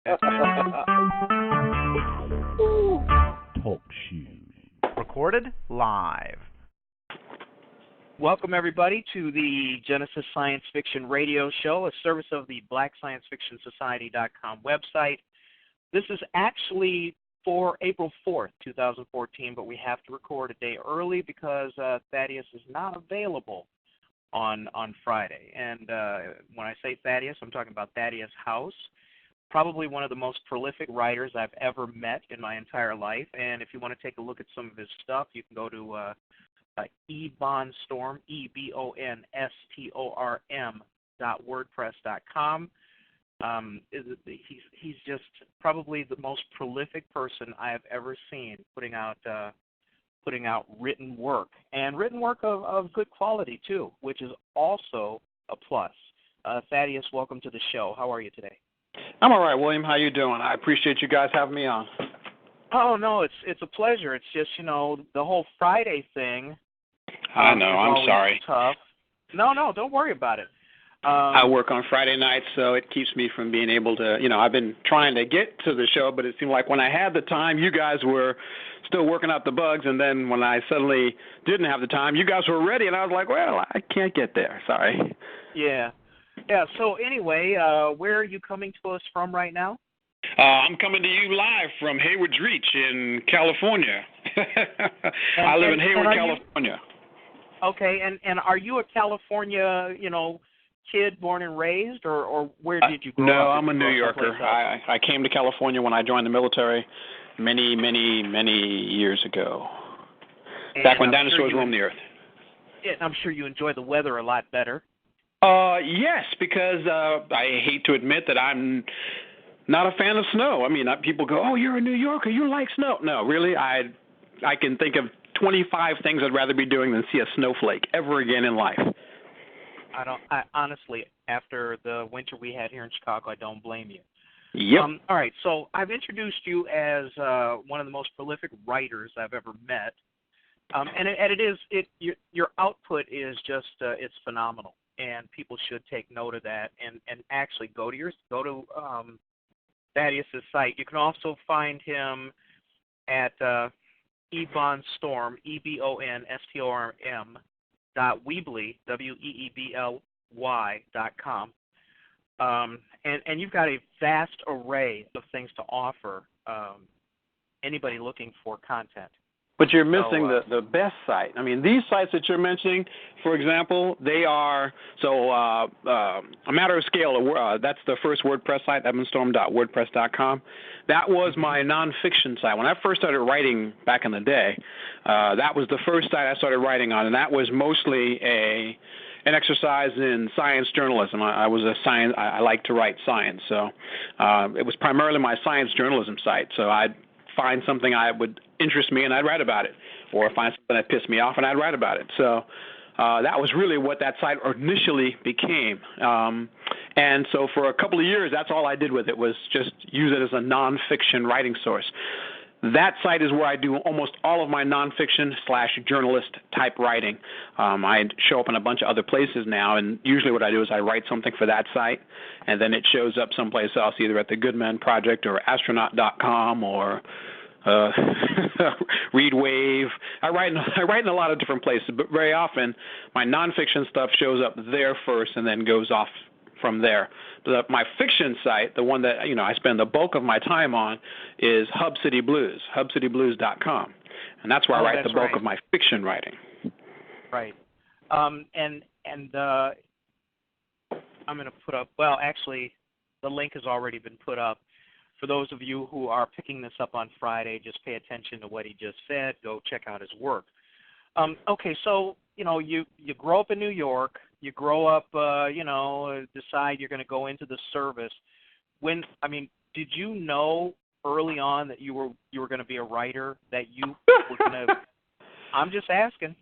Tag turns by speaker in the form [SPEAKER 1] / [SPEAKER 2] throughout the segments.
[SPEAKER 1] Talk shoes. Recorded live. Welcome, everybody, to the Genesis Science Fiction Radio Show, a service of the BlackScienceFictionSociety.com website. This is actually for April 4th, 2014, but we have to record a day early because Thaddeus is not available on Friday. And when I say Thaddeus, I'm talking about Thaddeus Howze, probably one of the most prolific writers I've ever met in my entire life. And if you want to take a look at some of his stuff, you can go to ebonstorm, ebonstorm.wordpress.com. He's just probably the most prolific person I have ever seen putting out written work, and written work of good quality too, which is also a plus. Thaddeus, welcome to the show. How are you today?
[SPEAKER 2] I'm all right, William. How you doing? I appreciate you guys having me on.
[SPEAKER 1] Oh no, it's a pleasure. It's just the whole Friday thing.
[SPEAKER 2] I know. I'm sorry.
[SPEAKER 1] Tough. No, don't worry about it.
[SPEAKER 2] I work on Friday nights, so it keeps me from being able to, I've been trying to get to the show, but it seemed like when I had the time, you guys were still working out the bugs, and then when I suddenly didn't have the time, you guys were ready, and I was like, well, I can't get there. Sorry.
[SPEAKER 1] Yeah. So anyway, where are you coming to us from right now?
[SPEAKER 2] I'm coming to you live from Hayward's Reach in California. I live in Hayward, California.
[SPEAKER 1] Okay, and are you a California, kid born and raised, or where did you grow up?
[SPEAKER 2] No, I'm a New Yorker. I came to California when I joined the military many, many, many years ago, back when dinosaurs roamed the earth.
[SPEAKER 1] Yeah, I'm sure you enjoy the weather a lot better.
[SPEAKER 2] Yes, because I hate to admit that I'm not a fan of snow. I mean, people go, "Oh, you're a New Yorker. You like snow." No, really, I can think of 25 things I'd rather be doing than see a snowflake ever again in life.
[SPEAKER 1] I honestly, after the winter we had here in Chicago, I don't blame you.
[SPEAKER 2] Yep.
[SPEAKER 1] All right, so I've introduced you as one of the most prolific writers I've ever met, your output is just it's phenomenal, and people should take note of that and actually go to Thaddeus's site. You can also find him at ebonstorm, EBONSTORM. .weebly, WEEBLY.com. And you've got a vast array of things to offer anybody looking for content.
[SPEAKER 2] But you're missing the best site. I mean, these sites that you're mentioning, for example, they are, a matter of scale, that's the first WordPress site, ebonstorm.wordpress.com. That was my nonfiction site. When I first started writing back in the day, that was the first site I started writing on, and that was mostly an exercise in science journalism. I like to write science, so it was primarily my science journalism site. So I'd find something that would interest me, and I'd write about it, or find something that pissed me off, and I'd write about it. So that was really what that site initially became. And so for a couple of years, that's all I did with it, was just use it as a nonfiction writing source. That site is where I do almost all of my nonfiction/journalist type writing. I show up in a bunch of other places now, and usually what I do is I write something for that site, and then it shows up someplace else, either at the Goodman Project or astronaut.com or ReadWave. I write in a lot of different places, but very often my nonfiction stuff shows up there first and then goes off from there. But my fiction site, the one that I spend the bulk of my time on, is Hub City Blues, hubcityblues.com, and that's where I write the bulk of my fiction writing.
[SPEAKER 1] Right, and I'm going to put up. Well, actually, the link has already been put up. For those of you who are picking this up on Friday, just pay attention to what he just said. Go check out his work. Okay, so you grow up in New York. You grow up, decide you're going to go into the service. Did you know early on that you were going to be a writer? That you were going to? I'm just asking.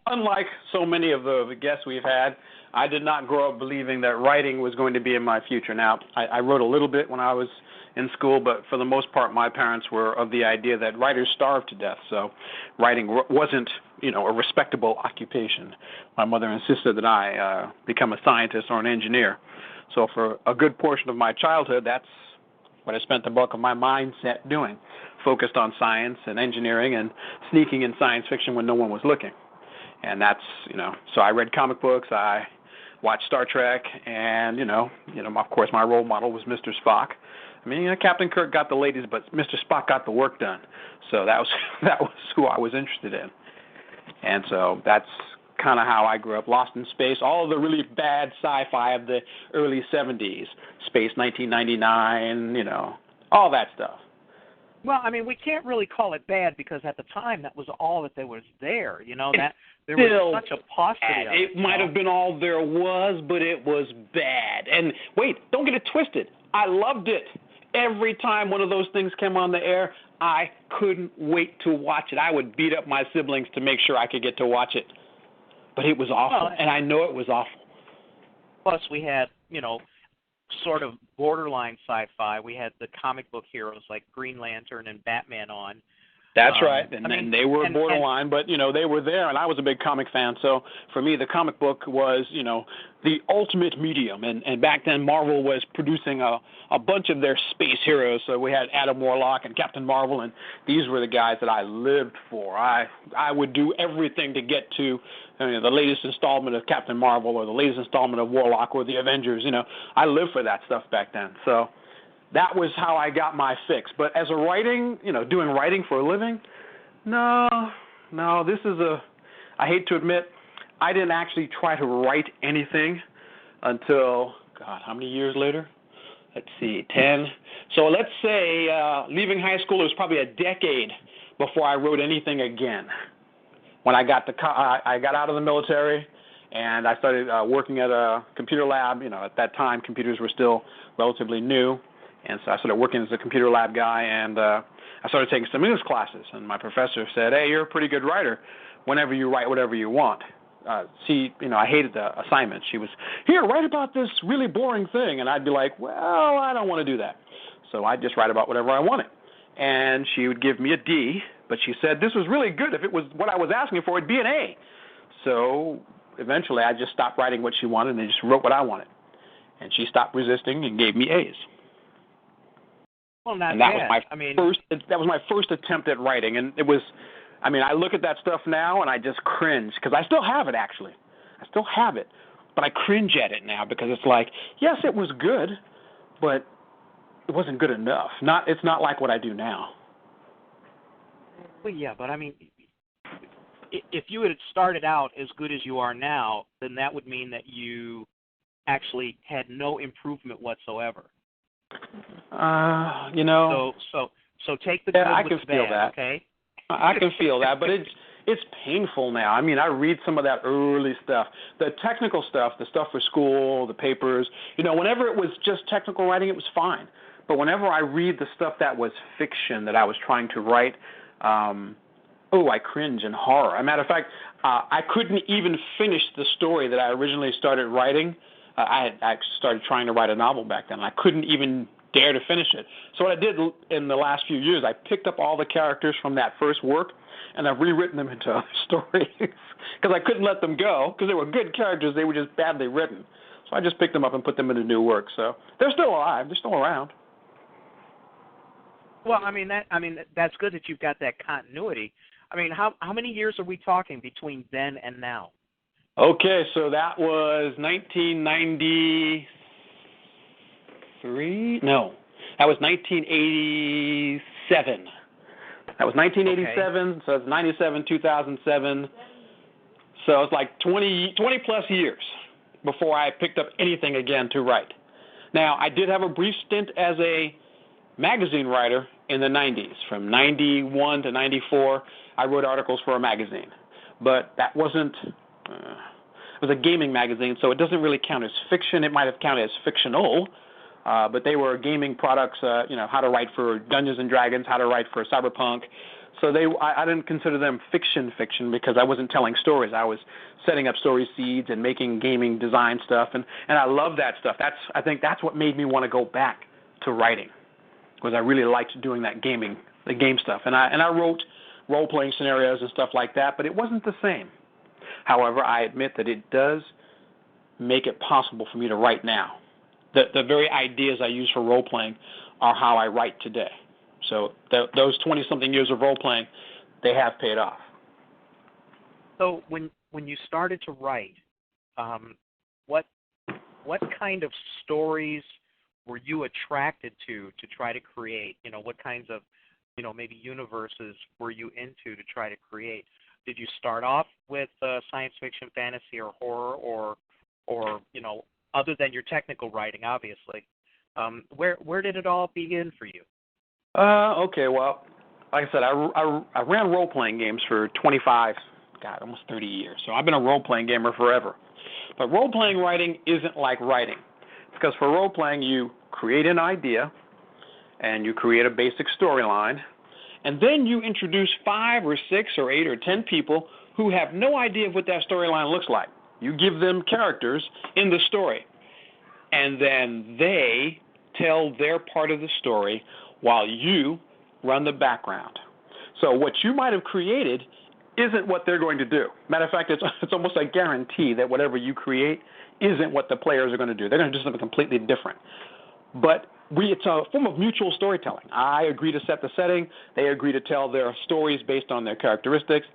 [SPEAKER 2] Unlike so many of the guests we've had, I did not grow up believing that writing was going to be in my future. Now, I wrote a little bit when I was in school, but for the most part, my parents were of the idea that writers starve to death, so writing wasn't, a respectable occupation. My mother insisted that I become a scientist or an engineer. So for a good portion of my childhood, that's what I spent the bulk of my mindset doing, focused on science and engineering and sneaking in science fiction when no one was looking. And that's, so I read comic books, I watched Star Trek, and, of course my role model was Mr. Spock. I mean, Captain Kirk got the ladies, but Mr. Spock got the work done. So that was who I was interested in. And so that's kind of how I grew up. Lost in Space, all of the really bad sci-fi of the early 70s, Space 1999, all that stuff.
[SPEAKER 1] Well, I mean, we can't really call it bad because at the time that was all that there was there, that there was such a paucity of it.
[SPEAKER 2] It might have been all there was, but it was bad. And wait, don't get it twisted. I loved it. Every time one of those things came on the air, I couldn't wait to watch it. I would beat up my siblings to make sure I could get to watch it. But it was awful, and I know it was awful.
[SPEAKER 1] Plus, we had, sort of borderline sci-fi. We had the comic book heroes like Green Lantern and Batman on.
[SPEAKER 2] That's right, and they were borderline, but, they were there, and I was a big comic fan. So for me, the comic book was, the ultimate medium, and back then Marvel was producing a bunch of their space heroes. So we had Adam Warlock and Captain Marvel, and these were the guys that I lived for. I would do everything to get to the latest installment of Captain Marvel or the latest installment of Warlock or the Avengers. I lived for that stuff back then. So that was how I got my fix. But as a writing, doing writing for a living, no, this is I hate to admit, I didn't actually try to write anything until, how many years later? Let's see, 10. So let's say leaving high school, it was probably a decade before I wrote anything again. When I got I got out of the military and I started working at a computer lab. At that time, computers were still relatively new. And so I started working as a computer lab guy, and I started taking some English classes. And my professor said, "Hey, you're a pretty good writer. Whenever you write whatever you want." I hated the assignments. She was, "Here, write about this really boring thing." And I'd be like, "Well, I don't want to do that." So I'd just write about whatever I wanted. And she would give me a D, but she said this was really good. If it was what I was asking for, it'd be an A. So eventually I just stopped writing what she wanted and just wrote what I wanted. And she stopped resisting and gave me A's.
[SPEAKER 1] Well, not
[SPEAKER 2] and that
[SPEAKER 1] bad.
[SPEAKER 2] was my first attempt at writing, and it was. I look at that stuff now and I just cringe because I still have it. Actually, I still have it, but I cringe at it now because it's like, yes, it was good, but it wasn't good enough. It's not like what I do now.
[SPEAKER 1] Well, yeah, but if you had started out as good as you are now, then that would mean that you actually had no improvement whatsoever. So take the good
[SPEAKER 2] I
[SPEAKER 1] with
[SPEAKER 2] can
[SPEAKER 1] the
[SPEAKER 2] feel
[SPEAKER 1] bad,
[SPEAKER 2] that.
[SPEAKER 1] okay?
[SPEAKER 2] I can feel that, but it's painful now. I read some of that early stuff, the technical stuff, the stuff for school, the papers. Whenever it was just technical writing, it was fine. But whenever I read the stuff that was fiction that I was trying to write, I cringe in horror. As a matter of fact, I couldn't even finish the story that I originally started writing. I started trying to write a novel back then. And I couldn't even dare to finish it. So what I did in the last few years, I picked up all the characters from that first work, and I've rewritten them into other stories because I couldn't let them go because they were good characters. They were just badly written. So I just picked them up and put them into new work. So they're still alive. They're still around.
[SPEAKER 1] Well, that's good that you've got that continuity. How many years are we talking between then and now?
[SPEAKER 2] Okay, so that was 1993? No, that was 1987. That was 1987, okay. So it's 97, 2007. So it's like 20 plus years before I picked up anything again to write. Now, I did have a brief stint as a magazine writer in the 90s. From 91 to 94, I wrote articles for a magazine. But that wasn't... it was a gaming magazine, so it doesn't really count as fiction. It might have counted as fictional, but they were gaming products, how to write for Dungeons & Dragons, how to write for Cyberpunk. So I didn't consider them fiction because I wasn't telling stories. I was setting up story seeds and making gaming design stuff, and I love that stuff. I think that's what made me want to go back to writing, because I really liked doing the game stuff. And I wrote role-playing scenarios and stuff like that, but it wasn't the same. However, I admit that it does make it possible for me to write now. the very ideas I use for role-playing are how I write today. So those 20-something years of role-playing, they have paid off.
[SPEAKER 1] So when you started to write, what kind of stories were you attracted to try to create? What kinds of, maybe universes were you into to try to create? Did you start off with science fiction, fantasy, or horror, or other than your technical writing, obviously? Where did it all begin for you?
[SPEAKER 2] Okay, well, like I said, I ran role-playing games for 25, almost 30 years. So I've been a role-playing gamer forever. But role-playing writing isn't like writing, because for role-playing, you create an idea, and you create a basic storyline, and then you introduce 5 or 6 or 8 or 10 people who have no idea of what that storyline looks like. You give them characters in the story, and then they tell their part of the story while you run the background. So what you might have created isn't what they're going to do. Matter of fact, it's almost a guarantee that whatever you create isn't what the players are going to do. They're going to do something completely different. But it's a form of mutual storytelling. I agree to set the setting. They agree to tell their stories based on their characteristics,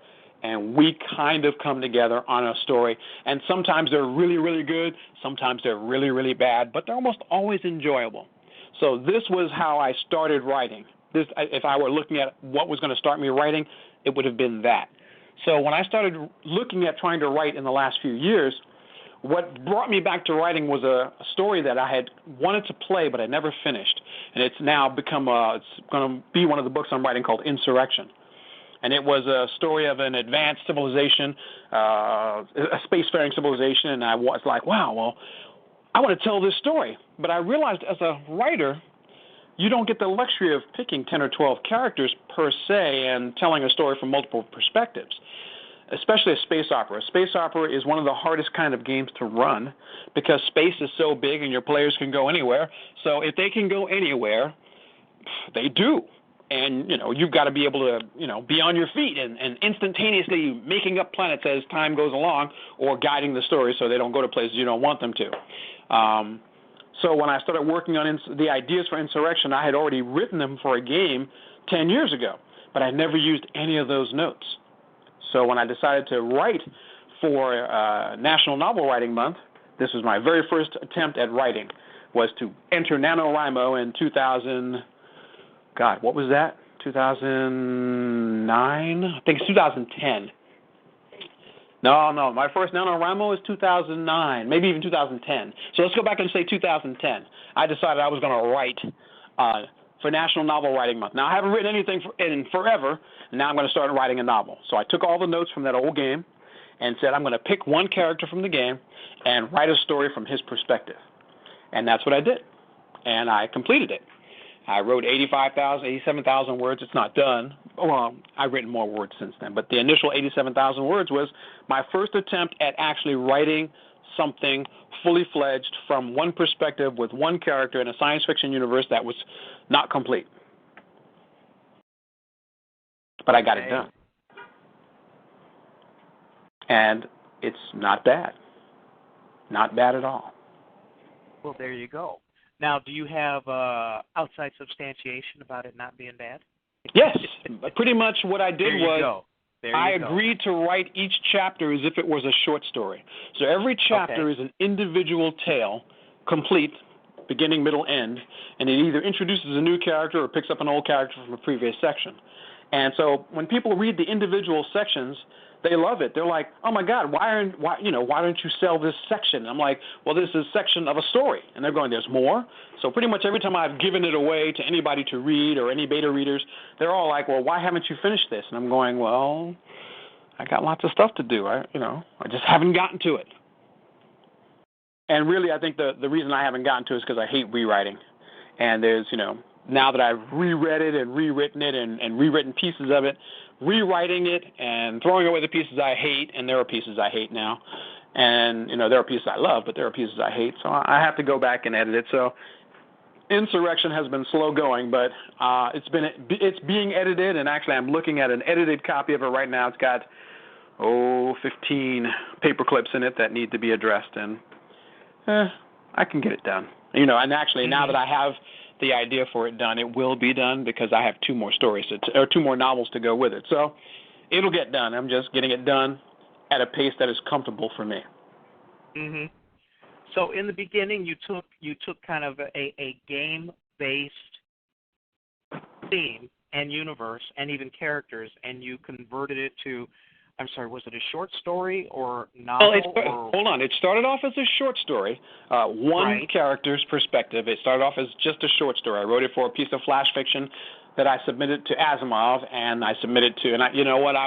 [SPEAKER 2] and we kind of come together on a story. And sometimes they're really, really good. Sometimes they're really, really bad, but they're almost always enjoyable. So this was how I started writing. If I were looking at what was going to start me writing, it would have been that. So when I started looking at trying to write in the last few years, what brought me back to writing was a story that I had wanted to play but I never finished. And it's now become it's going to be one of the books I'm writing called Insurrection. And it was a story of an advanced civilization, a spacefaring civilization, and I was like, wow, well, I want to tell this story. But I realized as a writer, you don't get the luxury of picking 10 or 12 characters per se and telling a story from multiple perspectives, especially a space opera. A space opera is one of the hardest kind of games to run because space is so big and your players can go anywhere. So if they can go anywhere, they do. And, you've got to be able to, be on your feet and instantaneously making up planets as time goes along or guiding the story so they don't go to places you don't want them to. So when I started working on the ideas for Insurrection, I had already written them for a game 10 years ago, but I never used any of those notes. So when I decided to write for National Novel Writing Month, this was my very first attempt at writing, was to enter NaNoWriMo in 2000, what was that? 2009? I think it's 2010. No, my first NaNoWriMo is 2009, maybe even 2010. So let's go back and say 2010. I decided I was going to write for National Novel Writing Month. Now, I haven't written anything in forever, and now I'm going to start writing a novel. So I took all the notes from that old game and said I'm going to pick one character from the game and write a story from his perspective. And that's what I did, and I completed it. I wrote 87,000 words. It's not done. Well, I've written more words since then, but the initial 87,000 words was my first attempt at actually writing something fully fledged from one perspective with one character in a science fiction universe that was not complete. But I got it done. And it's not bad. Not bad at all.
[SPEAKER 1] Well, there you go. Now, do you have outside substantiation about it not being bad?
[SPEAKER 2] Yes. Pretty much what I did was I agreed to write each chapter as if it was a short story. So every chapter is an individual tale, complete, beginning, middle, end, and it either introduces a new character or picks up an old character from a previous section. And so when people read the individual sections, they love it. They're like, "Oh my God, why don't you sell this section?" And I'm like, "Well, this is a section of a story." And they're going, "There's more?" So pretty much every time I've given it away to anybody to read or any beta readers, they're all like, "Well, why haven't you finished this?" And I'm going, "Well, I got lots of stuff to do. I just haven't gotten to it." And really, I think the reason I haven't gotten to it is because I hate rewriting. And there's, now that I've reread it and rewritten it and rewritten pieces of it, rewriting it and throwing away the pieces I hate, and there are pieces I hate now. And, there are pieces I love, but there are pieces I hate. So I have to go back and edit it. So Insurrection has been slow going, but it's being edited, and actually I'm looking at an edited copy of it right now. It's got, 15 paper clips in it that need to be addressed, and I can get it done. And actually now that I have the idea for it done, it will be done because I have 2 more stories or 2 more novels to go with it. So it'll get done. I'm just getting it done at a pace that is comfortable for me.
[SPEAKER 1] Mhm. So in the beginning, you took kind of a game-based theme and universe and even characters, and you converted it to, I'm sorry, was it a short story or novel?
[SPEAKER 2] Hold on. It started off as a short story, one character's perspective. It started off as just a short story. I wrote it for a piece of flash fiction that I submitted to Asimov, and I submitted to, and I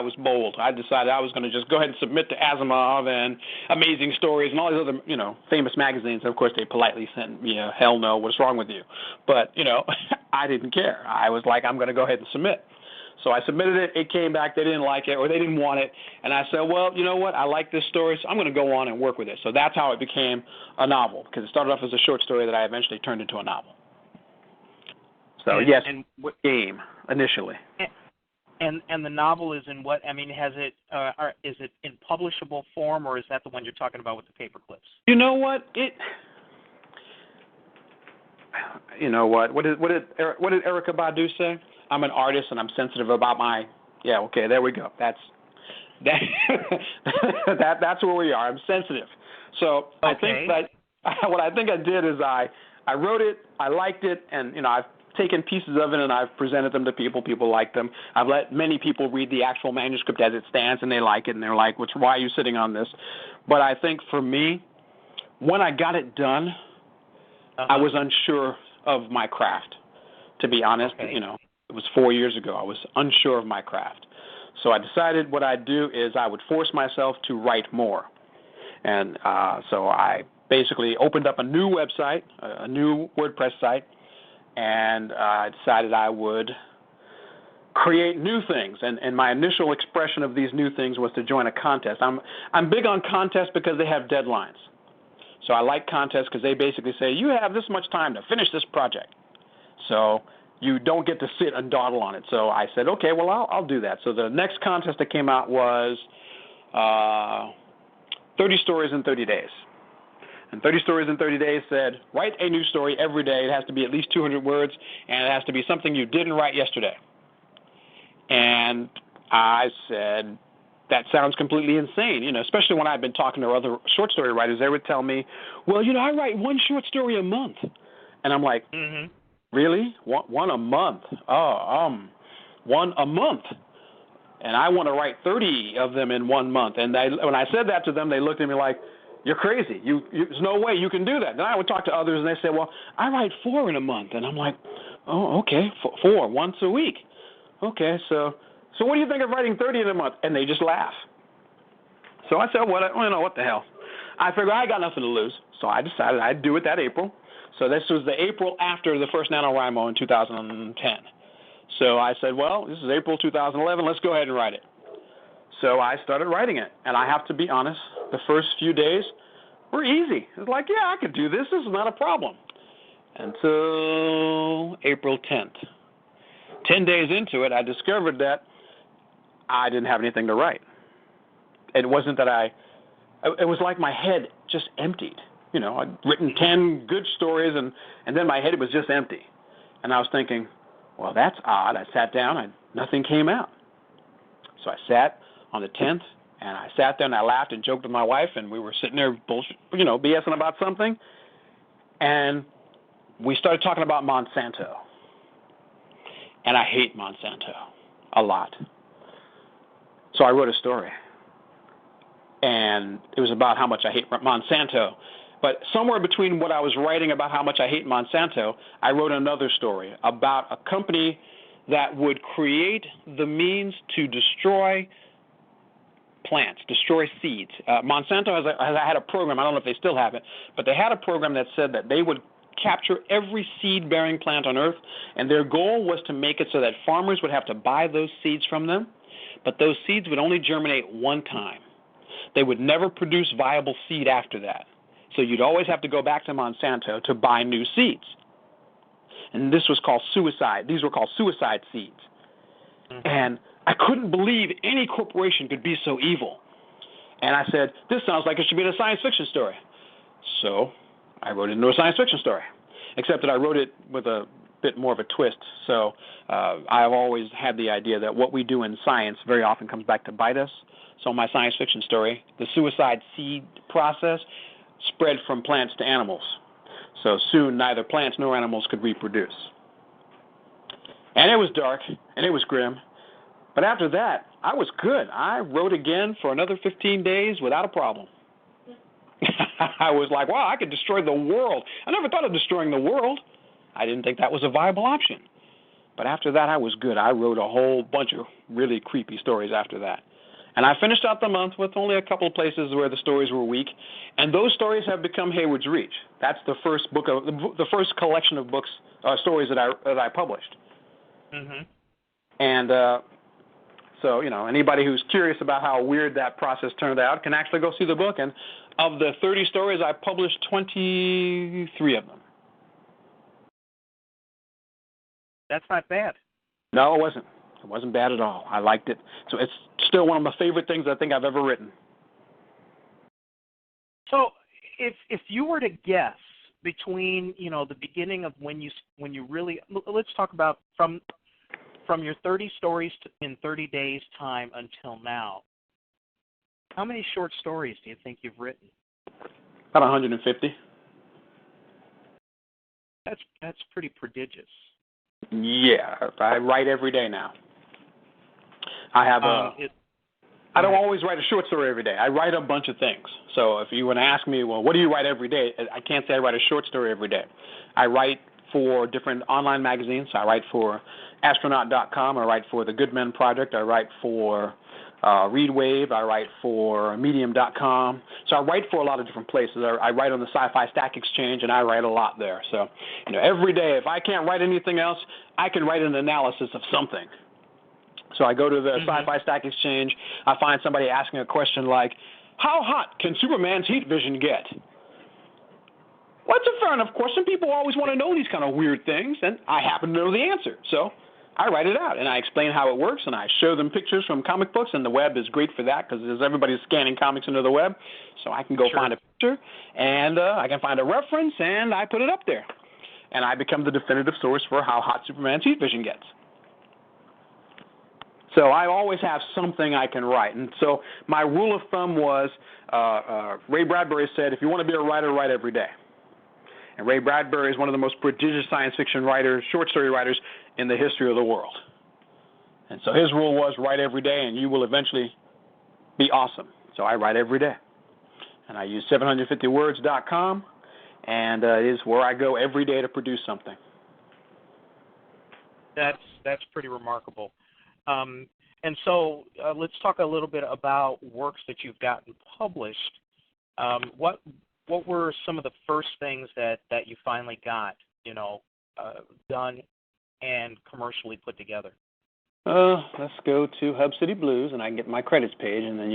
[SPEAKER 2] was bold. I decided I was going to just go ahead and submit to Asimov and Amazing Stories and all these other, famous magazines. Of course, they politely sent me a hell no, what's wrong with you? But, I didn't care. I was like, I'm going to go ahead and submit. So I submitted it. It came back. They didn't like it, or they didn't want it. And I said, well, you know what? I like this story, so I'm going to go on and work with it. So that's how it became a novel, because it started off as a short story that I eventually turned into a novel. So yes, game initially.
[SPEAKER 1] And the novel is in what? I mean, has it? Is it in publishable form, or is that the one you're talking about with the paper clips?
[SPEAKER 2] You know what? What did Erykah Badu say? I'm an artist and I'm sensitive about my. Yeah, okay, there we go. That's where we are. I'm sensitive. So
[SPEAKER 1] Okay.
[SPEAKER 2] I think that what I think I did is I wrote it, I liked it, and I've taken pieces of it and I've presented them to people. People like them. I've let many people read the actual manuscript as it stands, and they like it, and they're like, why are you sitting on this? But I think for me, when I got it done, I was unsure of my craft, to be honest.
[SPEAKER 1] Okay.
[SPEAKER 2] It was 4 years ago. I was unsure of my craft. So I decided what I'd do is I would force myself to write more. And so I basically opened up a new website, a new WordPress site, and I decided I would create new things. And my initial expression of these new things was to join a contest. I'm big on contests because they have deadlines. So I like contests because they basically say, you have this much time to finish this project. So you don't get to sit and dawdle on it. So I said, okay, well, I'll do that. So the next contest that came out was 30 stories in 30 days. And 30 stories in 30 days said, write a new story every day. It has to be at least 200 words, and it has to be something you didn't write yesterday. And I said, that sounds completely insane, especially when I've been talking to other short story writers. They would tell me, well, I write one short story a month. And I'm like, really? One a month? One a month. And I want to write 30 of them in 1 month. And when I said that to them, they looked at me like, you're crazy. There's no way you can do that. Then I would talk to others, and they say, well, I write 4 in a month. And I'm like, oh, okay, 4, once a week. Okay, so what do you think of writing 30 in a month? And they just laugh. So I said, what the hell? I figured I got nothing to lose, so I decided I'd do it that April. So this was the April after the first NaNoWriMo in 2010. So I said, well, this is April 2011. Let's go ahead and write it. So I started writing it, and I have to be honest, the first few days were easy. It was like, yeah, I could do this. This is not a problem. Until April 10th. 10 days into it, I discovered that I didn't have anything to write. It wasn't that it was like my head just emptied. I'd written 10 good stories, and then my head was just empty. And I was thinking, well, that's odd. I sat down, nothing came out. So I sat on the 10th, and I sat there and I laughed and joked with my wife, and we were sitting there BSing about something, and we started talking about Monsanto. And I hate Monsanto a lot. So I wrote a story, and it was about how much I hate Monsanto. But somewhere between what I was writing about how much I hate Monsanto, I wrote another story about a company that would create the means to destroy plants, destroy seeds. Monsanto has had a program, I don't know if they still have it, but they had a program that said that they would capture every seed-bearing plant on Earth, and their goal was to make it so that farmers would have to buy those seeds from them, but those seeds would only germinate one time. They would never produce viable seed after that. So you'd always have to go back to Monsanto to buy new seeds. And this was called suicide. These were called suicide seeds. And I couldn't believe any corporation could be so evil. And I said, this sounds like it should be in a science fiction story. So I wrote it into a science fiction story. except that I wrote it with a bit more of a twist. So I've always had the idea that what we do in science very often comes back to bite us. So my science fiction story, the suicide seed process spread from plants to animals. So soon neither plants nor animals could reproduce. And it was dark, and it was grim. But after that, I was good. I wrote again for another 15 days without a problem. I was like, wow, I could destroy the world. I never thought of destroying the world. I didn't think that was a viable option. But after that, I was good. I wrote a whole bunch of really creepy stories after that. And I finished out the month with only a couple of places where the stories were weak. And those stories have become Hayward's Reach. That's the first collection of books, stories that I published.
[SPEAKER 1] Mm-hmm.
[SPEAKER 2] And so, anybody who's curious about how weird that process turned out can actually go see the book. And of the 30 stories, I published 23 of them.
[SPEAKER 1] That's not bad.
[SPEAKER 2] No, it wasn't. It wasn't bad at all. I liked it. So it's still one of my favorite things I think I've ever written.
[SPEAKER 1] So if you were to guess between, the beginning of when you really, let's talk about from your 30 stories in 30 days time until now, how many short stories do you think you've written?
[SPEAKER 2] About 150.
[SPEAKER 1] That's pretty prodigious.
[SPEAKER 2] Yeah, I write every day now. I have I don't always write a short story every day. I write a bunch of things. So if you want to ask me, well, what do you write every day? I can't say I write a short story every day. I write for different online magazines. I write for Astronaut.com. I write for the Good Men Project. I write for ReadWave. I write for Medium.com. So I write for a lot of different places. I write on the SCIFI Stack Exchange, and I write a lot there. So, every day, if I can't write anything else, I can write an analysis of something. So I go to the SCIFI Stack Exchange. I find somebody asking a question like, how hot can Superman's heat vision get? Well, that's a fair enough question. People always want to know these kind of weird things, and I happen to know the answer. So I write it out, and I explain how it works, and I show them pictures from comic books, and the web is great for that because everybody's scanning comics into the web. So I can go find a picture, and I can find a reference, and I put it up there. And I become the definitive source for how hot Superman's heat vision gets. So I always have something I can write. And so my rule of thumb was, Ray Bradbury said, if you want to be a writer, write every day. And Ray Bradbury is one of the most prodigious science fiction writers, short story writers in the history of the world. And so his rule was write every day and you will eventually be awesome. So I write every day. And I use 750words.com, and it is where I go every day to produce something.
[SPEAKER 1] That's pretty remarkable. And so let's talk a little bit about works that you've gotten published. What were some of the first things that you finally got, done and commercially put together?
[SPEAKER 2] Let's go to Hub City Blues, and I can get my credits page, and then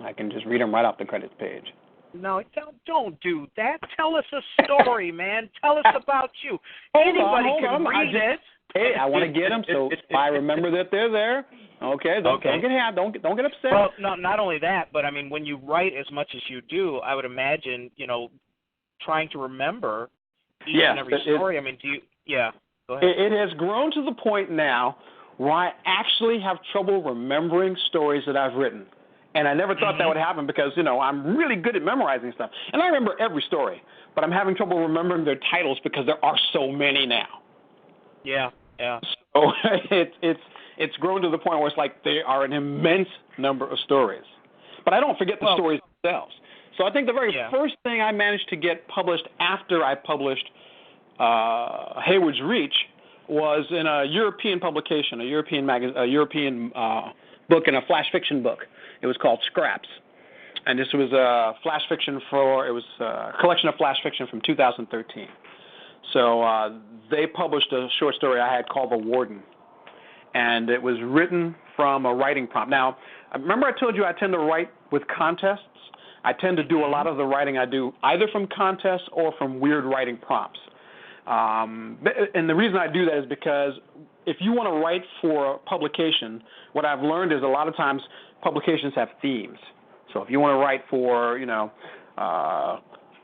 [SPEAKER 2] I can just read them right off the credits page.
[SPEAKER 1] No, don't do that. Tell us a story, man. Tell us about you. Anybody can read it.
[SPEAKER 2] Hey, I want to get them, so I remember that they're there. Okay, don't get upset.
[SPEAKER 1] Well, not only that, but I mean, when you write as much as you do, I would imagine, trying to remember each and every story. Go ahead.
[SPEAKER 2] It has grown to the point now where I actually have trouble remembering stories that I've written. And I never thought that would happen because, I'm really good at memorizing stuff. And I remember every story, but I'm having trouble remembering their titles because there are so many now.
[SPEAKER 1] Yeah.
[SPEAKER 2] So it's grown to the point where it's like they are an immense number of stories. But I don't forget the stories themselves. So I think the very first thing I managed to get published after I published Hayward's Reach was in a European publication, a European book and a flash fiction book. It was called Scraps. And this was a flash fiction it was a collection of flash fiction from 2013. So they published a short story I had called The Warden, and it was written from a writing prompt. Now, remember I told you I tend to write with contests? I tend to do a lot of the writing I do either from contests or from weird writing prompts. And the reason I do that is because if you want to write for a publication, what I've learned is a lot of times publications have themes. So if you want to write for,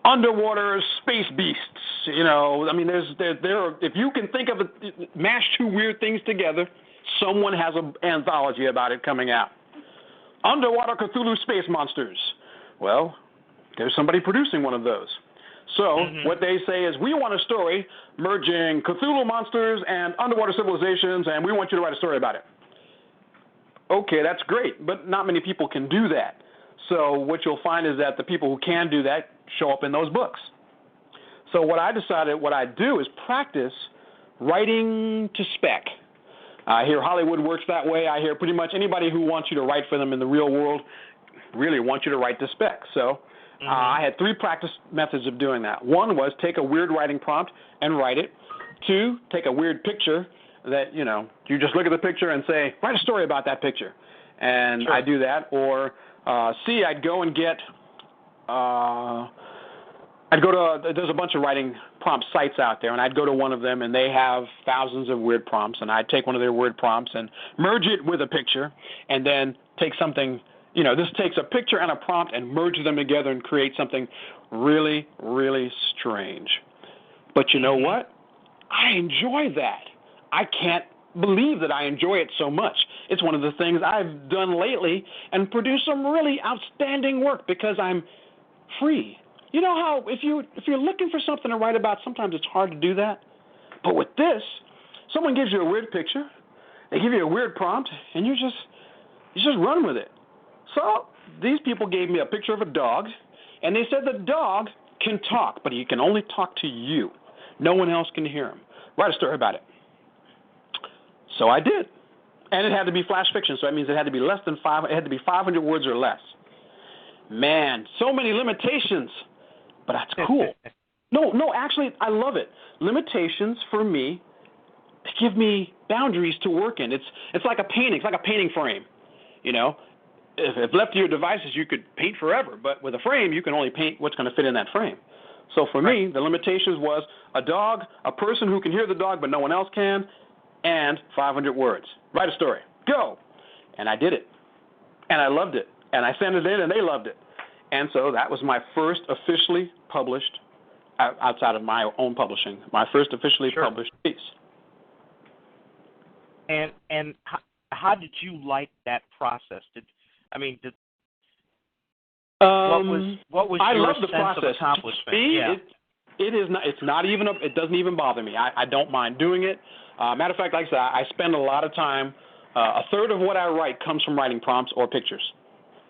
[SPEAKER 2] underwater space beasts. I mean, there. If you can think of it, mash two weird things together, someone has an anthology about it coming out. Underwater Cthulhu space monsters. Well, there's somebody producing one of those. So what they say is, we want a story merging Cthulhu monsters and underwater civilizations, and we want you to write a story about it. Okay, that's great, but not many people can do that. So what you'll find is that the people who can do that show up in those books. So what I decided what I'd do is practice writing to spec. I hear Hollywood works that way. I hear pretty much anybody who wants you to write for them in the real world really wants you to write to spec. So I had 3 practice methods of doing that. One was take a weird writing prompt and write it. 2, take a weird picture that, you just look at the picture and say, write a story about that picture. And I do that. Or C, I'd go and get, there's a bunch of writing prompt sites out there, and I'd go to one of them, and they have thousands of weird prompts, and I'd take one of their weird prompts and merge it with a picture, and then take something, this takes a picture and a prompt and merge them together and create something really, really strange. But you know what? I enjoy that. I can't believe that I enjoy it so much. It's one of the things I've done lately and produced some really outstanding work because I'm free. You know how if you're looking for something to write about, sometimes it's hard to do that. But with this, someone gives you a weird picture, they give you a weird prompt, and you just run with it. So these people gave me a picture of a dog, and they said the dog can talk, but he can only talk to you. No one else can hear him. Write a story about it. So I did, and it had to be flash fiction. So that means it had to be less than 5. It had to be 500 words or less. Man, so many limitations. But that's cool. No, actually, I love it. Limitations for me give me boundaries to work in. It's like a painting. It's like a painting frame. If left to your devices, you could paint forever. But with a frame, you can only paint what's going to fit in that frame. So for me, the limitations was a dog, a person who can hear the dog but no one else can, and 500 words. Write a story. Go. And I did it. And I loved it. And I sent it in, and they loved it. And so that was my first officially published, outside of my own publishing, my first officially published piece.
[SPEAKER 1] And how did you like that process? What was your sense of accomplishment?
[SPEAKER 2] It doesn't even bother me. I don't mind doing it. Matter of fact, like I said, I spend a lot of time. A third of what I write comes from writing prompts or pictures.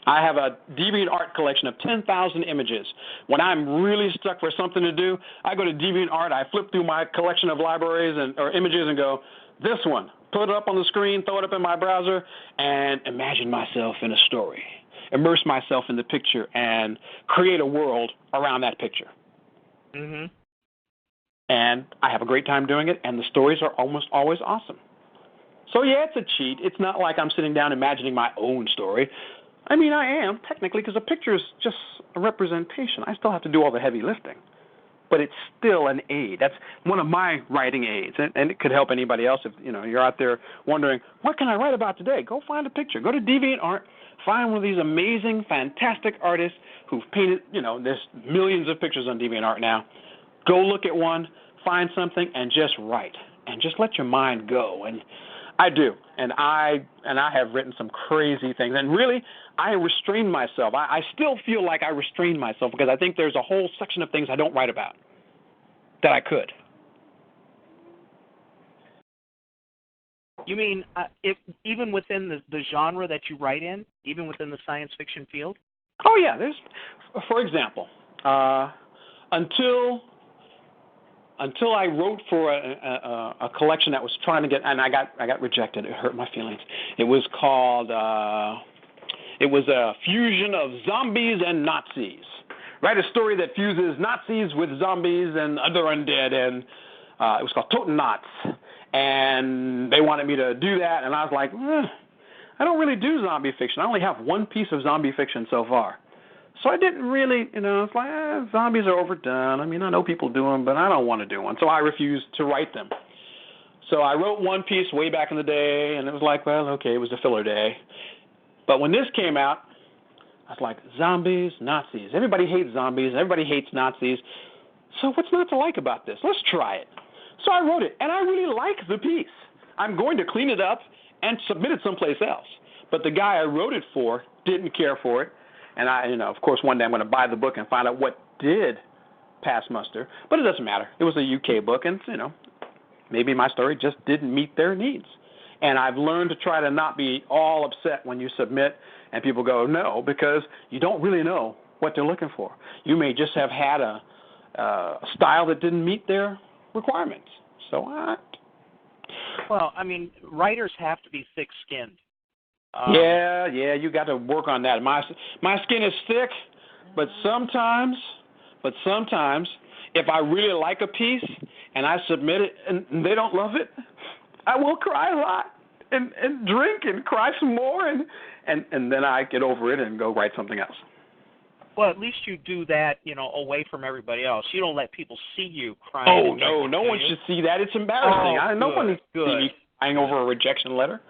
[SPEAKER 2] I have a DeviantArt collection of 10,000 images. When I'm really stuck for something to do, I go to DeviantArt, I flip through my collection of libraries or images and go, this one, put it up on the screen, throw it up in my browser, and imagine myself in a story. Immerse myself in the picture and create a world around that picture. And I have a great time doing it, and the stories are almost always awesome. So, yeah, it's a cheat. It's not like I'm sitting down imagining my own story. I mean, I am, technically, because a picture is just a representation. I still have to do all the heavy lifting. But it's still an aid. That's one of my writing aids, and it could help anybody else if, you're out there wondering, what can I write about today? Go find a picture. Go to DeviantArt. Find one of these amazing, fantastic artists who've painted, there's millions of pictures on DeviantArt now. Go look at one, find something, and just write. And just let your mind go. And I do. And I have written some crazy things. And really, I restrain myself. I still feel like I restrain myself because I think there's a whole section of things I don't write about that I could.
[SPEAKER 1] You mean if even within the genre that you write in, even within the science fiction field?
[SPEAKER 2] Oh, yeah. For example, until I wrote for a collection that was trying to get, and I got rejected. It hurt my feelings. It was called, it was a fusion of zombies and Nazis. Write a story that fuses Nazis with zombies and other undead, and it was called Totenknots. And they wanted me to do that, and I was like, I don't really do zombie fiction. I only have one piece of zombie fiction so far. So I didn't really, it's like, zombies are overdone. I mean, I know people do them, but I don't want to do one. So I refused to write them. So I wrote one piece way back in the day, and it was like, well, okay, it was a filler day. But when this came out, I was like, zombies, Nazis. Everybody hates zombies. Everybody hates Nazis. So what's not to like about this? Let's try it. So I wrote it, and I really like the piece. I'm going to clean it up and submit it someplace else. But the guy I wrote it for didn't care for it. And of course, one day I'm going to buy the book and find out what did pass muster. But it doesn't matter. It was a UK book, and, maybe my story just didn't meet their needs. And I've learned to try to not be all upset when you submit and people go, no, because you don't really know what they're looking for. You may just have had a style that didn't meet their requirements. So,
[SPEAKER 1] well, I mean, writers have to be thick-skinned.
[SPEAKER 2] Yeah, you got to work on that. My skin is thick, but sometimes, if I really like a piece and I submit it and they don't love it, I will cry a lot and drink and cry some more, and then I get over it and go write something else.
[SPEAKER 1] Well, at least you do that, away from everybody else. You don't let people see you crying.
[SPEAKER 2] Oh, no one should see that. It's embarrassing. No one needs to see me crying over a rejection letter.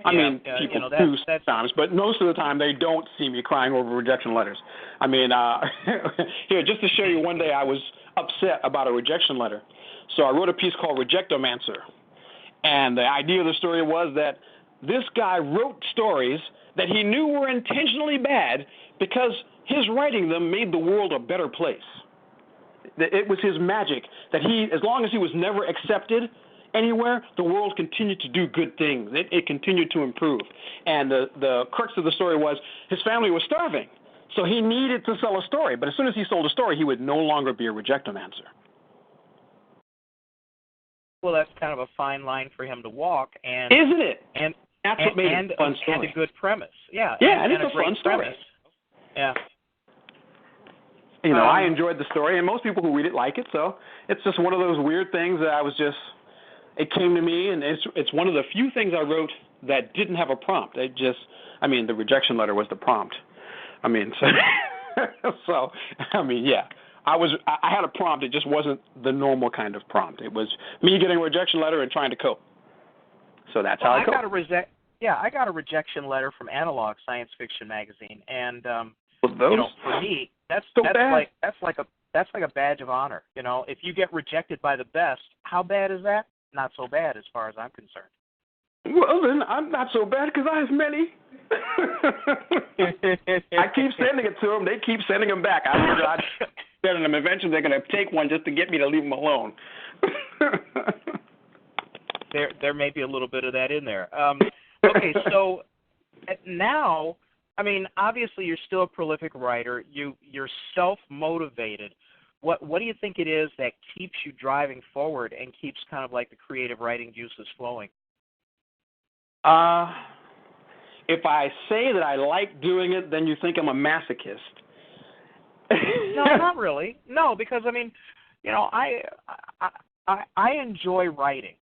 [SPEAKER 2] I mean, people do sometimes, but most of the time they don't see me crying over rejection letters. I mean, here, just to show you, one day I was upset about a rejection letter. So I wrote a piece called Rejectomancer. And the idea of the story was that this guy wrote stories that he knew were intentionally bad because his writing them made the world a better place. It was his magic that as long as he was never accepted anywhere, the world continued to do good things. It continued to improve. And the crux of the story was his family was starving, so he needed to sell a story. But as soon as he sold a story, he would no longer be a rejectomancer.
[SPEAKER 1] Well, that's kind of a fine line for him to walk, and
[SPEAKER 2] isn't it?
[SPEAKER 1] And
[SPEAKER 2] that's what made it a fun story.
[SPEAKER 1] And a good premise. Yeah.
[SPEAKER 2] Yeah, and
[SPEAKER 1] it's
[SPEAKER 2] a fun story.
[SPEAKER 1] Premise. Yeah.
[SPEAKER 2] I enjoyed the story, and most people who read it like it. So it's just one of those weird things that it came to me, and it's one of the few things I wrote that didn't have a prompt. The rejection letter was the prompt. I had a prompt. It just wasn't the normal kind of prompt. It was me getting a rejection letter and trying to cope. So that's how I coped.
[SPEAKER 1] I got a rejection letter from Analog Science Fiction magazine, and for me, that's like a badge of honor. If you get rejected by the best, how bad is that? Not so bad, as far as I'm concerned.
[SPEAKER 2] Well, then I'm not so bad because I have many. I keep sending it to them. They keep sending them back. I figure I'd send them. Eventually, they're going to take one just to get me to leave them alone.
[SPEAKER 1] There may be a little bit of that in there. Okay, so now, obviously you're still a prolific writer. You're self-motivated. What do you think it is that keeps you driving forward and keeps kind of like the creative writing juices flowing?
[SPEAKER 2] If I say that I like doing it, then you think I'm a masochist.
[SPEAKER 1] No, not really. No, because I enjoy writing,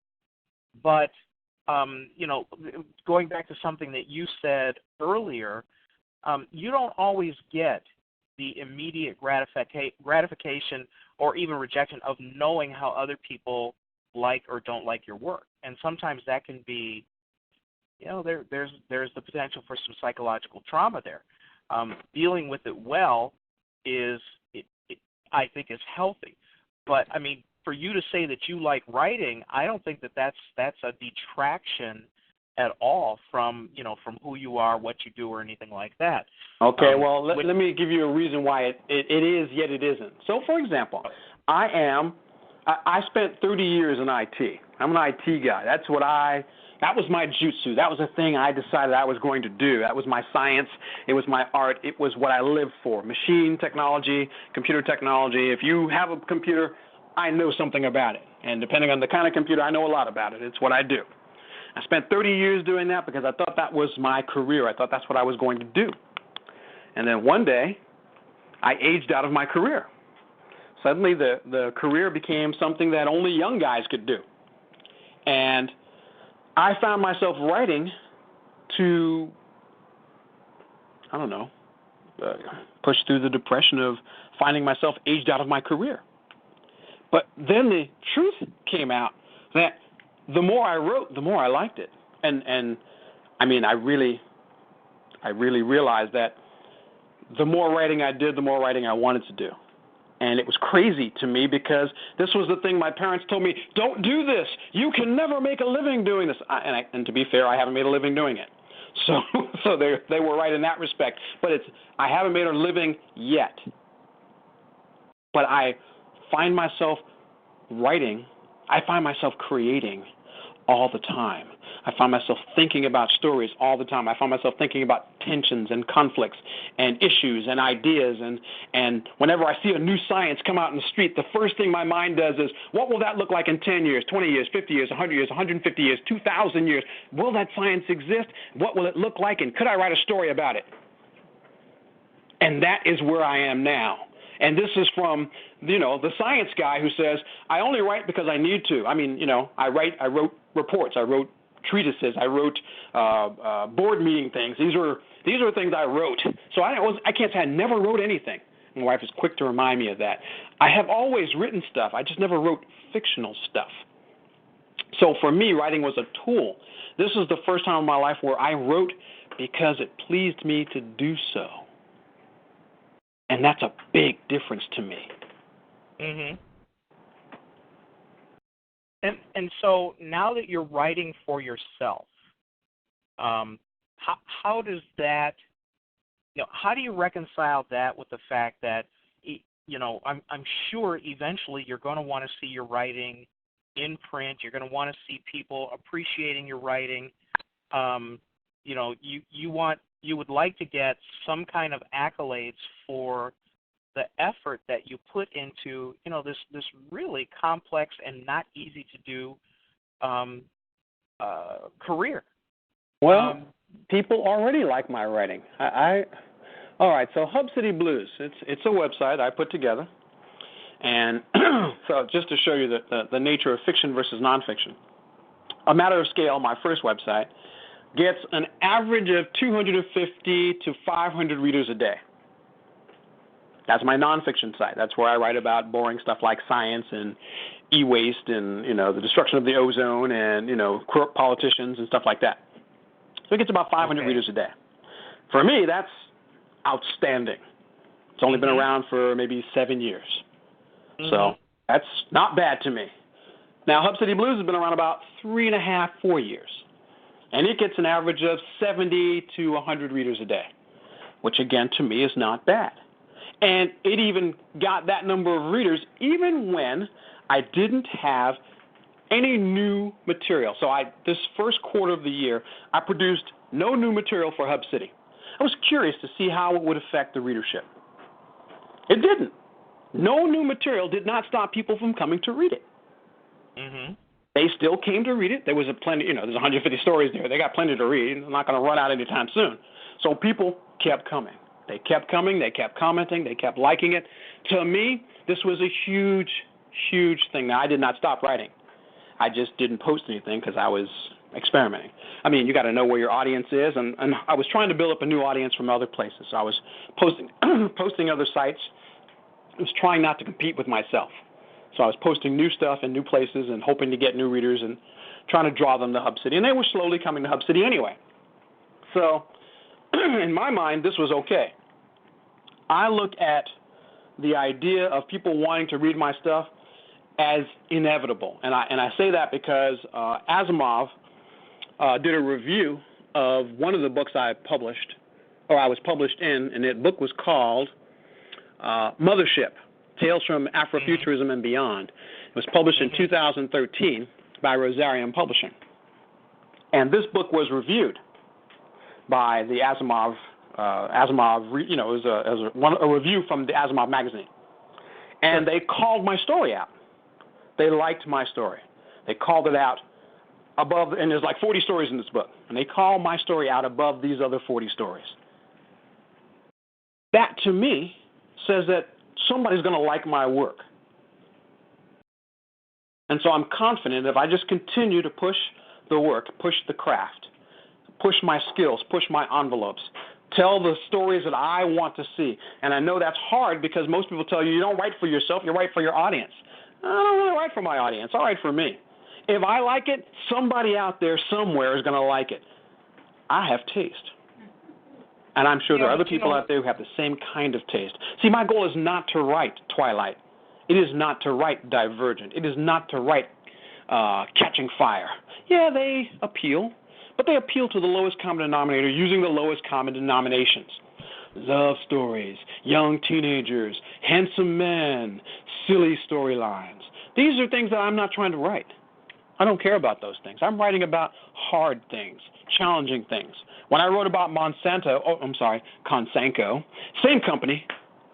[SPEAKER 1] but going back to something that you said earlier, you don't always get the immediate gratification or even rejection of knowing how other people like or don't like your work, and sometimes that can be, there's the potential for some psychological trauma there. Dealing with it well I think is healthy, but for you to say that you like writing, I don't think that's a detraction at all from who you are, what you do, or anything like that.
[SPEAKER 2] Okay, let me give you a reason why it is, yet it isn't. So, for example, I spent 30 years in IT. I'm an IT guy. That was my jutsu. That was the thing I decided I was going to do. That was my science. It was my art. It was what I lived for. Machine technology, computer technology. If you have a computer, I know something about it. And depending on the kind of computer, I know a lot about it. It's what I do. I spent 30 years doing that because I thought that was my career. I thought that's what I was going to do. And then one day, I aged out of my career. Suddenly, the career became something that only young guys could do. And I found myself writing to, push through the depression of finding myself aged out of my career. But then the truth came out that the more I wrote, the more I liked it. And I really realized that the more writing I did, the more writing I wanted to do. And it was crazy to me because this was the thing my parents told me, don't do this. You can never make a living doing this. And to be fair, I haven't made a living doing it. So they were right in that respect. But I haven't made a living yet. But I find myself writing. I find myself creating all the time. I find myself thinking about stories all the time. I find myself thinking about tensions and conflicts and issues and ideas. And whenever I see a new science come out in the street, the first thing my mind does is, what will that look like in 10 years, 20 years, 50 years, 100 years, 150 years, 2,000 years? Will that science exist? What will it look like? And could I write a story about it? And that is where I am now. And this is from, the science guy who says, I only write because I need to. I mean, I wrote reports. I wrote treatises. I wrote board meeting things. These are things I wrote. So I can't say I never wrote anything. My wife is quick to remind me of that. I have always written stuff. I just never wrote fictional stuff. So for me, writing was a tool. This is the first time in my life where I wrote because it pleased me to do so. And that's a big difference to me.
[SPEAKER 1] Mhm. And so now that you're writing for yourself, how does that, how do you reconcile that with the fact that, I'm sure eventually you're going to want to see your writing in print. You're going to want to see people appreciating your writing. You would like to get some kind of accolades for the effort that you put into, this really complex and not easy to do career.
[SPEAKER 2] Well, people already like my writing. All right, so Hub City Blues, it's a website I put together. And so just to show you the nature of fiction versus nonfiction, A Matter of Scale, my first website, gets an average of 250 to 500 readers a day. That's my nonfiction site. That's where I write about boring stuff like science and e-waste and, the destruction of the ozone and, corrupt politicians and stuff like that. So it gets about 500 readers a day. For me, that's outstanding. It's only been around for maybe 7 years. So that's not bad to me. Now, Hub City Blues has been around about 3.5, 4 years. And it gets an average of 70 to 100 readers a day, which, again, to me is not bad. And it even got that number of readers even when I didn't have any new material. So this first quarter of the year, I produced no new material for Hub City. I was curious to see how it would affect the readership. It didn't. No new material did not stop people from coming to read it. Mm-hmm. They still came to read it. There was plenty, there's 150 stories there. They got plenty to read. They're not going to run out anytime soon. So people kept coming. They kept coming. They kept commenting. They kept liking it. To me, this was a huge, huge thing. Now, I did not stop writing. I just didn't post anything because I was experimenting. I mean, you got to know where your audience is, and I was trying to build up a new audience from other places. So I was posting other sites. I was trying not to compete with myself. So I was posting new stuff in new places and hoping to get new readers and trying to draw them to Hub City. And they were slowly coming to Hub City anyway. So in my mind, this was okay. I look at the idea of people wanting to read my stuff as inevitable. And I say that because Asimov did a review of one of the books I published, or I was published in, and that book was called Mothership, Tales from Afrofuturism and Beyond. It was published in 2013 by Rosarium Publishing. And this book was reviewed by the Asimov, it was a review from the Asimov magazine. And they called my story out. They liked my story. They called it out above, and there's like 40 stories in this book. And they called my story out above these other 40 stories. That, to me, says that somebody's going to like my work. And so I'm confident if I just continue to push the work, push the craft, push my skills, push my envelopes, tell the stories that I want to see. And I know that's hard because most people tell you don't write for yourself, you write for your audience. I don't really write for my audience. I write for me. If I like it, somebody out there somewhere is going to like it. I have taste. And I'm sure there are other people out there who have the same kind of taste. See, my goal is not to write Twilight. It is not to write Divergent. It is not to write Catching Fire. Yeah, they appeal, but they appeal to the lowest common denominator using the lowest common denominations. Love stories, young teenagers, handsome men, silly storylines. These are things that I'm not trying to write. I don't care about those things. I'm writing about hard things, challenging things. When I wrote about Consanco, same company.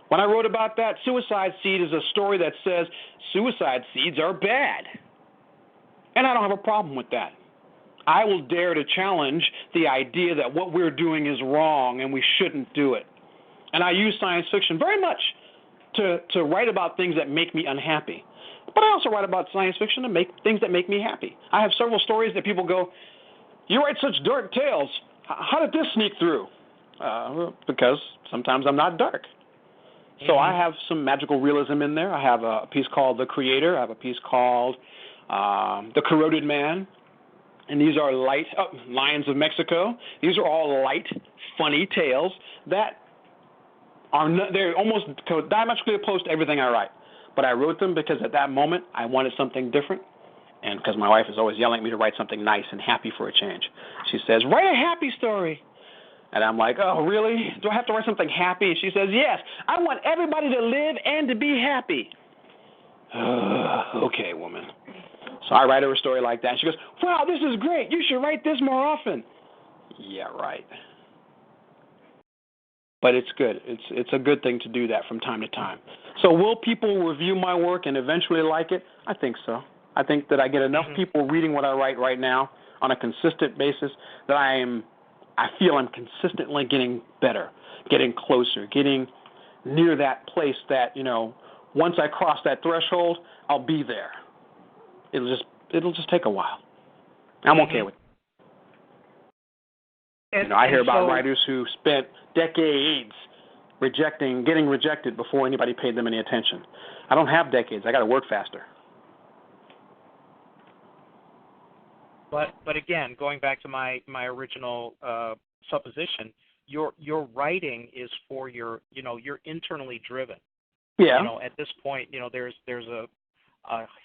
[SPEAKER 2] When I wrote about that, Suicide Seed is a story that says suicide seeds are bad. And I don't have a problem with that. I will dare to challenge the idea that what we're doing is wrong and we shouldn't do it. And I use science fiction very much to write about things that make me unhappy. But I also write about science fiction to make things that make me happy. I have several stories that people go, "You write such dark tales. How did this sneak through?" Because sometimes I'm not dark. So I have some magical realism in there. I have a piece called The Creator. I have a piece called The Corroded Man. And these are light, Lions of Mexico. These are all light, funny tales that are they're almost diametrically opposed to everything I write. But I wrote them because at that moment I wanted something different. And because my wife is always yelling at me to write something nice and happy for a change. She says, "Write a happy story." And I'm like, "Oh, really? Do I have to write something happy?" And she says, "Yes, I want everybody to live and to be happy." Okay, woman. So I write her a story like that. And she goes, "Wow, this is great. You should write this more often." Yeah, right. But it's good. It's a good thing to do that from time to time. So will people review my work and eventually like it? I think so. I think that I get enough people reading what I write right now on a consistent basis that I feel I'm consistently getting better, getting closer, getting near that place that, once I cross that threshold, I'll be there. It'll just take a while. I'm okay with it. I hear about writers who spent decades getting rejected before anybody paid them any attention. I don't have decades. I got to work faster.
[SPEAKER 1] But again, going back to my original supposition, your writing is for you're internally driven.
[SPEAKER 2] Yeah.
[SPEAKER 1] At this point, there's a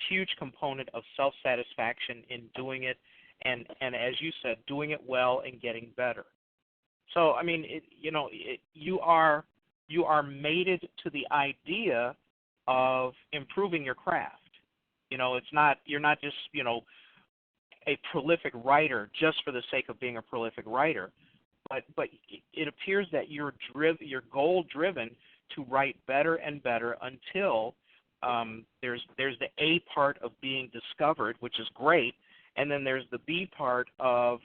[SPEAKER 1] huge component of self-satisfaction in doing it, and as you said, doing it well and getting better. So I mean, you are mated to the idea of improving your craft. You're not just a prolific writer just for the sake of being a prolific writer, but it appears that you're goal driven to write better and better until there's the A part of being discovered, which is great, and then there's the B part of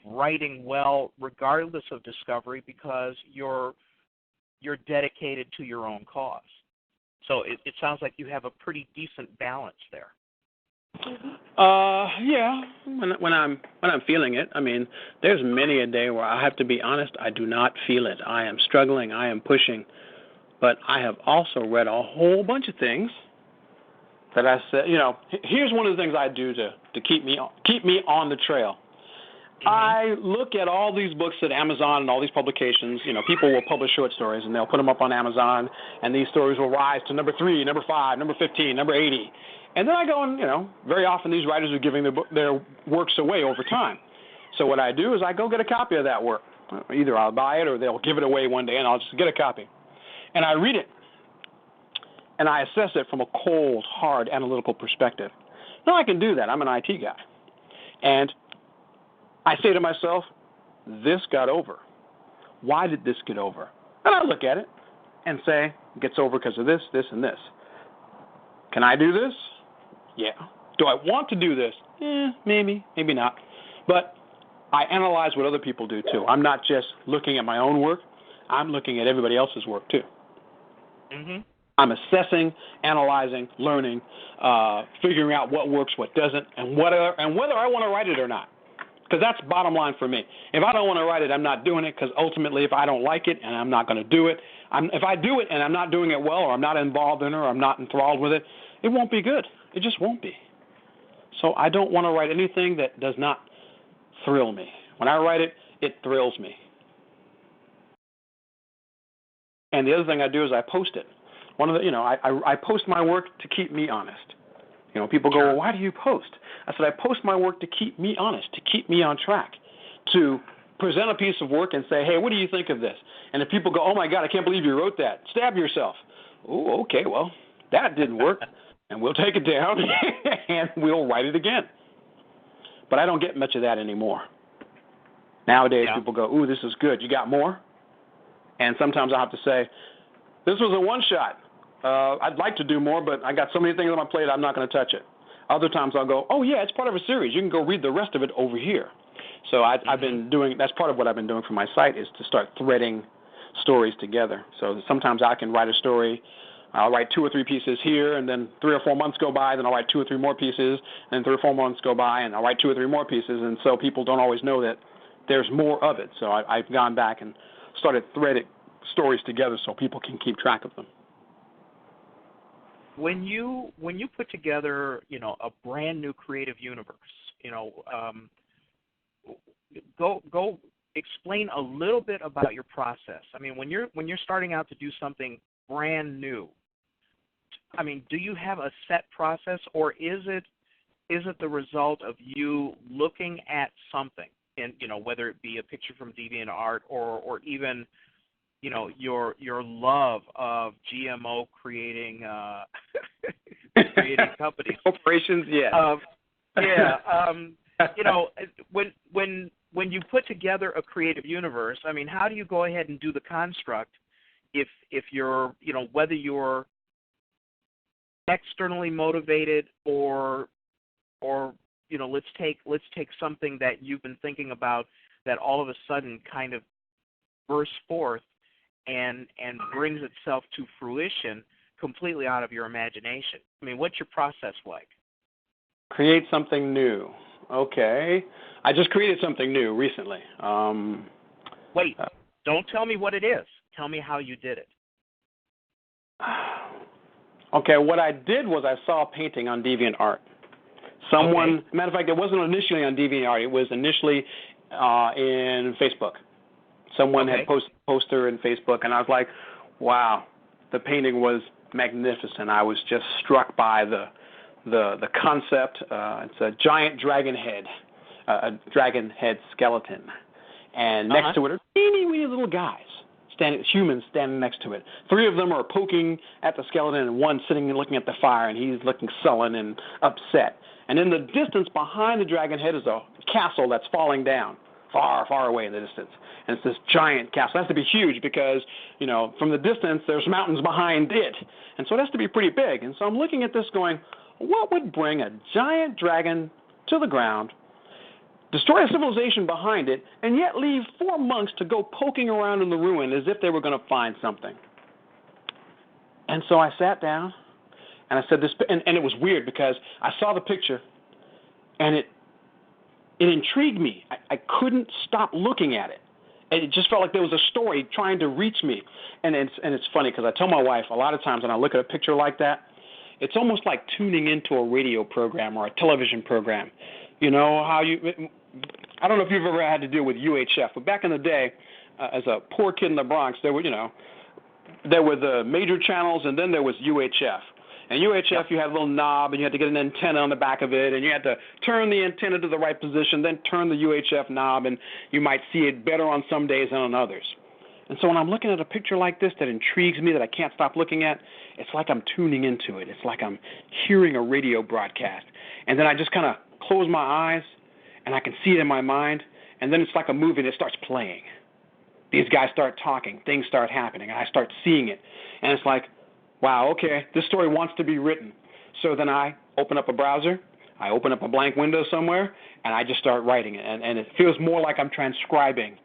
[SPEAKER 1] writing well regardless of discovery because you're dedicated to your own cause. So it sounds like you have a pretty decent balance there.
[SPEAKER 2] Yeah. When I'm feeling it, I mean, there's many a day where I have to be honest, I do not feel it. I am struggling, I am pushing. But I have also read a whole bunch of things that I said, here's one of the things I do to keep me on the trail. I look at all these books at Amazon and all these publications. People will publish short stories and they'll put them up on Amazon, and these stories will rise to number 3, number 5, number 15, number 80. And then I go and, very often these writers are giving their works away over time. So what I do is I go get a copy of that work. Either I'll buy it or they'll give it away one day and I'll just get a copy. And I read it. And I assess it from a cold, hard, analytical perspective. Now I can do that. I'm an IT guy. And I say to myself, this got over. Why did this get over? And I look at it and say, it gets over because of this, this, and this. Can I do this? Yeah. Do I want to do this? Maybe, maybe not. But I analyze what other people do, too. I'm not just looking at my own work. I'm looking at everybody else's work, too. I'm assessing, analyzing, learning, figuring out what works, what doesn't, and whether I want to write it or not. Because that's bottom line for me. If I don't want to write it, I'm not doing it, because ultimately if I don't like it and I'm not going to do it, if I do it and I'm not doing it well, or I'm not involved in it, or I'm not enthralled with it, it won't be good. It just won't be. So I don't want to write anything that does not thrill me. When I write it, it thrills me. And the other thing I do is I post it. I post my work to keep me honest. People go, well, why do you post? I said, I post my work to keep me honest, to keep me on track, to present a piece of work and say, hey, what do you think of this? And if people go, oh, my God, I can't believe you wrote that, stab yourself. Oh, okay, well, that didn't work, and we'll take it down and we'll write it again. But I don't get much of that anymore. Nowadays, people go, ooh, this is good. You got more? And sometimes I have to say, this was a one-shot. I'd like to do more, but I got so many things on my plate, I'm not going to touch it. Other times I'll go, oh, yeah, it's part of a series. You can go read the rest of it over here. So I've been doing, that's part of what I've been doing for my site, is to start threading stories together. So sometimes I can write a story. I'll write 2 or 3 pieces here, and then 3 or 4 months go by, then I'll write 2 or 3 more pieces, and then 3 or 4 months go by, and I'll write 2 or 3 more pieces, and so people don't always know that there's more of it. So I've gone back and started threading stories together so people can keep track of them.
[SPEAKER 1] When you put together, a brand new creative universe, go explain a little bit about your process. I mean, when you're starting out to do something brand new, I mean, do you have a set process, or is it the result of you looking at something, and whether it be a picture from DeviantArt or even your love of GMO creating companies,
[SPEAKER 2] corporations,
[SPEAKER 1] when you put together a creative universe, I mean, how do you go ahead and do the construct if you're whether you're externally motivated or let's take something that you've been thinking about that all of a sudden kind of bursts forth and brings itself to fruition completely out of your imagination. I mean, what's your process like?
[SPEAKER 2] Create something new. Okay. I just created something new recently.
[SPEAKER 1] Wait, don't tell me what it is. Tell me how you did it.
[SPEAKER 2] Okay, what I did was I saw a painting on DeviantArt. Matter of fact, it wasn't initially on DeviantArt. It was initially in Facebook. Someone had posted a poster in Facebook, and I was like, wow, the painting was magnificent. I was just struck by the concept. It's a giant dragon head, a dragon head skeleton. And next to it are teeny weeny little guys, humans standing next to it. 3 of them are poking at the skeleton, and one sitting and looking at the fire, and he's looking sullen and upset. And in the distance behind the dragon head is a castle that's falling down, far, far away in the distance. And it's this giant castle. It has to be huge because, from the distance, there's mountains behind it. And so it has to be pretty big. And so I'm looking at this going, what would bring a giant dragon to the ground, destroy a civilization behind it, and yet leave 4 monks to go poking around in the ruin as if they were going to find something? And so I sat down, and I said this, and it was weird because I saw the picture, and it intrigued me. I couldn't stop looking at it. And it just felt like there was a story trying to reach me. And it's funny because I tell my wife a lot of times when I look at a picture like that, it's almost like tuning into a radio program or a television program. I don't know if you've ever had to deal with UHF, but back in the day, as a poor kid in the Bronx, there were the major channels, and then there was UHF. And UHF, you had a little knob, and you had to get an antenna on the back of it, and you had to turn the antenna to the right position, then turn the UHF knob, and you might see it better on some days than on others. And so when I'm looking at a picture like this that intrigues me, that I can't stop looking at, it's like I'm tuning into it. It's like I'm hearing a radio broadcast. And then I just kind of close my eyes, and I can see it in my mind, and then it's like a movie, and it starts playing. These guys start talking. Things start happening, and I start seeing it. And it's like, wow, okay, this story wants to be written. So then I open up a browser, I open up a blank window somewhere, and I just start writing it. And it feels more like I'm transcribing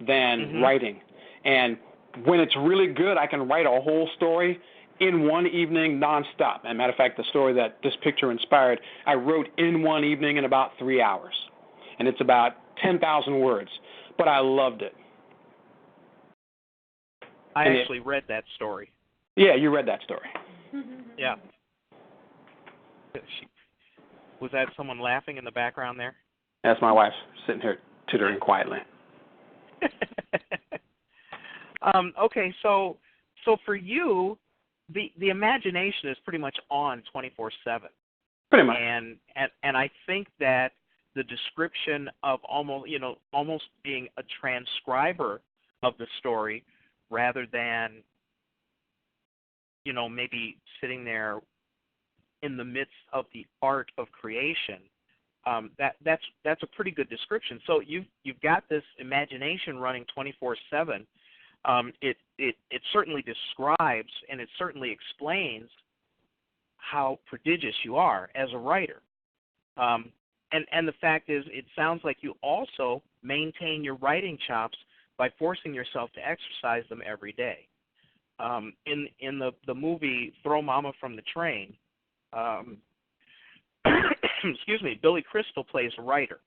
[SPEAKER 2] than writing. And when it's really good, I can write a whole story in one evening nonstop. As a matter of fact, the story that this picture inspired, I wrote in one evening in about 3 hours. And it's about 10,000 words. But I loved it.
[SPEAKER 1] I actually read that story.
[SPEAKER 2] Yeah, you read that story.
[SPEAKER 1] Yeah. Was that someone laughing in the background there?
[SPEAKER 2] That's my wife sitting here tittering quietly.
[SPEAKER 1] Okay, so So for you, the imagination is pretty much on 24/7.
[SPEAKER 2] Pretty much.
[SPEAKER 1] And I think that the description of almost being a transcriber of the story rather than maybe sitting there in the midst of the art of creation, that's a pretty good description. So you've got this imagination running 24/7. It certainly describes and it certainly explains how prodigious you are as a writer. And the fact is, it sounds like you also maintain your writing chops by forcing yourself to exercise them every day. In the movie Throw Mama from the Train, excuse me, Billy Crystal plays a writer,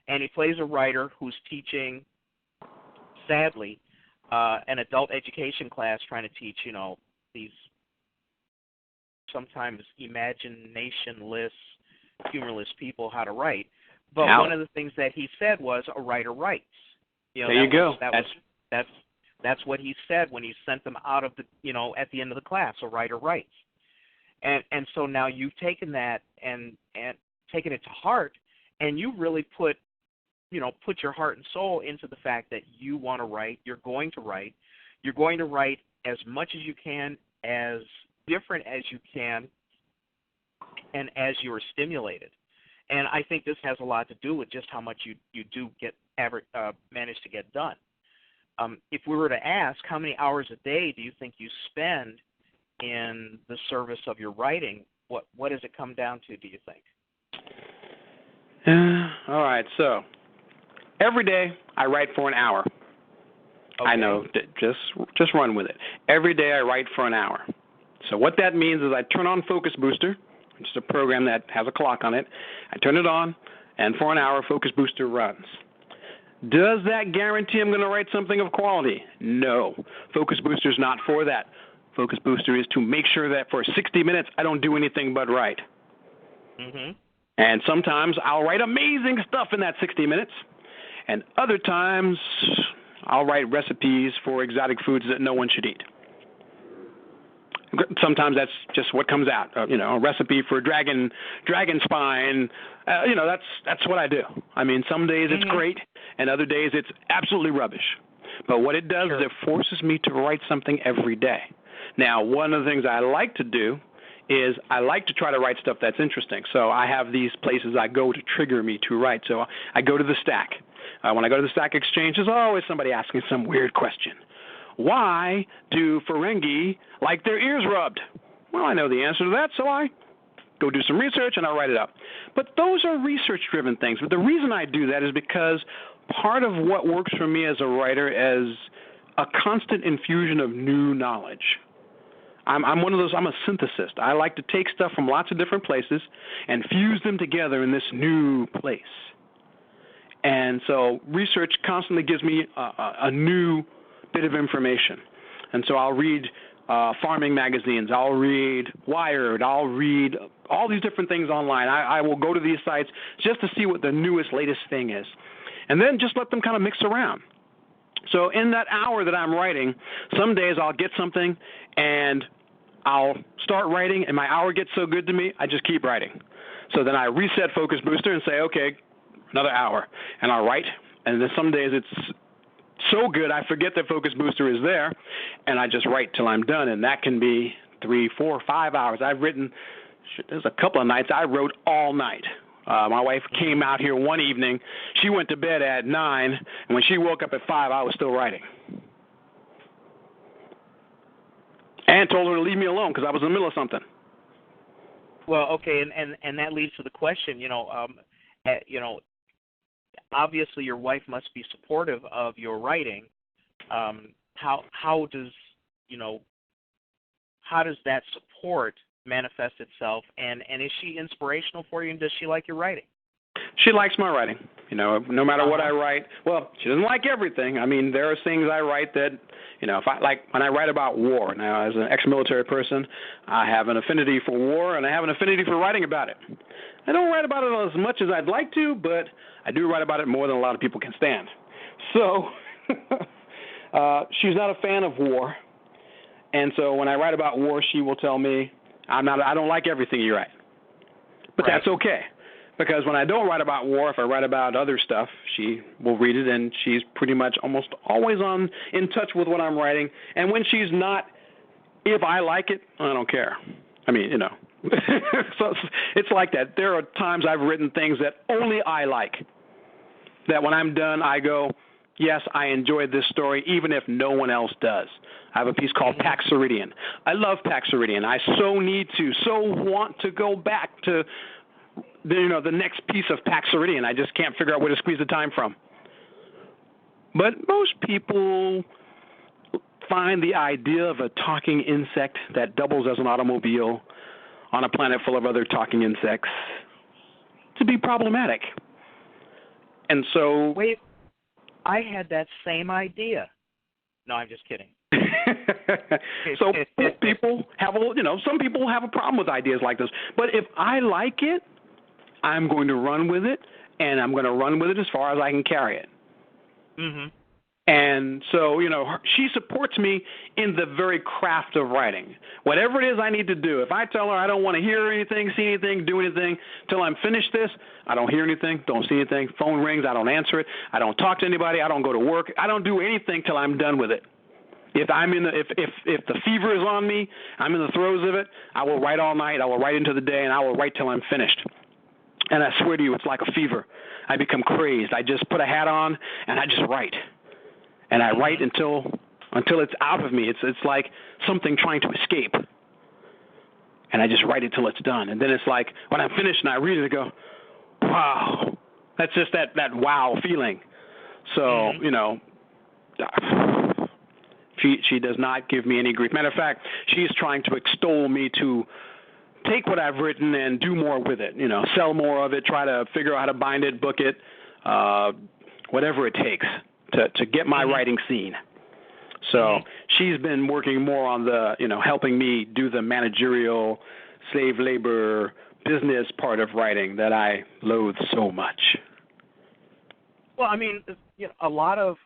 [SPEAKER 1] and he plays a writer who's teaching, sadly, an adult education class, trying to teach these sometimes imaginationless, humorless people how to write. But one of the things that he said was, a writer writes.
[SPEAKER 2] There you go.
[SPEAKER 1] That's what he said when he sent them out of the at the end of the class. A writer writes. And so now you've taken that and taken it to heart, and you really put your heart and soul into the fact that you want to write. You're going to write as much as you can, as different as you can, and as you are stimulated. And I think this has a lot to do with just how much you do manage to get done. If we were to ask, how many hours a day do you think you spend in the service of your writing, what does it come down to, do you think?
[SPEAKER 2] All right, so every day I write for an hour. Okay. I know, just run with it. Every day I write for an hour. So what that means is I turn on Focus Booster, which is a program that has a clock on it. I turn it on, and for an hour, Focus Booster runs. Does that guarantee I'm going to write something of quality? No. Focus Booster is not for that. Focus Booster is to make sure that for 60 minutes I don't do anything but write.
[SPEAKER 1] Mm-hmm.
[SPEAKER 2] And sometimes I'll write amazing stuff in that 60 minutes, and other times I'll write recipes for exotic foods that no one should eat. Sometimes that's just what comes out. A recipe for dragon spine. That's what I do. I mean, some days it's great, and other days it's absolutely rubbish. But what it does is it forces me to write something every day. Now, one of the things I like to do is I like to try to write stuff that's interesting. So I have these places I go to trigger me to write. So I go to the Stack. When I go to the Stack Exchange, there's always somebody asking some weird question. Why do Ferengi like their ears rubbed? Well, I know the answer to that, so I go do some research and I write it up. But those are research-driven things. But the reason I do that is because part of what works for me as a writer is a constant infusion of new knowledge. I'm one of those, I'm a synthesist. I like to take stuff from lots of different places and fuse them together in this new place. And so research constantly gives me a new bit of information. And so I'll read farming magazines, I'll read Wired, I'll read all these different things online. I will go to these sites just to see what the newest, latest thing is. And then just let them kind of mix around. So in that hour that I'm writing, some days I'll get something and I'll start writing, and my hour gets so good to me, I just keep writing. So then I reset Focus Booster and say, okay, another hour, and I'll write. And then some days it's so good I forget that Focus Booster is there, and I just write till I'm done, and that can be 3, 4, 5 hours. There's a couple of nights I wrote all night. My wife came out here one evening. She went to bed at 9, and when she woke up at 5, I was still writing. And told her to leave me alone because I was in the middle of something.
[SPEAKER 1] Well, okay, and that leads to the question, obviously your wife must be supportive of your writing. How does that support manifest itself, and is she inspirational for you, and does she like your writing?
[SPEAKER 2] She likes my writing. No matter what I write. Well, she doesn't like everything. I mean, there are things I write that, if I like when I write about war. Now, as an ex-military person, I have an affinity for war, and I have an affinity for writing about it. I don't write about it as much as I'd like to, but I do write about it more than a lot of people can stand. So she's not a fan of war. And so when I write about war, she will tell me, I don't like everything you write. But that's okay. Because when I don't write about war, if I write about other stuff, she will read it, and she's pretty much almost always in touch with what I'm writing. And when she's not, if I like it, I don't care. I mean, so it's like that. There are times I've written things that only I like, that when I'm done, I go, yes, I enjoyed this story, even if no one else does. I have a piece called Pax Ceridian. I love Pax Ceridian. I so want to go back to the next piece of Pax Ceridian. I just can't figure out where to squeeze the time from. But most people find the idea of a talking insect that doubles as an automobile on a planet full of other talking insects to be problematic. And so...
[SPEAKER 1] Wait, I had that same idea. No, I'm just kidding.
[SPEAKER 2] So people have some people have a problem with ideas like this. But if I like it, I'm going to run with it, and I'm going to run with it as far as I can carry it.
[SPEAKER 1] Mm-hmm.
[SPEAKER 2] And so, she supports me in the very craft of writing. Whatever it is I need to do, if I tell her I don't want to hear anything, see anything, do anything till I'm finished this, I don't hear anything, don't see anything, phone rings, I don't answer it, I don't talk to anybody, I don't go to work, I don't do anything till I'm done with it. If the fever is on me, I'm in the throes of it, I will write all night, I will write into the day, and I will write till I'm finished. And I swear to you, it's like a fever. I become crazed. I just put a hat on, and I just write. And I write until it's out of me. It's like something trying to escape. And I just write it till it's done. And then it's like when I'm finished and I read it, I go, wow. That's just that wow feeling. So, she does not give me any grief. Matter of fact, she's trying to extol me to take what I've written and do more with it, sell more of it, try to figure out how to bind it, book it, whatever it takes to get my writing seen. So she's been working more on the, helping me do the managerial, slave labor, business part of writing that I loathe so much.
[SPEAKER 1] Well, I mean, a lot of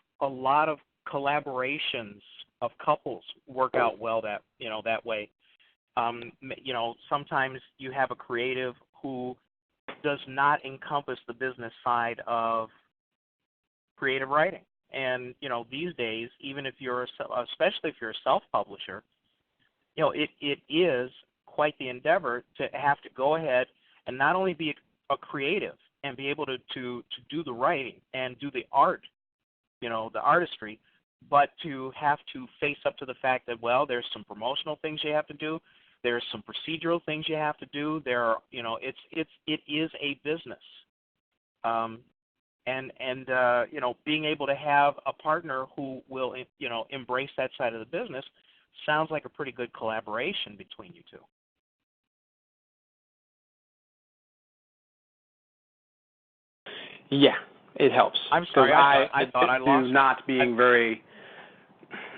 [SPEAKER 1] collaborations of couples work out well that way. Sometimes you have a creative who does not encompass the business side creative writing. And, these days, even if especially if you're a self-publisher, it is quite the endeavor to have to go ahead and not only be a creative and be able to do the writing and do the art, the artistry, but to have to face up to the fact that, well, there's some promotional things you have to do. There's some procedural things you have to do. There are, it is a business. And being able to have a partner who will, embrace that side of the business sounds like a pretty good collaboration between you two.
[SPEAKER 2] Yeah, it helps.
[SPEAKER 1] I'm sorry, I thought I lost you.
[SPEAKER 2] Not being very,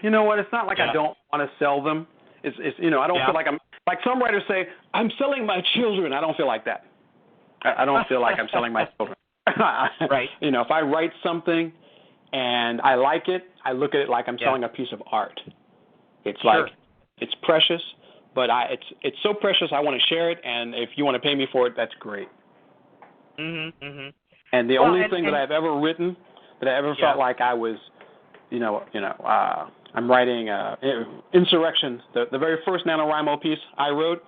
[SPEAKER 2] it's not like I don't want to sell them. It's I don't feel like I'm, like some writers say, I'm selling my children. I don't feel like that. I don't feel like I'm selling my children.
[SPEAKER 1] Right.
[SPEAKER 2] If I write something and I like it, I look at it like I'm selling a piece of art. It's like, it's precious, but it's so precious I want to share it, and if you want to pay me for it, that's great.
[SPEAKER 1] Mm-hmm, mm-hmm.
[SPEAKER 2] And the only thing that I've ever written that I ever felt like I was, I'm writing Insurrection, the very first NaNoWriMo piece I wrote,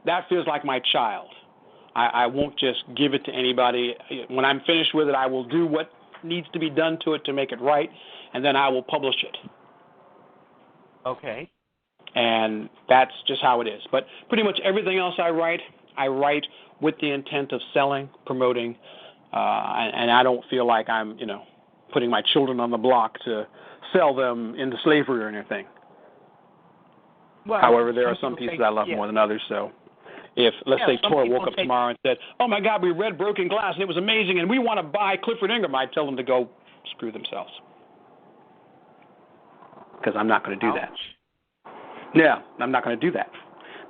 [SPEAKER 2] that feels like my child. I won't just give it to anybody. When I'm finished with it, I will do what needs to be done to it to make it right, and then I will publish it.
[SPEAKER 1] Okay.
[SPEAKER 2] And that's just how it is. But pretty much everything else I write with the intent of selling, promoting, and I don't feel like I'm, putting my children on the block to sell them into slavery or anything. Well, however, there are some pieces I love more than others, so if, let's say, Tor woke up tomorrow and said, oh, my God, we read Broken Glass, and it was amazing, and we want to buy Clifford Ingram, I'd tell them to go screw themselves. Because I'm not going to do that. Yeah, I'm not going to do that.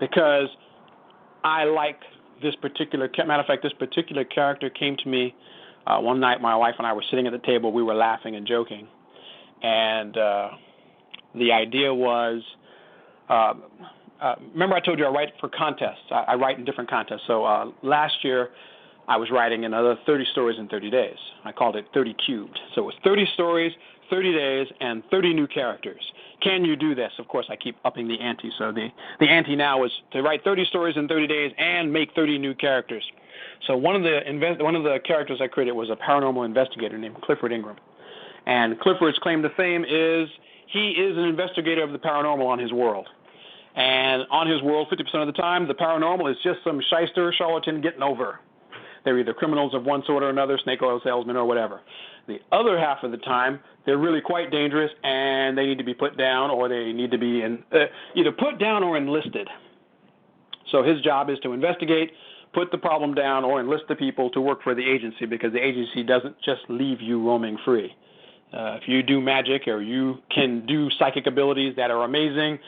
[SPEAKER 2] Because I like this particular, matter of fact, this particular character came to me one night. My wife and I were sitting at the table. We were laughing and joking. And the idea was remember I told you I write for contests. I write in different contests. So last year I was writing another 30 stories in 30 days. I called it 30 cubed. So it was 30 stories, 30 days, and 30 new characters. Can you do this? Of course, I keep upping the ante. So the ante now is to write 30 stories in 30 days and make 30 new characters. So one of the characters I created was a paranormal investigator named Clifford Ingram. And Clifford's claim to fame is he is an investigator of the paranormal on his world. And on his world, 50% of the time, the paranormal is just some shyster charlatan getting over. They're either criminals of one sort or another, snake oil salesmen or whatever. The other half of the time, they're really quite dangerous, and they need to be put down, or they need to be either put down or enlisted. So his job is to investigate, put the problem down, or enlist the people to work for the agency, because the agency doesn't just leave you roaming free. If you do magic or you can do psychic abilities that are amazing,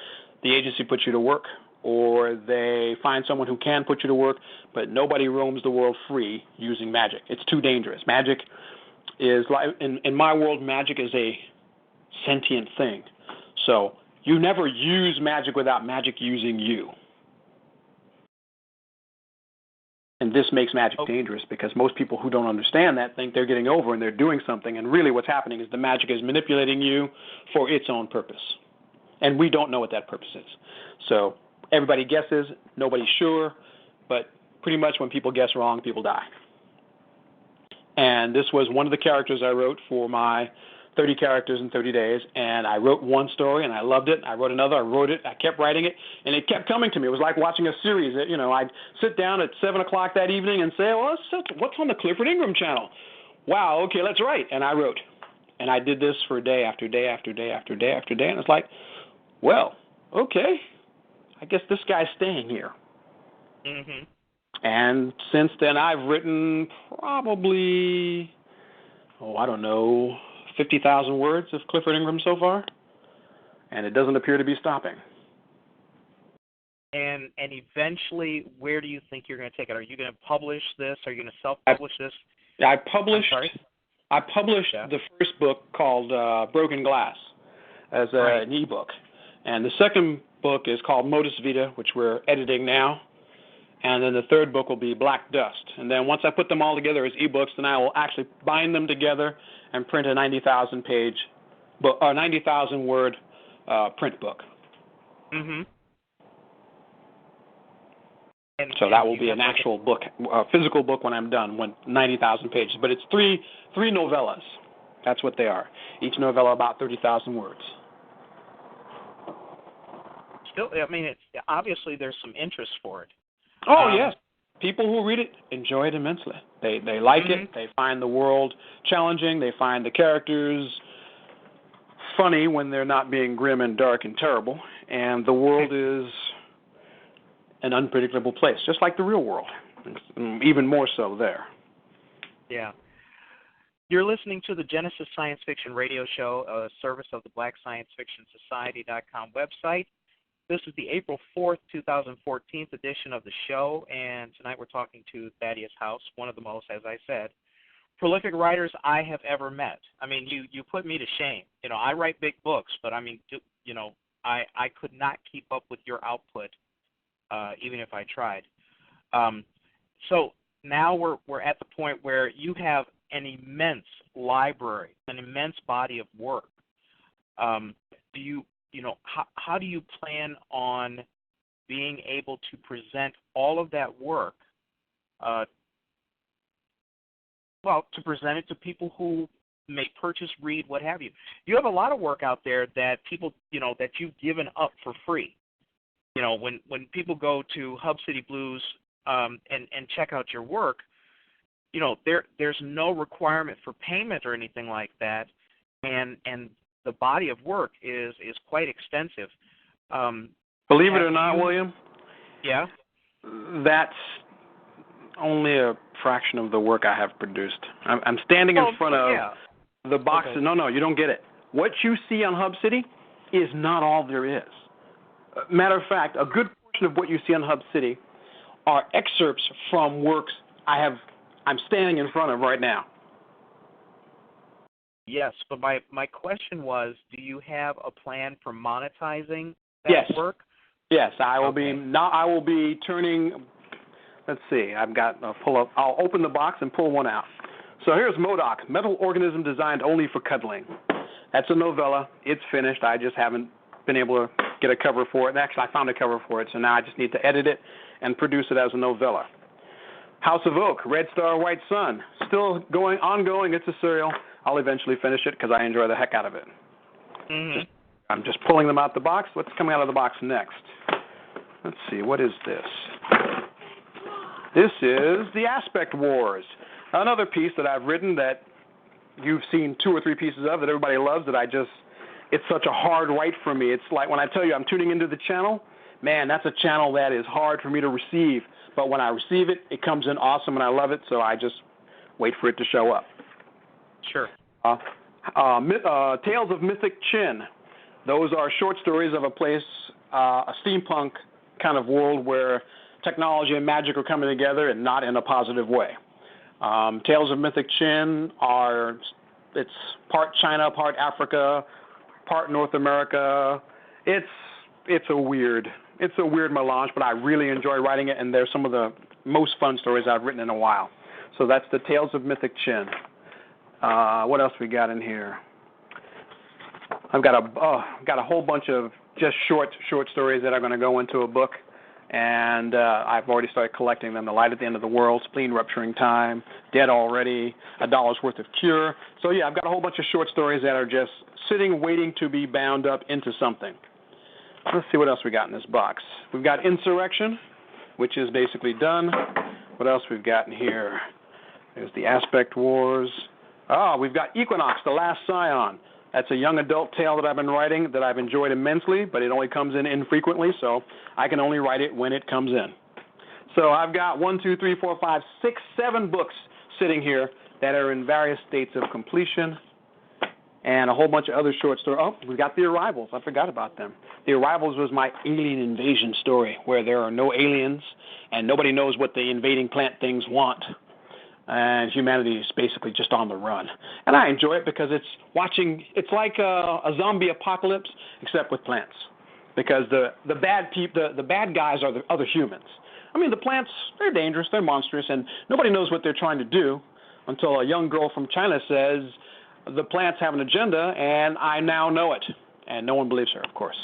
[SPEAKER 2] the agency puts you to work, or they find someone who can put you to work, but nobody roams the world free using magic. It's too dangerous. Magic is, like, in my world, magic is a sentient thing. So you never use magic without magic using you. And this makes magic dangerous, because most people who don't understand that think they're getting over and they're doing something, and really what's happening is the magic is manipulating you for its own purpose. And we don't know what that purpose is. So everybody guesses, nobody's sure, but pretty much when people guess wrong, people die. And this was one of the characters I wrote for my 30 characters in 30 days, and I wrote one story, and I loved it. I wrote another, I wrote it, I kept writing it, and it kept coming to me. It was like watching a series. I'd sit down at 7 o'clock that evening and say, well, what's on the Clifford Ingram channel? Wow, okay, let's write. And I wrote. And I did this for day after day after day after day after day, and it's like, well, okay, I guess this guy's staying here.
[SPEAKER 1] Mm-hmm.
[SPEAKER 2] And since then, I've written probably, 50,000 words of Clifford Ingram so far, and it doesn't appear to be stopping.
[SPEAKER 1] And eventually, where do you think you're going to take it? Are you going to publish this? Are you going to self-publish this?
[SPEAKER 2] I published the first book called Broken Glass as an ebook, and the second book is called Modus Vita, which we're editing now. And then the third book will be Black Dust. And then once I put them all together as ebooks, then I will actually bind them together and print a 90,000-page book, or 90,000-word print book.
[SPEAKER 1] Mm-hmm.
[SPEAKER 2] So that will be an actual book, a physical book when I'm done, 90,000 pages. But it's three novellas. That's what they are. Each novella about 30,000 words.
[SPEAKER 1] Still, I mean, obviously there's some interest for it.
[SPEAKER 2] Oh, yes. People who read it enjoy it immensely. They like it. They find the world challenging. They find the characters funny when they're not being grim and dark and terrible. And the world is an unpredictable place, just like the real world, even more so there.
[SPEAKER 1] Yeah. You're listening to the Genesis Science Fiction Radio Show, a service of the BlackScienceFictionSociety.com website. This is the April 4th, 2014 edition of the show, and tonight we're talking to Thaddeus Howze, one of the most, as I said, prolific writers I have ever met. I mean, you put me to shame. I write big books, but I mean, I could not keep up with your output, even if I tried. So now we're at the point where you have an immense library, an immense body of work. How do you plan on being able to present all of that work, to present it to people who may purchase, read, what have you? You have a lot of work out there that people, that you've given up for free. When people go to Hub City Blues and check out your work, there's no requirement for payment or anything like that, and the body of work is quite extensive.
[SPEAKER 2] Believe it or not, William,
[SPEAKER 1] yeah,
[SPEAKER 2] that's only a fraction of the work I have produced. I'm standing in front of the box. Okay. No, you don't get it. What you see on Hub City is not all there is. Matter of fact, a good portion of what you see on Hub City are excerpts from works I'm standing in front of right now.
[SPEAKER 1] Yes, but my question was, do you have a plan for monetizing that work?
[SPEAKER 2] Yes, I will be. Now I will be turning. Let's see. I've got a pull up. I'll open the box and pull one out. So here's MODOK, Metal Organism Designed Only for Cuddling. That's a novella. It's finished. I just haven't been able to get a cover for it. Actually, I found a cover for it, so now I just need to edit it and produce it as a novella. House of Oak, Red Star, White Sun. Still ongoing. It's a serial. I'll eventually finish it because I enjoy the heck out of it.
[SPEAKER 1] Mm-hmm.
[SPEAKER 2] I'm just pulling them out the box. What's coming out of the box next? Let's see. What is this? This is The Aspect Wars, another piece that I've written that you've seen 2 or 3 pieces of that everybody loves that it's such a hard write for me. It's like when I tell you I'm tuning into the channel, man, that's a channel that is hard for me to receive. But when I receive it, it comes in awesome and I love it, so I just wait for it to show up.
[SPEAKER 1] Sure.
[SPEAKER 2] Tales of Mythic Chin. Those are short stories of a place, a steampunk kind of world where technology and magic are coming together and not in a positive way. Tales of Mythic Chin it's part China, part Africa, part North America. It's a weird melange, but I really enjoy writing it, and they're some of the most fun stories I've written in a while. So that's the Tales of Mythic Chin. What else we got in here? I've got a whole bunch of just short stories that are going to go into a book, and I've already started collecting them. The Light at the End of the World, Spleen Rupturing Time, Dead Already, A Dollar's Worth of Cure. So yeah, I've got a whole bunch of short stories that are just sitting, waiting to be bound up into something. Let's see what else we got in this box. We've got Insurrection, which is basically done. What else we've got in here? There's the Aspect Wars. We've got Equinox, The Last Scion. That's a young adult tale that I've been writing that I've enjoyed immensely, but it only comes in infrequently, so I can only write it when it comes in. So I've got 1, 2, 3, 4, 5, 6, 7 books sitting here that are in various states of completion, and a whole bunch of other short stories. Oh, we got The Arrivals. I forgot about them. The Arrivals was my alien invasion story, where there are no aliens, and nobody knows what the invading plant things want. And humanity is basically just on the run. And I enjoy it because it's like a zombie apocalypse, except with plants. Because the bad guys are the other humans. I mean, the plants, they're dangerous, they're monstrous, and nobody knows what they're trying to do until a young girl from China says, the plants have an agenda, and I now know it. And no one believes her, of course.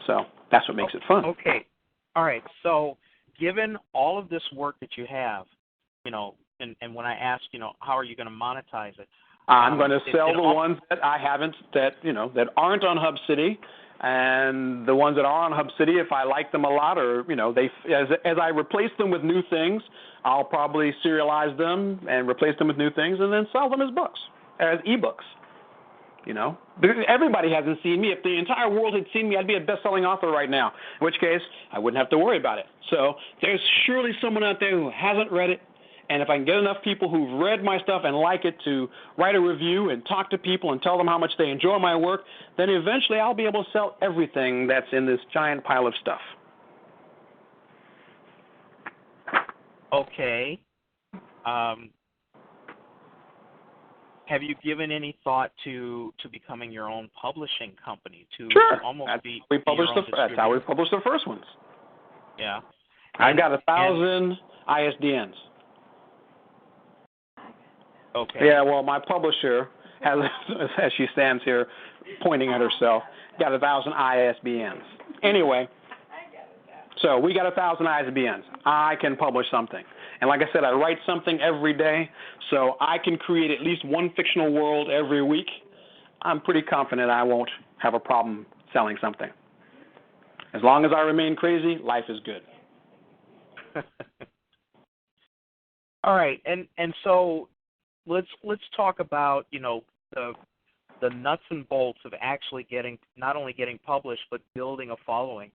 [SPEAKER 2] So that's what makes it fun.
[SPEAKER 1] Okay. All right. So given all of this work that you have, and when I ask, how are you going to monetize it?
[SPEAKER 2] I'm going to sell the ones that I haven't, that aren't on Hub City, and the ones that are on Hub City, if I like them a lot, or as I replace them with new things, I'll probably serialize them and replace them with new things, and then sell them as books, as ebooks. Everybody hasn't seen me. If the entire world had seen me, I'd be a best-selling author right now. In which case, I wouldn't have to worry about it. So there's surely someone out there who hasn't read it. And if I can get enough people who've read my stuff and like it to write a review and talk to people and tell them how much they enjoy my work, then eventually I'll be able to sell everything that's in this giant pile of stuff.
[SPEAKER 1] Okay. Have you given any thought to becoming your own publishing company?
[SPEAKER 2] Sure.
[SPEAKER 1] That's
[SPEAKER 2] how we published the first ones.
[SPEAKER 1] Yeah.
[SPEAKER 2] I've got 1,000 ISDNs.
[SPEAKER 1] Okay.
[SPEAKER 2] Yeah, well, my publisher has, as she stands here pointing at herself, got 1,000 ISBNs. Anyway, so we got 1,000 ISBNs. I can publish something. And like I said, I write something every day, so I can create at least one fictional world every week. I'm pretty confident I won't have a problem selling something. As long as I remain crazy, life is good.
[SPEAKER 1] All right, and so let's talk about the nuts and bolts of actually not only getting published but building a following.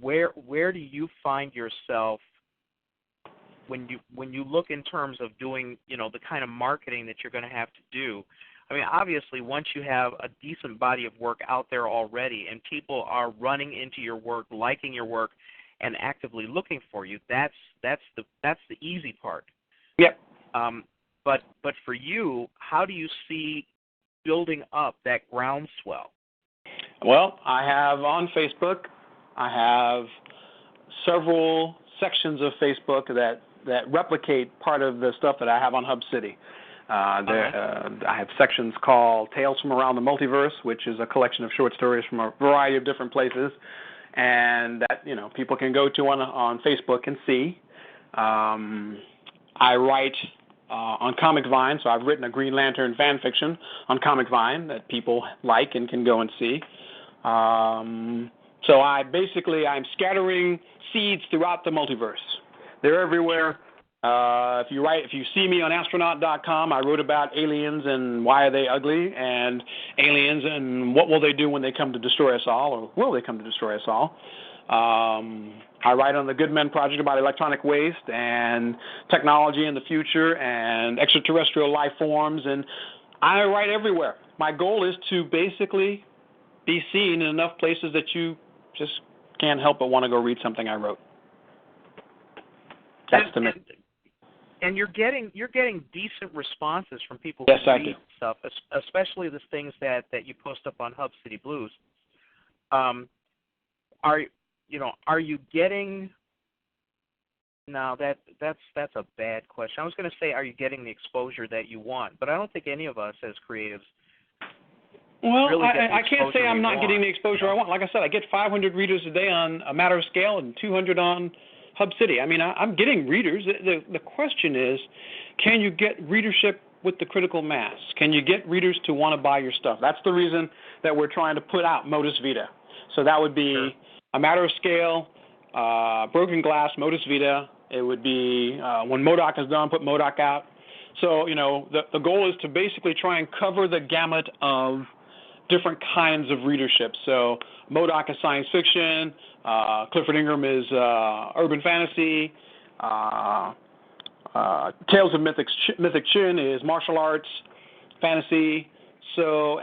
[SPEAKER 1] Where do you find yourself when you look in terms of doing the kind of marketing that you're going to have to do? I mean, obviously, once you have a decent body of work out there already and people are running into your work, liking your work, and actively looking for you, that's the easy part.
[SPEAKER 2] Yep.
[SPEAKER 1] But for you, how do you see building up that groundswell?
[SPEAKER 2] Well, I have on Facebook, I have several sections of Facebook that replicate part of the stuff that I have on Hub City. I have sections called Tales from Around the Multiverse, which is a collection of short stories from a variety of different places, and that people can go to on Facebook and see. I write on Comic Vine, so I've written a Green Lantern fan fiction on Comic Vine that people like and can go and see. So I'm scattering seeds throughout the multiverse. They're everywhere. If you see me on astronaut.com, I wrote about aliens and why are they ugly, and aliens and what will they do when they come to destroy us all, or will they come to destroy us all. I write on the Good Men Project about electronic waste and technology in the future and extraterrestrial life forms, and I write everywhere. My goal is to basically be seen in enough places that you just can't help but want to go read something I wrote. That's the mission.
[SPEAKER 1] And you're getting decent responses from people
[SPEAKER 2] who
[SPEAKER 1] read stuff, especially the things that you post up on Hub City Blues. Are you getting? No, that's a bad question. I was going to say, are you getting the exposure that you want? But I don't think any of us as creatives.
[SPEAKER 2] Well,
[SPEAKER 1] really
[SPEAKER 2] I can't say I'm not getting the exposure I want. Like I said, I get 500 readers a day on A Matter of Scale and 200 on Hub City. I mean, I'm getting readers. The question is, can you get readership with the critical mass? Can you get readers to want to buy your stuff? That's the reason that we're trying to put out Modus Vita. So that would be A Matter of Scale, Broken Glass, Modus Vita. It would be when MODOK is done, put MODOK out. So, the goal is to basically try and cover the gamut of different kinds of readership. So MODOK is science fiction, Clifford Ingram is urban fantasy, Tales of Mythic Chin is martial arts, fantasy. So,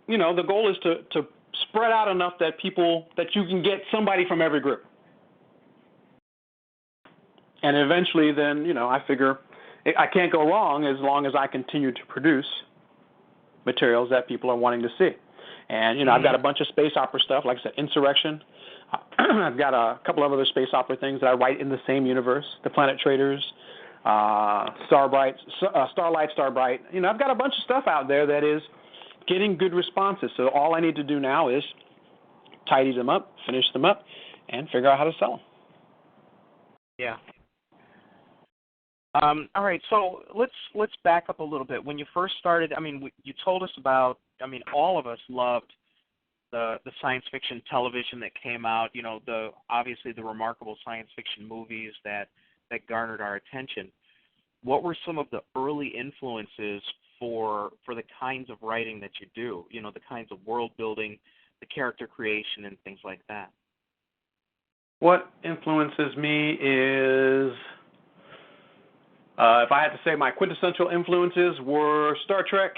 [SPEAKER 2] the goal is to spread out enough that you can get somebody from every group. And eventually then, I figure I can't go wrong as long as I continue to produce materials that people are wanting to see. And, I've got a bunch of space opera stuff, like I said, Insurrection. I've got a couple of other space opera things that I write in the same universe, The Planet Traders, Starlight, Starbright. I've got a bunch of stuff out there that is getting good responses. So all I need to do now is tidy them up, finish them up, and figure out how to sell them.
[SPEAKER 1] Yeah. All right, so let's back up a little bit. When you first started, you told us about, all of us loved the science fiction television that came out, obviously the remarkable science fiction movies that garnered our attention. What were some of the early influences for the kinds of writing that you do, the kinds of world building, the character creation, and things like that?
[SPEAKER 2] What influences me is... if I had to say my quintessential influences were Star Trek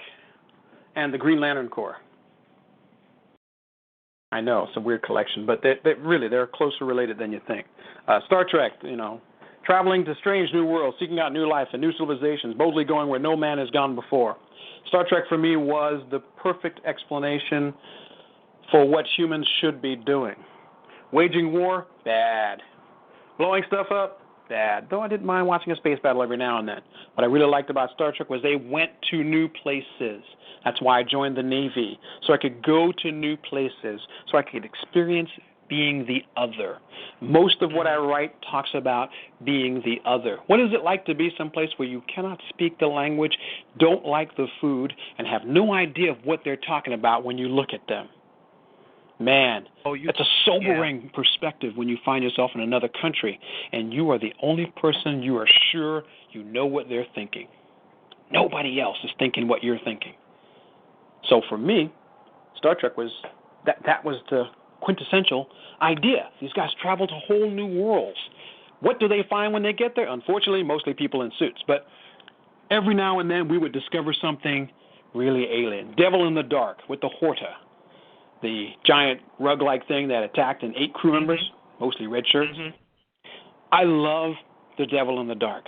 [SPEAKER 2] and the Green Lantern Corps. I know, it's a weird collection, but they're closer related than you think. Star Trek, traveling to strange new worlds, seeking out new life and new civilizations, boldly going where no man has gone before. Star Trek for me was the perfect explanation for what humans should be doing. Waging war, bad. Blowing stuff up, bad. Though I didn't mind watching a space battle every now and then. What I really liked about Star Trek was they went to new places. That's why I joined the Navy, so I could go to new places, so I could experience being the other. Most of what I write talks about being the other. What is it like to be someplace where you cannot speak the language, don't like the food, and have no idea of what they're talking about when you look at them? Man, it's a sobering perspective when you find yourself in another country and you are the only person you are sure you know what they're thinking. Nobody else is thinking what you're thinking. So for me, Star Trek was that was the quintessential idea. These guys travel to whole new worlds. What do they find when they get there? Unfortunately, mostly people in suits. But every now and then we would discover something really alien. Devil in the Dark with the Horta, the giant rug-like thing that attacked and ate crew members, mostly red shirts. I love the Devil in the Dark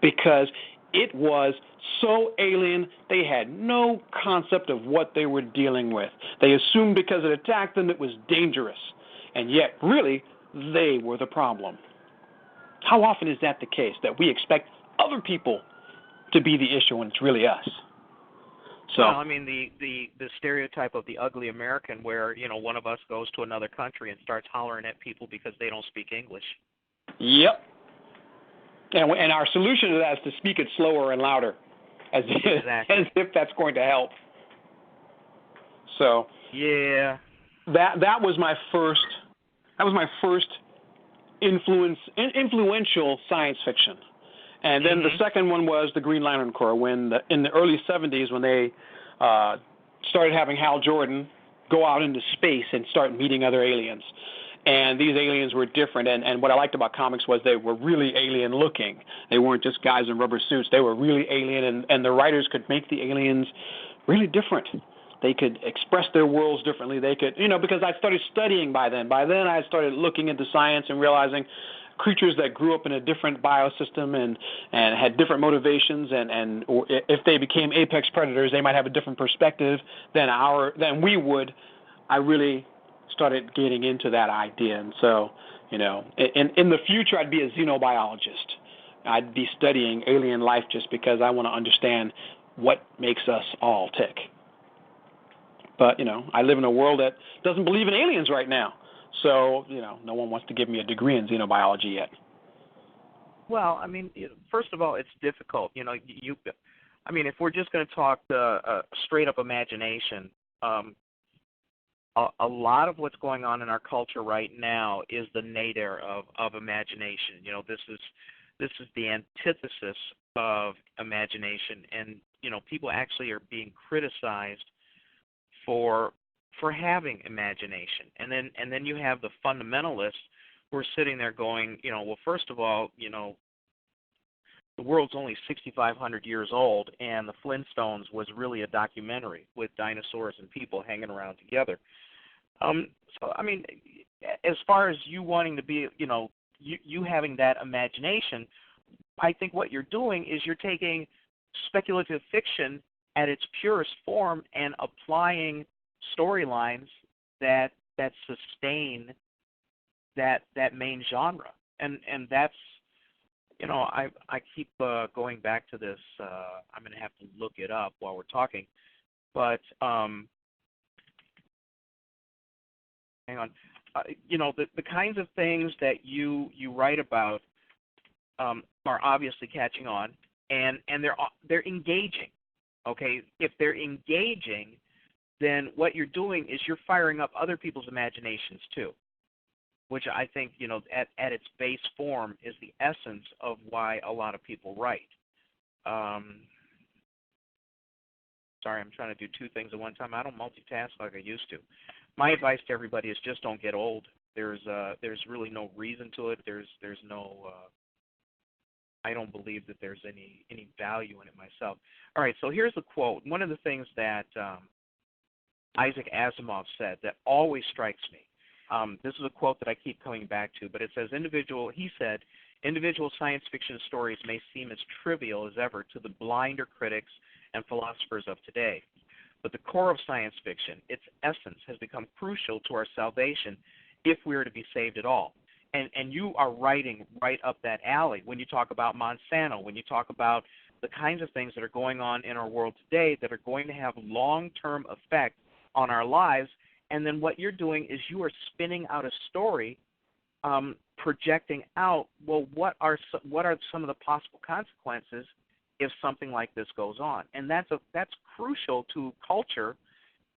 [SPEAKER 2] because it was so alien, they had no concept of what they were dealing with. They assumed because it attacked them it was dangerous, and yet, really, they were the problem. How often is that the case, that we expect other people to be the issue when it's really us? So,
[SPEAKER 1] well, I mean, the stereotype of the ugly American where, one of us goes to another country and starts hollering at people because they don't speak English.
[SPEAKER 2] Yep. And our solution to that is to speak it slower and louder, as if that's going to help. So
[SPEAKER 1] yeah,
[SPEAKER 2] that was my first influential science fiction. And then the second one was the Green Lantern Corps, when in the early 70s when they started having Hal Jordan go out into space and start meeting other aliens. And these aliens were different, and what I liked about comics was they were really alien-looking. They weren't just guys in rubber suits. They were really alien, and the writers could make the aliens really different. They could express their worlds differently. They could, because I started studying by then. By then, I started looking into science and realizing creatures that grew up in a different biosystem and had different motivations, and or if they became apex predators, they might have a different perspective than we would. I really started getting into that idea, and so, in the future, I'd be a xenobiologist. I'd be studying alien life just because I want to understand what makes us all tick. But, I live in a world that doesn't believe in aliens right now, so, no one wants to give me a degree in xenobiology yet.
[SPEAKER 1] Well, I mean, first of all, it's difficult. If we're just going to talk straight-up imagination, a lot of what's going on in our culture right now is the nadir of imagination. This is the antithesis of imagination, and people actually are being criticized for having imagination. And then you have the fundamentalists who are sitting there going, well, first of all, the world's only 6,500 years old, and the Flintstones was really a documentary with dinosaurs and people hanging around together. So, I mean, as far as you wanting to be, you having that imagination, I think what you're doing is you're taking speculative fiction at its purest form and applying storylines that sustain that main genre. And that's, I keep going back to this. I'm going to have to look it up while we're talking. But hang on. The kinds of things that you write about are obviously catching on, and they're engaging. Okay, if they're engaging, then what you're doing is you're firing up other people's imaginations too, which I think at its base form is the essence of why a lot of people write. Sorry, I'm trying to do two things at one time. I don't multitask like I used to. My advice to everybody is just don't get old. There's really no reason to it. There's no. I don't believe that there's any value in it myself. All right, so here's a quote. One of the things that Isaac Asimov said that always strikes me. This is a quote that I keep coming back to, but it says, he said, individual science fiction stories may seem as trivial as ever to the blinder critics and philosophers of today. But the core of science fiction, its essence, has become crucial to our salvation if we are to be saved at all. And you are writing right up that alley when you talk about Monsanto, when you talk about the kinds of things that are going on in our world today that are going to have long-term effect on our lives. And then what you're doing is you are spinning out a story, projecting out, well, what are some of the possible consequences if something like this goes on? And that's crucial to culture,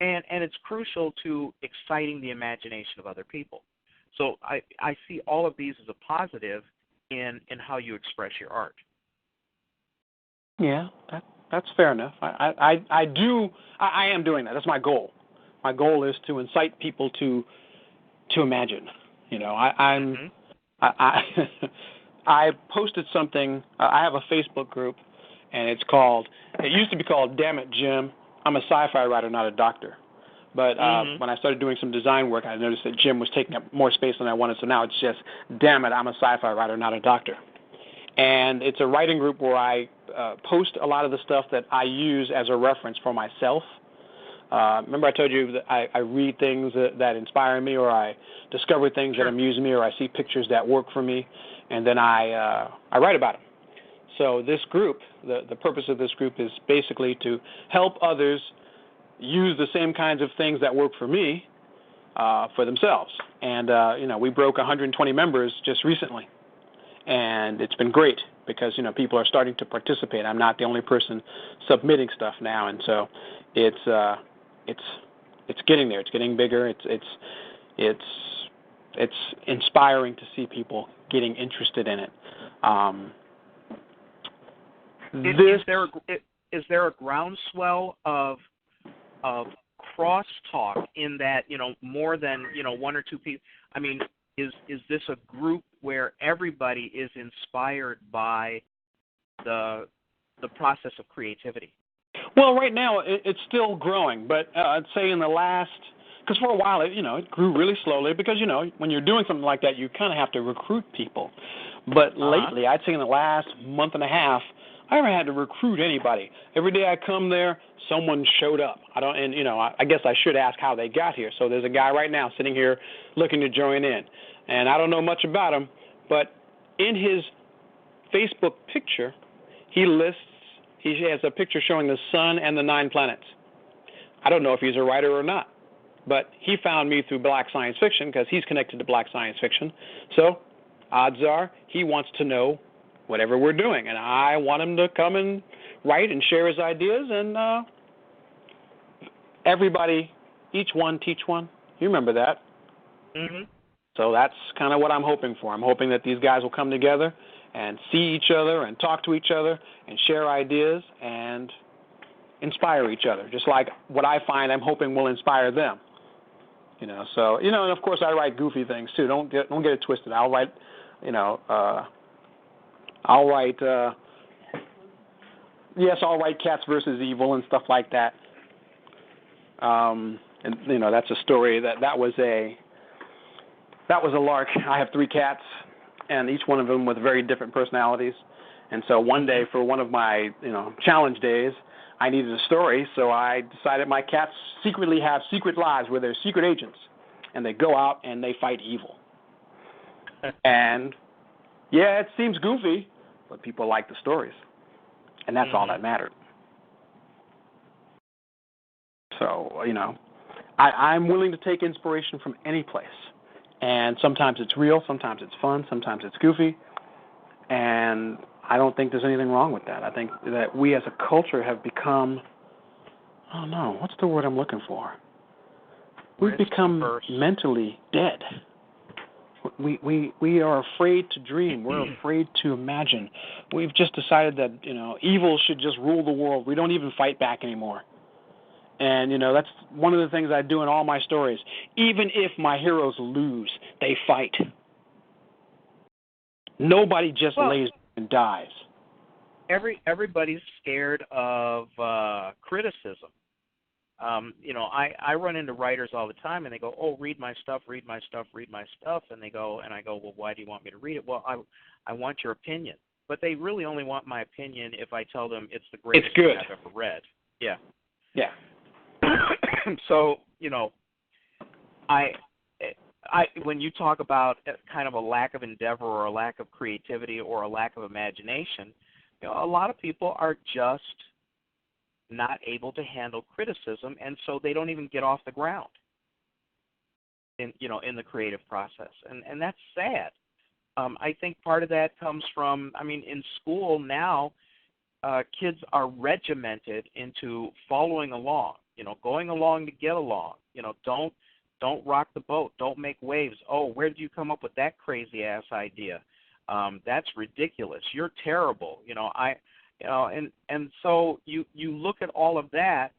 [SPEAKER 1] and it's crucial to exciting the imagination of other people. So I see all of these as a positive in how you express your art. Yeah,
[SPEAKER 2] that's fair enough. I am doing that. That's my goal. My goal is to incite people to imagine. I posted something. I have a Facebook group, and it used to be called Damn It, Jim, I'm a sci-fi writer, not a doctor. But when I started doing some design work, I noticed that Jim was taking up more space than I wanted, so now it's just, damn it, I'm a sci-fi writer, not a doctor. And it's a writing group where I post a lot of the stuff that I use as a reference for myself. Remember I told you that I read things that inspire me, or I discover things that amuse me, or I see pictures that work for me, and then I write about them. So this group, the purpose of this group is basically to help others use the same kinds of things that work for me for themselves. And, we broke 120 members just recently. And it's been great because, people are starting to participate. I'm not the only person submitting stuff now. And so it's getting there. It's getting bigger. It's inspiring to see people getting interested in it.
[SPEAKER 1] Is there a groundswell of crosstalk in that, more than, one or two people? I mean, is this a group where everybody is inspired by the process of creativity?
[SPEAKER 2] Well, right now it's still growing, but I'd say in the last, because for a while it grew really slowly because, when you're doing something like that, you kind of have to recruit people. But lately, I'd say in the last month and a half, I never had to recruit anybody. Every day I come there, someone showed up. I guess I should ask how they got here. So there's a guy right now sitting here looking to join in. And I don't know much about him, but in his Facebook picture, he has a picture showing the sun and the 9 planets. I don't know if he's a writer or not, but he found me through Black Science Fiction because he's connected to Black Science Fiction. So odds are he wants to know whatever we're doing, and I want him to come and write and share his ideas, and everybody, each one teach one. You remember that?
[SPEAKER 1] Mm-hmm.
[SPEAKER 2] So that's kind of what I'm hoping for. I'm hoping that these guys will come together and see each other and talk to each other and share ideas and inspire each other, just like what I find I'm hoping will inspire them. And of course I write goofy things too. Don't get it twisted. I'll write, I'll write Cats versus Evil and stuff like that. That's a story that was a lark. I have 3 cats, and each one of them with very different personalities. And so one day for one of my, challenge days, I needed a story, so I decided my cats secretly have secret lives where they're secret agents, and they go out and they fight evil. And yeah, it seems goofy, but people like the stories, and that's all that mattered. So, I'm willing to take inspiration from any place, and sometimes it's real, sometimes it's fun, sometimes it's goofy, and I don't think there's anything wrong with that. I think that we as a culture have become, what's the word I'm looking for? We've become mentally dead. We are afraid to dream. We're afraid to imagine. We've just decided that, evil should just rule the world. We don't even fight back anymore. And, that's one of the things I do in all my stories. Even if my heroes lose, they fight. Nobody just lays and dies.
[SPEAKER 1] Everybody's scared of criticism. I run into writers all the time, and they go, "Oh, read my stuff," and I go, "Well, why do you want me to read it?" "Well, I want your opinion." But they really only want my opinion if I tell them it's the greatest thing I've ever read. Yeah.
[SPEAKER 2] Yeah.
[SPEAKER 1] So, when you talk about kind of a lack of endeavor or a lack of creativity or a lack of imagination, a lot of people are just not able to handle criticism, and so they don't even get off the ground in the creative process, and that's sad. I think part of that comes from, in school now, kids are regimented into following along, going along to get along. Don't rock the boat, don't make waves. Oh, where did you come up with that crazy ass idea? That's ridiculous. You're terrible. And so you look at all of that,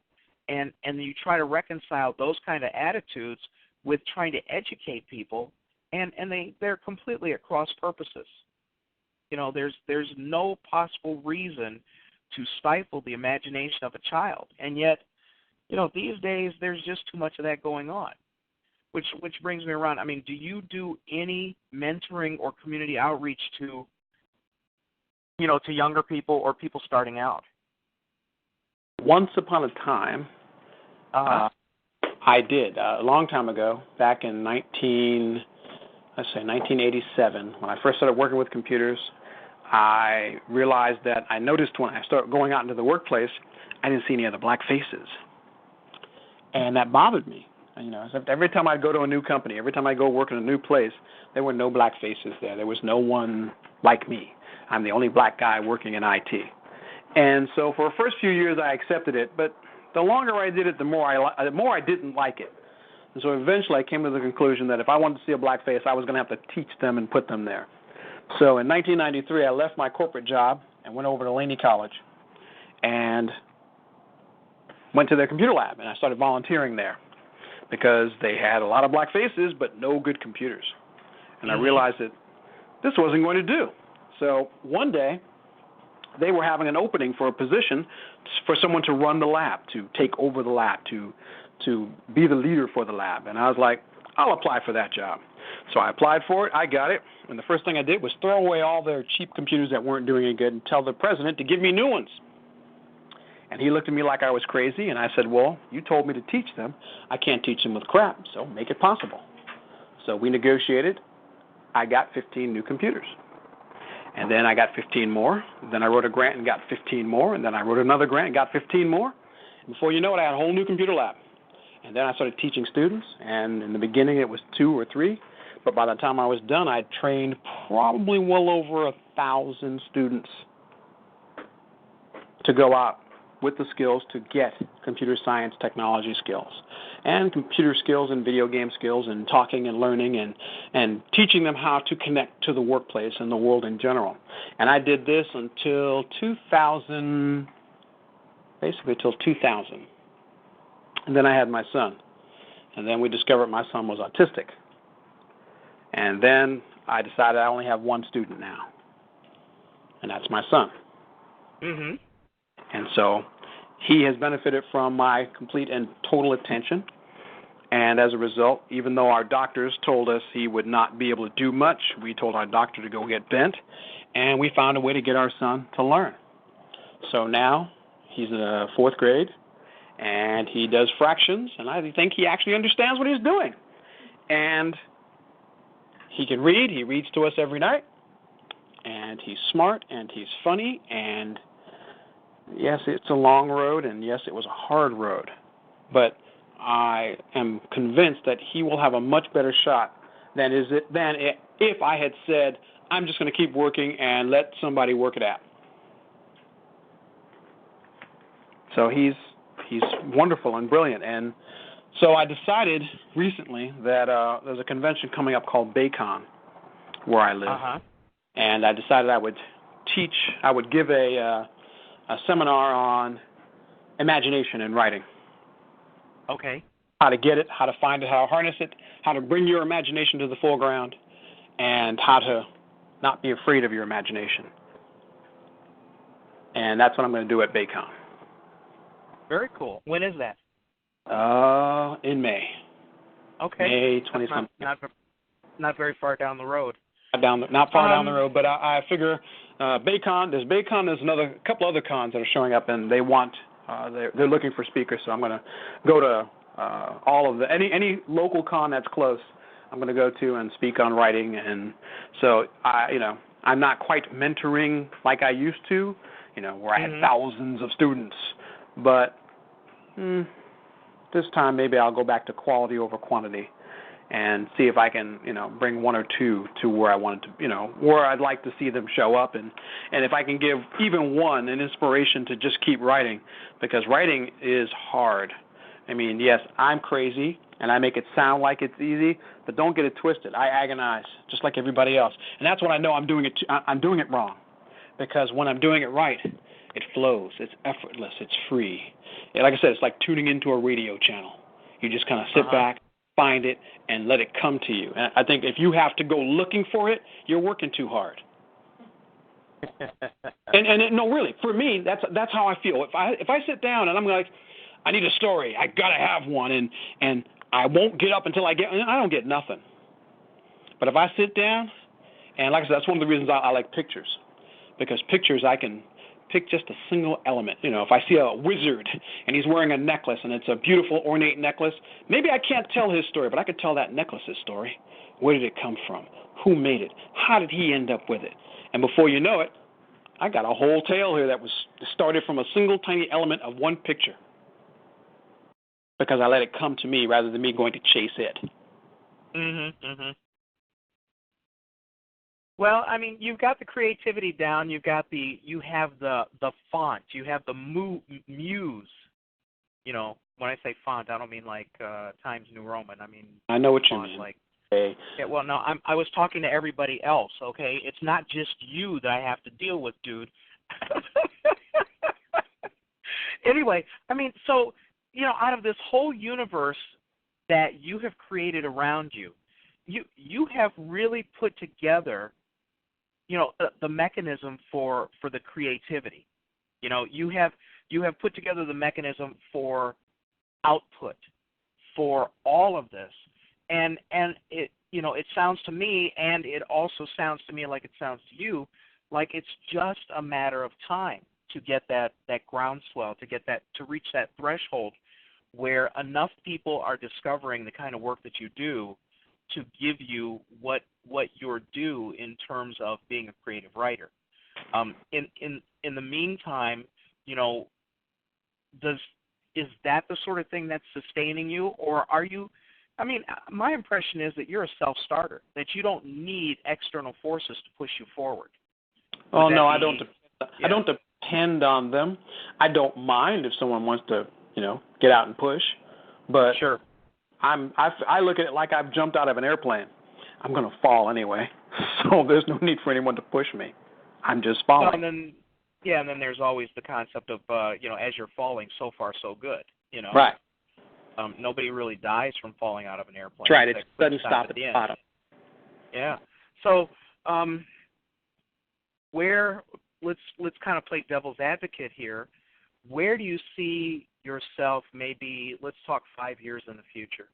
[SPEAKER 1] and you try to reconcile those kind of attitudes with trying to educate people, and they're completely at cross purposes. There's no possible reason to stifle the imagination of a child, and yet, these days there's just too much of that going on. Which brings me around. Do you do any mentoring or community outreach to to younger people or people starting out?
[SPEAKER 2] Once upon a time, I did. A long time ago, back in 1987, when I first started working with computers, I realized that I noticed when I started going out into the workplace, I didn't see any other black faces. And that bothered me. Every time I'd go to a new company, every time I go work in a new place, there were no black faces there. There was no one like me. I'm the only black guy working in IT. And so for the first few years, I accepted it, but the longer I did it, the more I didn't like it. And so eventually I came to the conclusion that if I wanted to see a black face, I was going to have to teach them and put them there. So in 1993, I left my corporate job and went over to Laney College and went to their computer lab, and I started volunteering there because they had a lot of black faces but no good computers. And I realized that this wasn't going to do. So one day, they were having an opening for a position for someone to run the lab, to take over the lab, to be the leader for the lab. And I was like, I'll apply for that job. So I applied for it. I got it. And the first thing I did was throw away all their cheap computers that weren't doing any good and tell the president to give me new ones. And he looked at me like I was crazy, and I said, well, you told me to teach them. I can't teach them with crap, so make it possible. So we negotiated. I got 15 new computers. And then I got 15 more. Then I wrote a grant and got 15 more. And then I wrote another grant and got 15 more. And before you know it, I had a whole new computer lab. And then I started teaching students. And in the beginning, it was 2 or 3. But by the time I was done, I trained probably well over 1,000 students to go out with the skills to get computer science technology skills and computer skills and video game skills and talking and learning and teaching them how to connect to the workplace and the world in general. And I did this until 2000. And then I had my son. And then we discovered my son was autistic. And then I decided I only have one student now. And that's my son.
[SPEAKER 1] Mm-hmm.
[SPEAKER 2] And so he has benefited from my complete and total attention. And as a result, even though our doctors told us he would not be able to do much, we told our doctor to go get bent, and we found a way to get our son to learn. So now he's in the 4th grade, and he does fractions, and I think he actually understands what he's doing. And he can read. He reads to us every night. And he's smart, and he's funny, and yes, it's a long road, and yes, it was a hard road. But I am convinced that he will have a much better shot than if I had said, I'm just going to keep working and let somebody work it out. So he's wonderful and brilliant. And so I decided recently that there's a convention coming up called BACON where I live.
[SPEAKER 1] Uh-huh.
[SPEAKER 2] And I decided I would give a seminar on imagination in writing.
[SPEAKER 1] Okay.
[SPEAKER 2] How to get it, how to find it, how to harness it, how to bring your imagination to the foreground, and how to not be afraid of your imagination. And that's what I'm going to do at BACON.
[SPEAKER 1] Very cool. When is that?
[SPEAKER 2] In May.
[SPEAKER 1] Okay.
[SPEAKER 2] May 20-something.
[SPEAKER 1] Not very far down the road.
[SPEAKER 2] Not far down the road, but I figure BACON. There's another couple other cons that are showing up, and they want they're looking for speakers. So I'm going to go to all of any local con that's close. I'm going to go to and speak on writing, and so I'm not quite mentoring like I used to, where I had thousands of students, but this time maybe I'll go back to quality over quantity. And see if I can, bring 1 or 2 to where I wanted to, where I'd like to see them show up, and if I can give even one an inspiration to just keep writing, because writing is hard. I mean, yes, I'm crazy, and I make it sound like it's easy, but don't get it twisted. I agonize just like everybody else, and that's when I know I'm doing it wrong, because when I'm doing it right, it flows, it's effortless, it's free. And like I said, it's like tuning into a radio channel. You just kind of sit back, find it, and let it come to you. And I think if you have to go looking for it, you're working too hard. No, really, for me, that's how I feel. If I sit down and I'm like, I need a story, I gotta have one, and I won't get up until I don't get nothing. But if I sit down, and like I said, that's one of the reasons I like pictures, because pictures I can pick just a single element. If I see a wizard and he's wearing a necklace and it's a beautiful, ornate necklace, maybe I can't tell his story, but I could tell that necklace's story. Where did it come from? Who made it? How did he end up with it? And before you know it, I got a whole tale here that was started from a single tiny element of one picture, because I let it come to me rather than me going to chase it.
[SPEAKER 1] Well, I mean, you've got the creativity down. You have the font. You have the muse. When I say font, I don't mean like Times New Roman.
[SPEAKER 2] I know what
[SPEAKER 1] font,
[SPEAKER 2] you mean.
[SPEAKER 1] Like, yeah, well, no, I was talking to everybody else. Okay, it's not just you that I have to deal with, dude. Anyway, so out of this whole universe that you have created around you, you have really put together, the mechanism for the creativity. You have put together the mechanism for output for all of this, and it it sounds to me, and it also sounds to me like it sounds to you, like it's just a matter of time to get that groundswell, to reach that threshold where enough people are discovering the kind of work that you do to give you what you're due in terms of being a creative writer. In the meantime, is that the sort of thing that's sustaining you, or are you? My impression is that you're a self-starter, that you don't need external forces to push you forward.
[SPEAKER 2] Oh no, I don't. I don't depend on them. I don't mind if someone wants to, get out and push, but
[SPEAKER 1] sure.
[SPEAKER 2] I look at it like I've jumped out of an airplane. I'm going to fall anyway, so there's no need for anyone to push me. I'm just falling.
[SPEAKER 1] Well, and then there's always the concept of as you're falling, so far so good.
[SPEAKER 2] Right.
[SPEAKER 1] Nobody really dies from falling out of an airplane.
[SPEAKER 2] That's right. It doesn't stop at the bottom.
[SPEAKER 1] Yeah. So let's kind of play devil's advocate here. Where do you see yourself, maybe, let's talk 5 years in the future?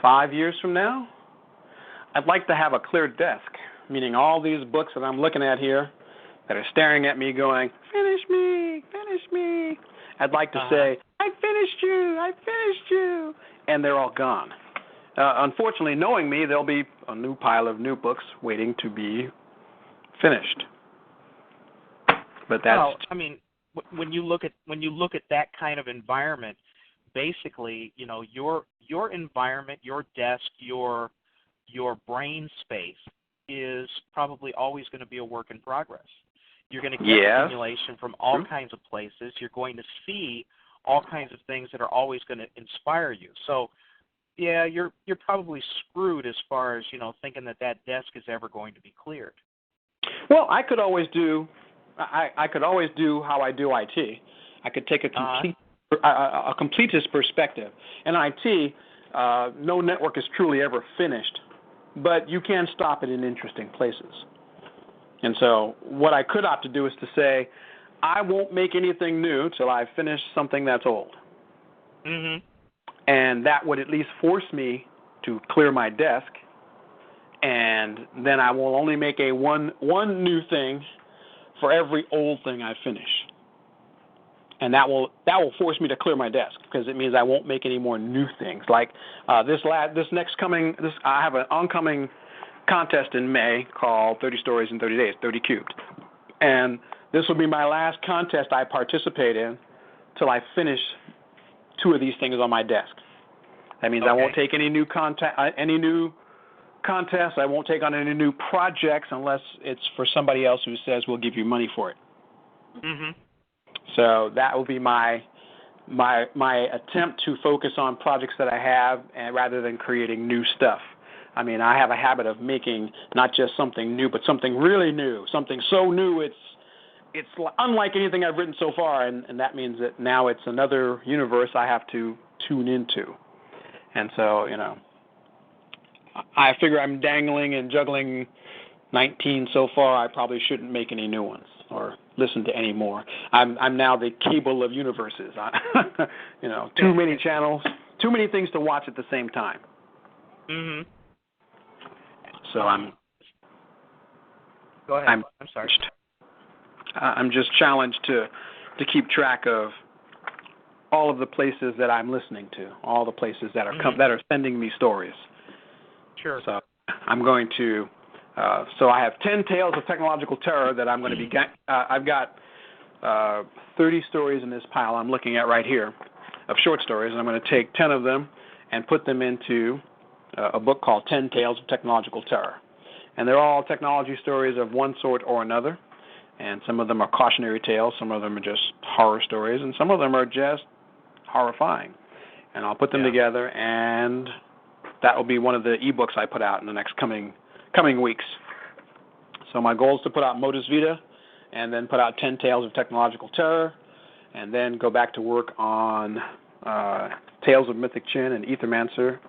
[SPEAKER 2] 5 years from now, I'd like to have a clear desk, meaning all these books that I'm looking at here that are staring at me going, finish me, finish me. I'd like to say, I finished you, and they're all gone. Unfortunately, knowing me, there'll be a new pile of new books waiting to be finished. But that's
[SPEAKER 1] when you look at that kind of environment, basically, your environment, your desk, your brain space is probably always going to be a work in progress. You're going to get stimulation from all kinds of places. You're going to see all kinds of things that are always going to inspire you. So, yeah, you're probably screwed as far as thinking that desk is ever going to be cleared.
[SPEAKER 2] Well, I could always do how I do IT. I could take a completist perspective. In IT, no network is truly ever finished, but you can stop it in interesting places. And so what I could opt to do is to say, I won't make anything new till I finish something that's old.
[SPEAKER 1] Mm-hmm.
[SPEAKER 2] And that would at least force me to clear my desk, and then I will only make one new thing for every old thing I finish. And that will force me to clear my desk, because it means I won't make any more new things. Like I have an oncoming contest in May called 30 Stories in 30 Days, 30 Cubed. And this will be my last contest I participate in till I finish 2 of these things on my desk. That means I won't take any new contests. I won't take on any new projects unless it's for somebody else who says we'll give you money for it.
[SPEAKER 1] Mm-hmm.
[SPEAKER 2] So that will be my attempt to focus on projects that I have, and rather than creating new stuff. I have a habit of making not just something new, but something really new, something so new it's unlike anything I've written so far, and that means that now it's another universe I have to tune into. And so, I figure I'm dangling and juggling 19 so far. I probably shouldn't make any new ones or listen to any more. I'm now the cable of universes. Too many channels, too many things to watch at the same time.
[SPEAKER 1] Mm-hmm.
[SPEAKER 2] So
[SPEAKER 1] Go ahead. I'm sorry.
[SPEAKER 2] I'm just challenged to keep track of all of the places that I'm listening to, all the places that are that are sending me stories.
[SPEAKER 1] Sure.
[SPEAKER 2] So I'm going to. So I have 10 tales of technological terror that I'm going to be. I've got 30 stories in this pile I'm looking at right here of short stories, and I'm going to take 10 of them and put them into a book called 10 Tales of Technological Terror. And they're all technology stories of one sort or another, and some of them are cautionary tales, some of them are just horror stories, and some of them are just horrifying. And I'll put them together, and that will be one of the ebooks I put out in the next coming weeks. So my goal is to put out Modus Vita, and then put out 10 Tales of Technological Terror, and then go back to work on Tales of Mythic Chin and Ethermancer,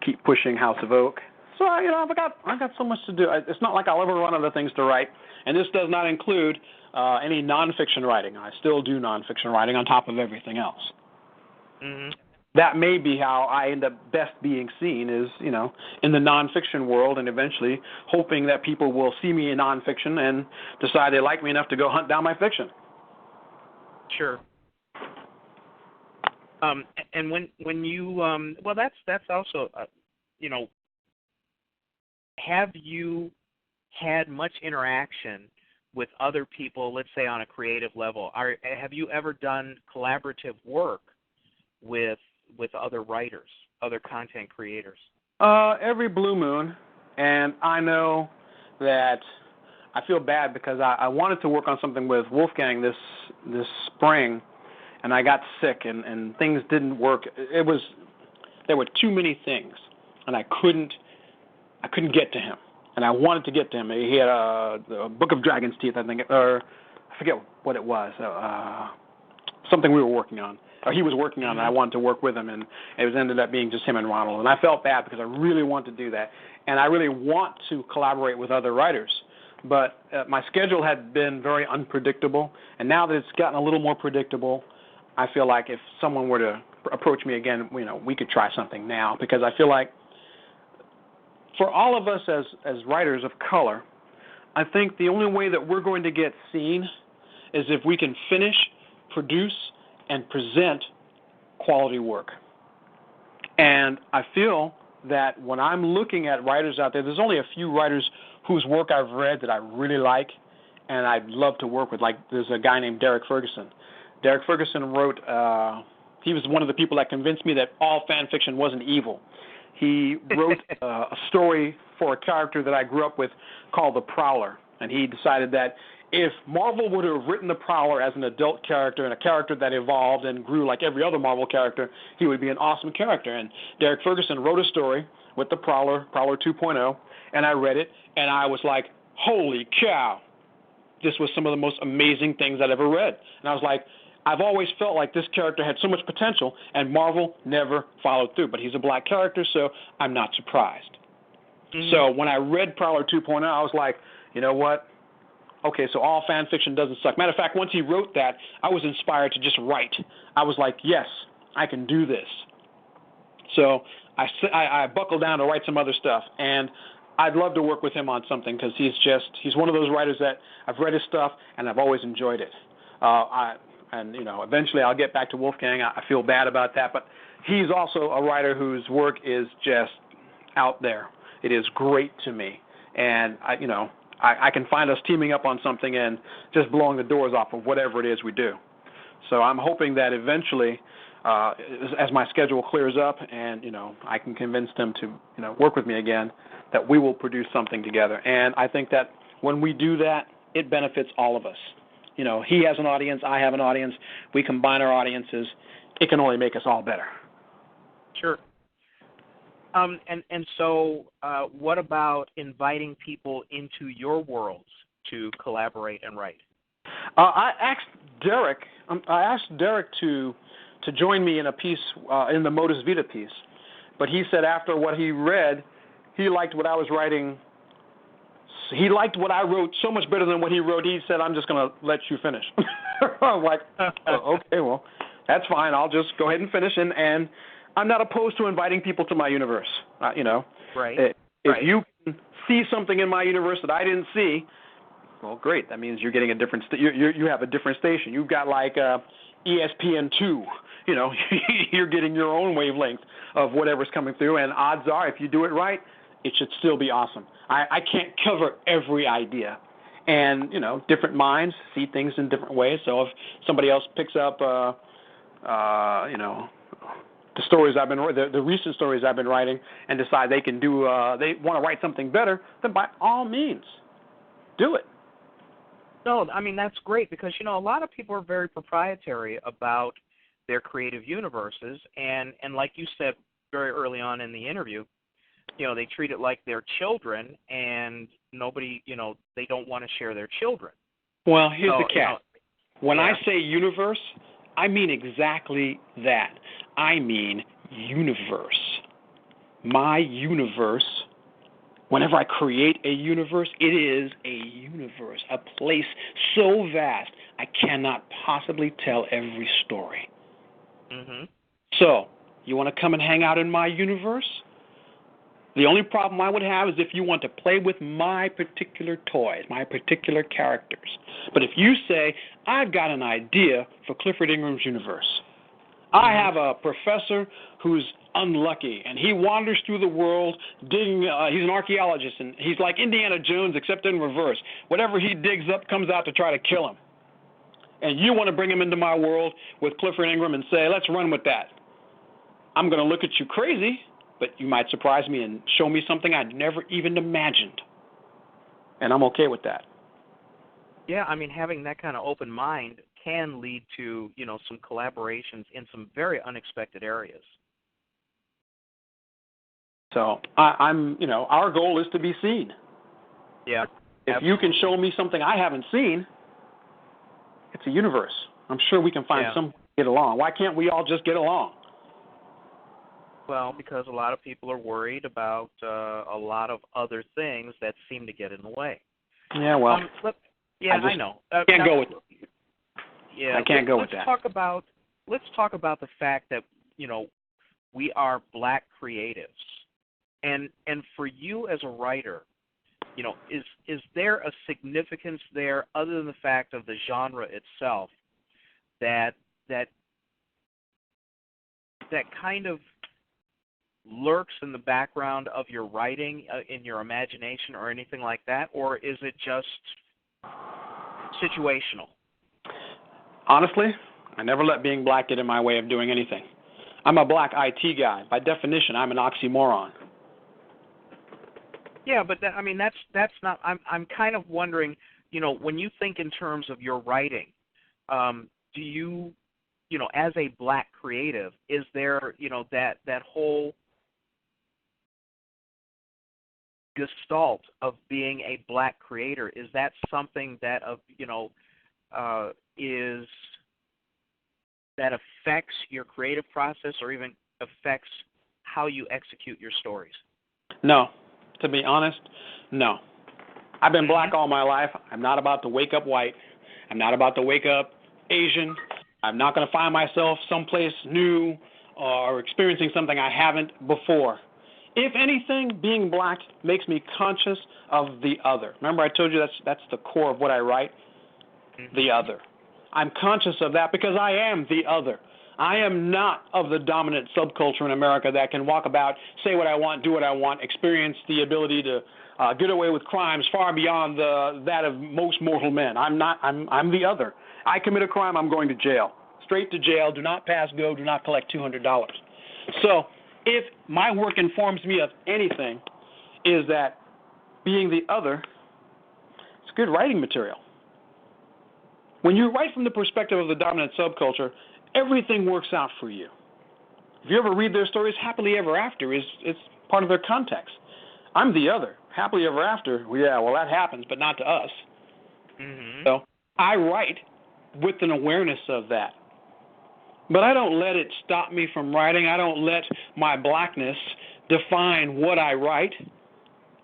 [SPEAKER 2] keep pushing House of Oak. So, I've got so much to do. It's not like I'll ever run out of things to write, and this does not include any nonfiction writing. I still do nonfiction writing on top of everything else.
[SPEAKER 1] Mm-hmm.
[SPEAKER 2] That may be how I end up best being seen is, in the nonfiction world, and eventually hoping that people will see me in nonfiction and decide they like me enough to go hunt down my fiction.
[SPEAKER 1] Sure. And when you that's also have you had much interaction with other people, let's say on a creative level? Have you ever done collaborative work with other writers, other content creators?
[SPEAKER 2] Every blue moon, and I know that I feel bad because I wanted to work on something with Wolfgang this spring, and I got sick and things didn't work. There were too many things, and I couldn't get to him, and I wanted to get to him. He had a Book of Dragon's Teeth, I think, or I forget what it was, something we were working on, or he was working on, and I wanted to work with him, and it ended up being just him and Ronald, and I felt bad because I really want to do that, and I really want to collaborate with other writers, but my schedule had been very unpredictable, and now that it's gotten a little more predictable, I feel like if someone were to approach me again, we could try something now, because I feel like for all of us as writers of color, I think the only way that we're going to get seen is if we can finish, produce, and present quality work. And I feel that when I'm looking at writers out there, there's only a few writers whose work I've read that I really like and I'd love to work with. Like there's a guy named Derek Ferguson. Derek Ferguson wrote, he was one of the people that convinced me that all fan fiction wasn't evil. He wrote a story for a character that I grew up with called the Prowler, and he decided that if Marvel would have written the Prowler as an adult character and a character that evolved and grew like every other Marvel character, he would be an awesome character. And Derek Ferguson wrote a story with the Prowler 2.0, and I read it, and I was like, holy cow, this was some of the most amazing things I'd ever read. And I was like, I've always felt like this character had so much potential, and Marvel never followed through. But he's a black character, so I'm not surprised. Mm-hmm. So when I read Prowler 2.0, I was like, you know what? Okay, so all fan fiction doesn't suck. Matter of fact, once he wrote that, I was inspired to just write. I was like, yes, I can do this. So I buckled down to write some other stuff, and I'd love to work with him on something because he's one of those writers that I've read his stuff, and I've always enjoyed it. Eventually I'll get back to Wolfgang. I feel bad about that, but he's also a writer whose work is just out there. It is great to me, and I can find us teaming up on something and just blowing the doors off of whatever it is we do. So I'm hoping that eventually, as my schedule clears up and I can convince them to work with me again, that we will produce something together. And I think that when we do that, it benefits all of us. He has an audience, I have an audience. We combine our audiences. It can only make us all better.
[SPEAKER 1] Sure. So what about inviting people into your worlds to collaborate and write?
[SPEAKER 2] I asked Derek to join me in a piece in the Modus Vita piece, but he said after what he read, he liked what I was writing. He liked what I wrote so much better than what he wrote. He said, "I'm just going to let you finish." I'm like, okay, well, that's fine. I'll just go ahead and finish, and I'm not opposed to inviting people to my universe.
[SPEAKER 1] Right.
[SPEAKER 2] If you see something in my universe that I didn't see, well, great. That means you're getting a different. You have a different station. You've got like ESPN2. You know, you're getting your own wavelength of whatever's coming through, and odds are, if you do it right, it should still be awesome. I can't cover every idea, and you know, different minds see things in different ways. So if somebody else picks up, you know, the stories I've been, the recent stories I've been writing, and decide they can do, they want to write something better, then by all means, do it.
[SPEAKER 1] No, I mean, that's great because, you know, a lot of people are very proprietary about their creative universes, and like you said very early on in the interview, you know, they treat it like they're children, and nobody, you know, they don't want to share their children.
[SPEAKER 2] Well, here's the catch.
[SPEAKER 1] You know,
[SPEAKER 2] when I say universe, I mean exactly that. I mean universe. My universe, whenever I create a universe, it is a universe, a place so vast I cannot possibly tell every story.
[SPEAKER 1] Mm-hmm.
[SPEAKER 2] So, you want to come and hang out in my universe? The only problem I would have is if you want to play with my particular toys, my particular characters. But if you say, I've got an idea for Clifford Ingram's universe. I have a professor who's unlucky, and he wanders through the world digging. He's an archaeologist, and he's like Indiana Jones, except in reverse. Whatever he digs up comes out to try to kill him. And you want to bring him into my world with Clifford Ingram and say, let's run with that. I'm going to look at you crazy, but you might surprise me and show me something I'd never even imagined. And I'm okay with that.
[SPEAKER 1] Yeah, I mean, having that kind of open mind can lead to, you know, some collaborations in some very unexpected areas.
[SPEAKER 2] So I'm, you know, our goal is to be seen.
[SPEAKER 1] Yeah.
[SPEAKER 2] If you can show me something I haven't seen, it's a universe. I'm sure we can find some way to get along. Why can't we all just get along?
[SPEAKER 1] Well, because a lot of people are worried about a lot of other things that seem to get in the way.
[SPEAKER 2] Yeah, well,
[SPEAKER 1] I know.
[SPEAKER 2] Can't go with.
[SPEAKER 1] Yeah,
[SPEAKER 2] I can't go with that.
[SPEAKER 1] Let's talk about the fact that, you know, we are black creatives, and for you as a writer, you know, is there a significance there other than the fact of the genre itself that kind of lurks in the background of your writing, in your imagination, or anything like that, or is it just situational?
[SPEAKER 2] Honestly, I never let being black get in my way of doing anything. I'm a black IT guy. By definition, I'm an oxymoron.
[SPEAKER 1] Yeah, but that's not. I'm kind of wondering, you know, when you think in terms of your writing, do you, you know, as a black creative, is there, you know, that whole gestalt of being a black creator? Is that something that that affects your creative process, or even affects how you execute your stories?
[SPEAKER 2] No. To be honest, no. I've been black all my life. I'm not about to wake up white. I'm not about to wake up Asian. I'm not going to find myself someplace new or experiencing something I haven't before. If anything, being black makes me conscious of the other. Remember I told you that's the core of what I write? The other. I'm conscious of that because I am the other. I am not of the dominant subculture in America that can walk about, say what I want, do what I want, experience the ability to get away with crimes far beyond that of most mortal men. I'm not. I'm the other. I commit a crime, I'm going to jail. Straight to jail. Do not pass go. Do not collect $200. So if my work informs me of anything, is that being the other, it's good writing material. When you write from the perspective of the dominant subculture, everything works out for you. If you ever read their stories, happily ever after is part of their context. I'm the other. Happily ever after, well, that happens, but not to us. Mm-hmm. So I write with an awareness of that. But I don't let it stop me from writing. I don't let my blackness define what I write.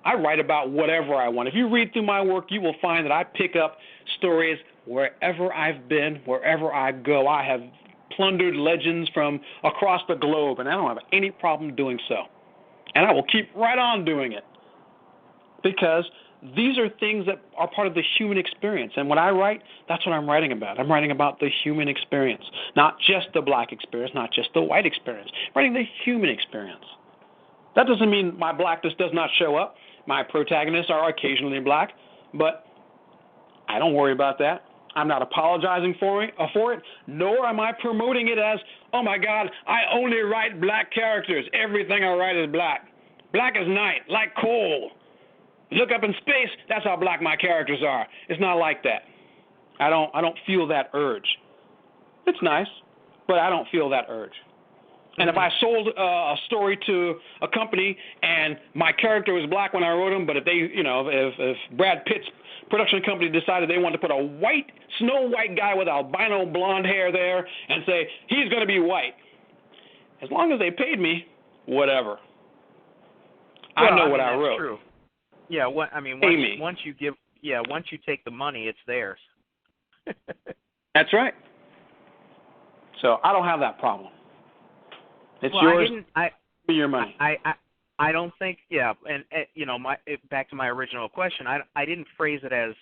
[SPEAKER 2] I write about whatever I want. If you read through my work, you will find that I pick up stories wherever I've been, wherever I go. I have plundered legends from across the globe, and I don't have any problem doing so. And I will keep right on doing it. because these are things that are part of the human experience. And when I write, that's what I'm writing about. I'm writing about the human experience, not just the black experience, not just the white experience. I'm writing the human experience. That doesn't mean my blackness does not show up. My protagonists are occasionally black, but I don't worry about that. I'm not apologizing for it, nor am I promoting it as, oh my God, I only write black characters. Everything I write is black. Black as night, like coal. Look up in space, that's how black my characters are. It's not like that. I don't feel that urge. It's nice, but I don't feel that urge. And if I sold a story to a company and my character was black when I wrote him, but if if Brad Pitt's production company decided they wanted to put a Snow White guy with albino blonde hair there and say he's going to be white, as long as they paid me, whatever. I know what I wrote.
[SPEAKER 1] True. Yeah, once you take the money, it's theirs.
[SPEAKER 2] That's right. So I don't have that problem. It's yours. Your money.
[SPEAKER 1] I don't think. Yeah, and back to my original question. I didn't phrase it as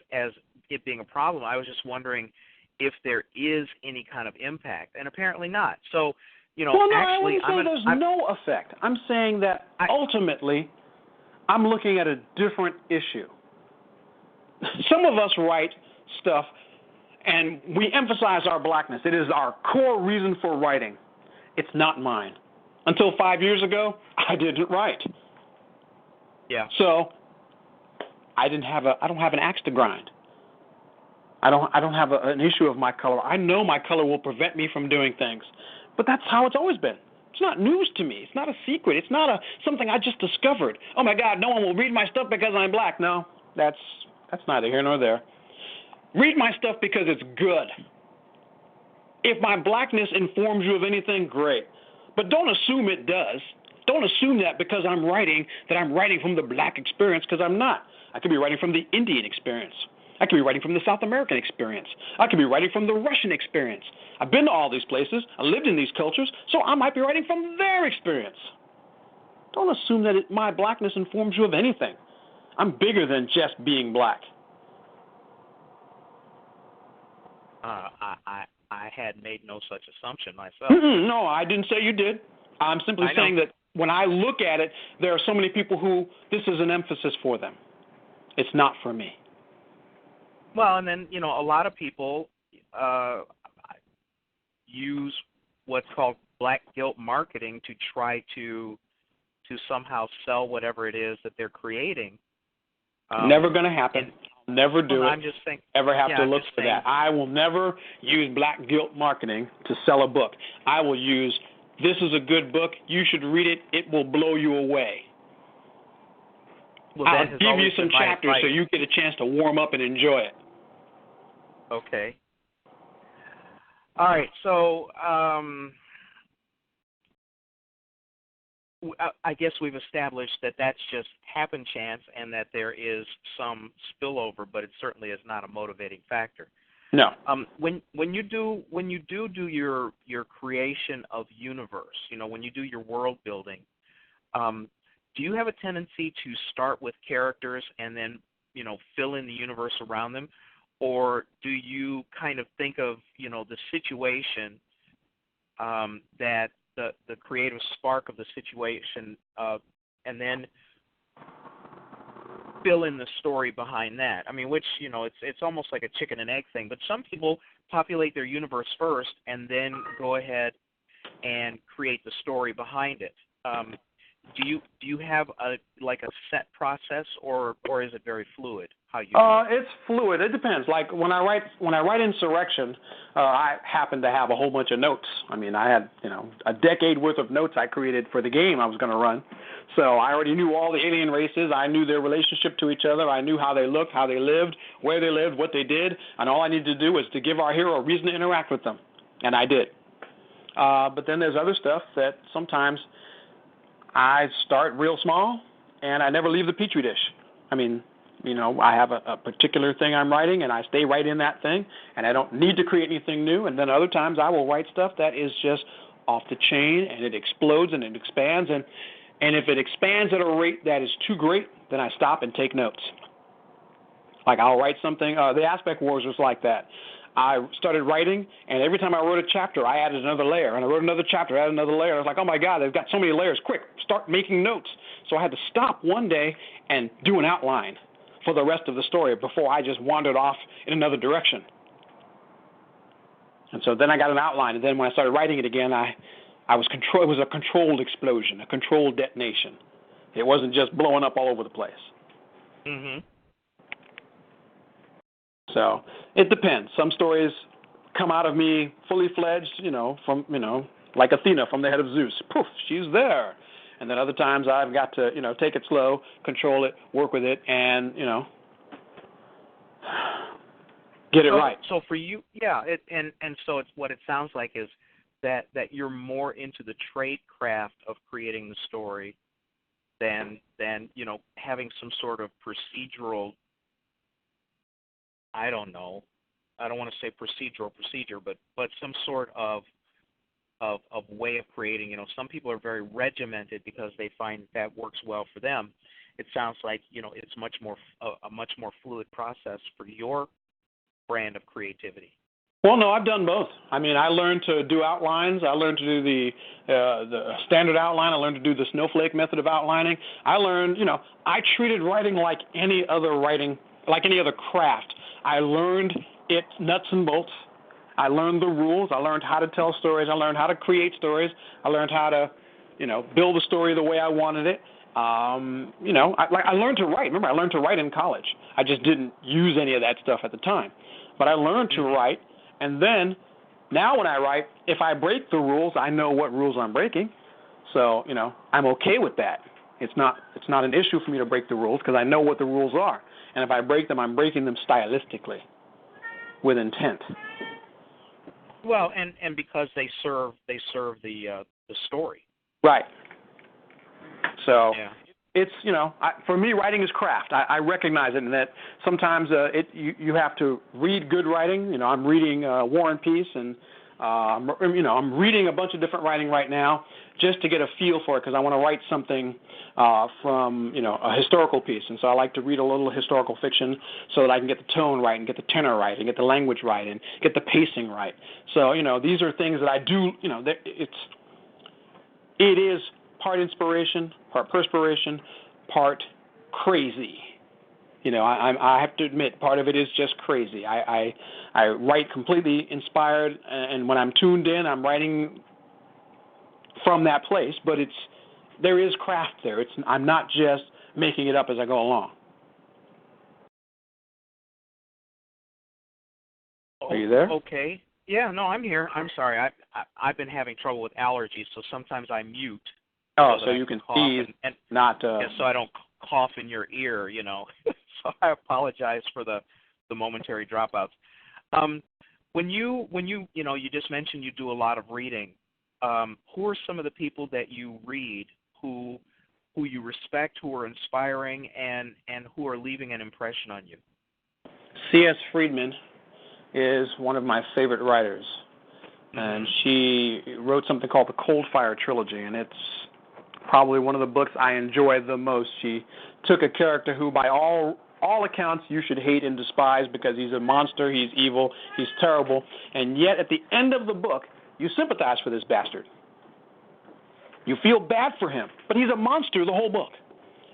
[SPEAKER 1] it being a problem. I was just wondering if there is any kind of impact, and apparently not. So, actually,
[SPEAKER 2] there's no effect. I'm saying that ultimately, I'm looking at a different issue. Some of us write stuff, and we emphasize our blackness. It is our core reason for writing. It's not mine. Until 5 years ago, I didn't write.
[SPEAKER 1] Yeah.
[SPEAKER 2] So I don't have an axe to grind. I don't have an issue of my color. I know my color will prevent me from doing things, but that's how it's always been. It's not news to me. It's not a secret. It's not something I just discovered. Oh my God, no one will read my stuff because I'm black. No, that's neither here nor there. Read my stuff because it's good. If my blackness informs you of anything, great. But don't assume it does. Don't assume that because I'm writing from the black experience, because I'm not. I could be writing from the Indian experience. I could be writing from the South American experience. I could be writing from the Russian experience. I've been to all these places. I lived in these cultures, so I might be writing from their experience. Don't assume that my blackness informs you of anything. I'm bigger than just being black.
[SPEAKER 1] I had made no such assumption myself.
[SPEAKER 2] No, I didn't say you did. I'm simply saying that when I look at it, there are so many people who this is an emphasis for them. It's not for me.
[SPEAKER 1] Well, and then, a lot of people use what's called black guilt marketing to try to somehow sell whatever it is that they're creating.
[SPEAKER 2] Never going to happen. Never do it.
[SPEAKER 1] I'm just thinking,
[SPEAKER 2] ever have to look for that. I will never use black guilt marketing to sell a book. I will use, this is a good book. You should read it. It will blow you away.
[SPEAKER 1] Well,
[SPEAKER 2] I'll give you some chapters so you get a chance to warm up and enjoy it.
[SPEAKER 1] Okay. All right. So I guess we've established that that's just happen chance and that there is some spillover, but it certainly is not a motivating factor.
[SPEAKER 2] No.
[SPEAKER 1] When you do your creation of universe, when you do your world building, do you have a tendency to start with characters and then fill in the universe around them, or do you kind of think of the situation that the creative spark of the situation, and then fill in the story behind that? I mean, which, it's almost like a chicken and egg thing, but some people populate their universe first and then go ahead and create the story behind it. Do you have a set process, or is it very fluid? How you?
[SPEAKER 2] It's fluid. It depends. Like when I write Insurrection, I happen to have a whole bunch of notes. I mean, I had a decade worth of notes I created for the game I was going to run. So I already knew all the alien races. I knew their relationship to each other. I knew how they looked, how they lived, where they lived, what they did, and all I needed to do was to give our hero a reason to interact with them, and I did. But then there's other stuff that sometimes I start real small, and I never leave the petri dish. I mean, I have a particular thing I'm writing, and I stay right in that thing, and I don't need to create anything new. And then other times I will write stuff that is just off the chain, and it explodes and it expands. And And if it expands at a rate that is too great, then I stop and take notes. Like I'll write something. The Aspect Wars was like that. I started writing, and every time I wrote a chapter, I added another layer. And I wrote another chapter, added another layer. I was like, oh, my God, they've got so many layers. Quick, start making notes. So I had to stop one day and do an outline for the rest of the story before I just wandered off in another direction. And so then I got an outline, and then when I started writing it again, it was a controlled explosion, a controlled detonation. It wasn't just blowing up all over the place.
[SPEAKER 1] Mm-hmm.
[SPEAKER 2] So it depends. Some stories come out of me fully fledged, from, like Athena from the head of Zeus. Poof, she's there. And then other times I've got to, take it slow, control it, work with it, and, get it right.
[SPEAKER 1] So for you, yeah, and so it's what it sounds like is that you're more into the trade craft of creating the story than having some sort of procedural. I don't know. I don't want to say procedure, but some sort of way of creating. Some people are very regimented because they find that works well for them. It sounds like it's a much more fluid process for your brand of creativity.
[SPEAKER 2] Well, no, I've done both. I mean, I learned to do outlines. I learned to do the standard outline. I learned to do the snowflake method of outlining. I learned, I treated writing like any other craft. I learned its nuts and bolts. I learned the rules. I learned how to tell stories. I learned how to create stories. I learned how to, build a story the way I wanted it. I learned to write. Remember, I learned to write in college. I just didn't use any of that stuff at the time. But I learned to write, and then now when I write, if I break the rules, I know what rules I'm breaking. So, I'm okay with that. It's not an issue for me to break the rules because I know what the rules are. And if I break them, I'm breaking them stylistically with intent.
[SPEAKER 1] Well, and because they serve the story.
[SPEAKER 2] Right. So
[SPEAKER 1] yeah.
[SPEAKER 2] It's, for me, writing is craft. I recognize it, and that sometimes you have to read good writing. I'm reading War and Peace, and I'm reading a bunch of different writing right now just to get a feel for it because I want to write something from, a historical piece. And so I like to read a little historical fiction so that I can get the tone right and get the tenor right and get the language right and get the pacing right. So, these are things that I do, it is part inspiration, part perspiration, part crazy. I have to admit, part of it is just crazy. I write completely inspired, and when I'm tuned in, I'm writing from that place. But there is craft there. I'm not just making it up as I go along. Are you there?
[SPEAKER 1] Okay. Yeah. No, I'm here. I'm sorry. I've been having trouble with allergies, so sometimes I mute.
[SPEAKER 2] So you can sneeze, not.
[SPEAKER 1] So I don't cough in your ear, So I apologize for the momentary dropouts. When you you just mentioned you do a lot of reading. Who are some of the people that you read who you respect, who are inspiring, and who are leaving an impression on you?
[SPEAKER 2] C.S. Friedman is one of my favorite writers, and she wrote something called the Cold Fire Trilogy, and it's probably one of the books I enjoy the most. She took a character who, by all accounts, you should hate and despise because he's a monster, he's evil, he's terrible, and yet at the end of the book, you sympathize for this bastard. You feel bad for him, but he's a monster the whole book.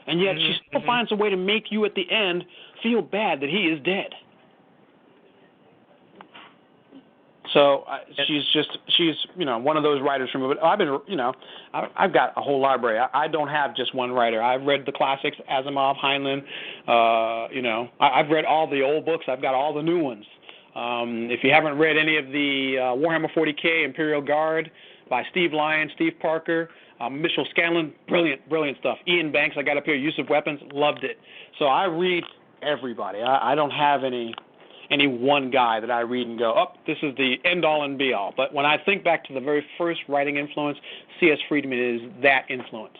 [SPEAKER 2] And yet she still finds a way to make you at the end feel bad that he is dead. So she's one of those writers from. I've been I've got a whole library. I don't have just one writer. I've read the classics, Asimov, Heinlein. I've read all the old books. I've got all the new ones. If you haven't read any of the Warhammer 40K Imperial Guard by Steve Lyon, Steve Parker, Mitchell Scanlon, brilliant stuff. Ian Banks, I got up here. Use of Weapons, loved it. So I read everybody. I don't have any one guy that I read and go, this is the end-all and be-all. But when I think back to the very first writing influence, C.S. Friedman is that influence.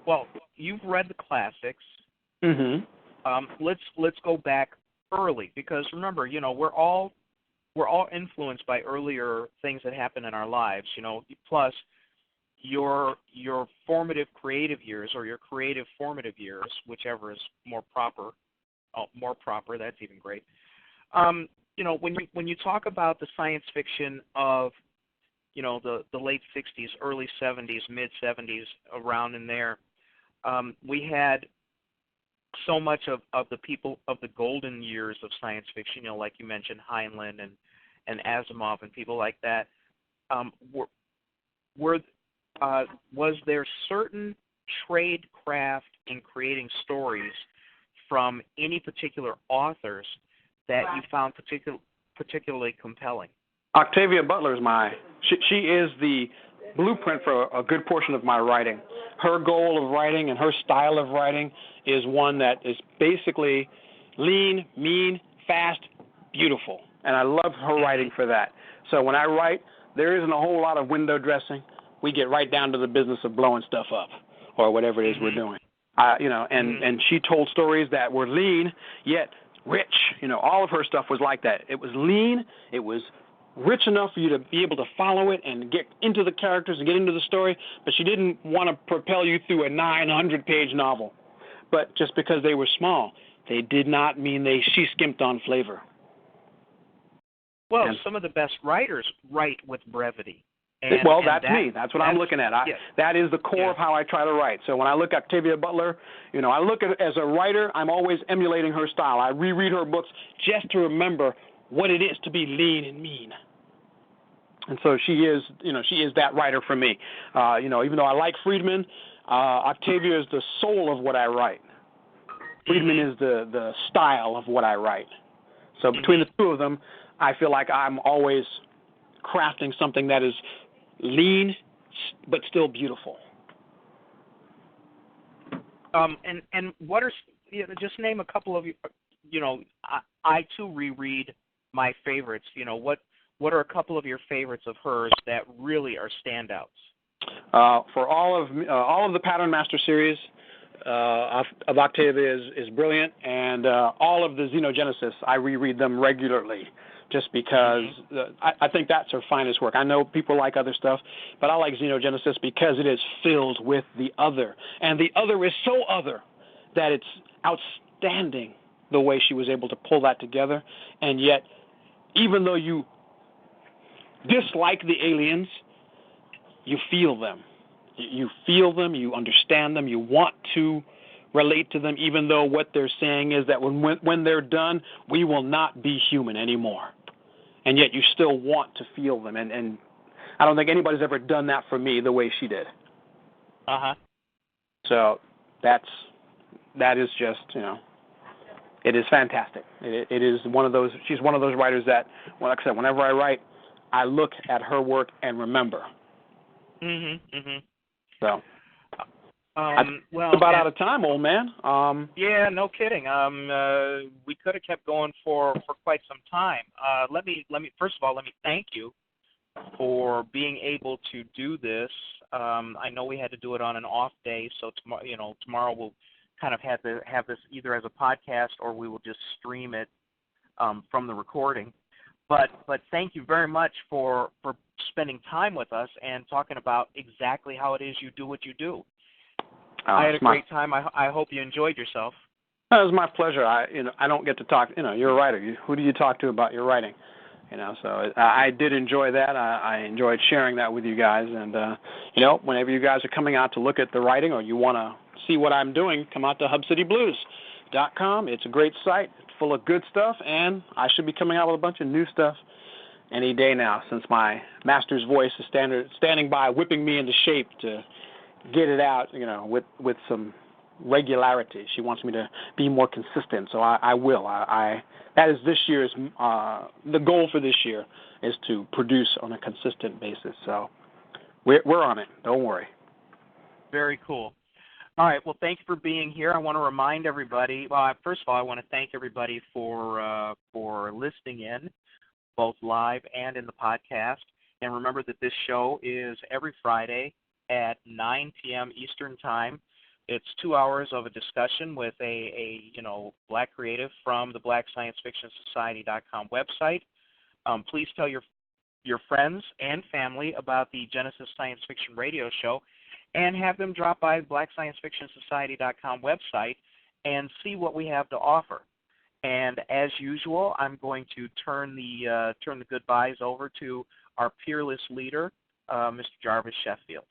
[SPEAKER 1] Well, you've read the classics.
[SPEAKER 2] Mm-hmm.
[SPEAKER 1] Let's go back early because remember, we're all we're all influenced by earlier things that happen in our lives, plus your formative creative years or your creative formative years, whichever is more proper, that's even great. When you talk about the science fiction of, the late 60s, early 70s, mid 70s, around in there, we had so much of the people of the golden years of science fiction, like you mentioned, Heinlein and Asimov and people like that. Was there certain tradecraft in creating stories from any particular authors that you found particularly compelling?
[SPEAKER 2] Octavia Butler is she is the blueprint for a good portion of my writing. Her goal of writing and her style of writing is one that is basically lean, mean, fast, beautiful. And I love her writing for that. So when I write, there isn't a whole lot of window dressing. We get right down to the business of blowing stuff up or whatever it is we're doing. And she told stories that were lean yet rich. All of her stuff was like that. It was lean. It was rich enough for you to be able to follow it and get into the characters and get into the story, but she didn't want to propel you through a 900-page novel. But just because they were small, they did not mean she skimped on flavor.
[SPEAKER 3] Well, some of the best writers write with brevity.
[SPEAKER 2] That's me. That's what I'm looking at. That is the core of how I try to write. So when I look at Octavia Butler, I look at it as a writer, I'm always emulating her style. I reread her books just to remember what it is to be lean and mean. And so she is that writer for me. Even though I like Friedman, Octavia is the soul of what I write. Friedman is the style of what I write. So between the two of them, I feel like I'm always crafting something that is lean but still beautiful.
[SPEAKER 3] And what are just name a couple of I too reread my favorites. What are a couple of your favorites of hers that really are standouts?
[SPEAKER 2] For all of the Pattern Master series of Octavia is brilliant, and all of the Xenogenesis, I reread them regularly, just because I think that's her finest work. I know people like other stuff, but I like Xenogenesis because it is filled with the other, and the other is so other that it's outstanding the way she was able to pull that together, and yet, even though you dislike the aliens, you feel them. You feel them, you understand them, you want to relate to them, even though what they're saying is that when they're done, we will not be human anymore. And yet you still want to feel them. And I don't think anybody's ever done that for me the way she did. So that is just, it is fantastic. It is one of those, she's one of those writers that, like I said, whenever I write, I look at her work and remember. So,
[SPEAKER 3] well,
[SPEAKER 2] about out of time, old man.
[SPEAKER 3] Yeah, no kidding. We could have kept going for quite some time. Let me first of all, let me thank you for being able to do this. I know we had to do it on an off day, so tomorrow we'll kind of have this either as a podcast or we will just stream it from the recording. But thank you very much for spending time with us and talking about exactly how it is you do what you do. I had a great time. I hope you enjoyed yourself.
[SPEAKER 2] It was my pleasure. I don't get to talk. You're a writer. Who do you talk to about your writing? So I did enjoy that. I enjoyed sharing that with you guys. And whenever you guys are coming out to look at the writing or you want to see what I'm doing, come out to HubCityBlues.com. It's a great site. Full of good stuff, and I should be coming out with a bunch of new stuff any day now, since my master's voice is standing by, whipping me into shape to get it out, with some regularity. She wants me to be more consistent, so I will. That is this year's the goal for this year is to produce on a consistent basis. So we're on it. Don't worry.
[SPEAKER 3] Very cool. All right. Well, thank you for being here. I want to remind everybody. Well, first of all, I want to thank everybody for listening in, both live and in the podcast. And remember that this show is every Friday at 9 p.m. Eastern Time. It's 2 hours of a discussion with a Black creative from the BlackScienceFictionSociety.com website.
[SPEAKER 1] Please tell your friends and family about the Genesis Science Fiction Radio Show, and have them drop by the BlackScienceFictionSociety.com website and see what we have to offer. And as usual, I'm going to turn the goodbyes over to our peerless leader, Mr. Jarvis Sheffield.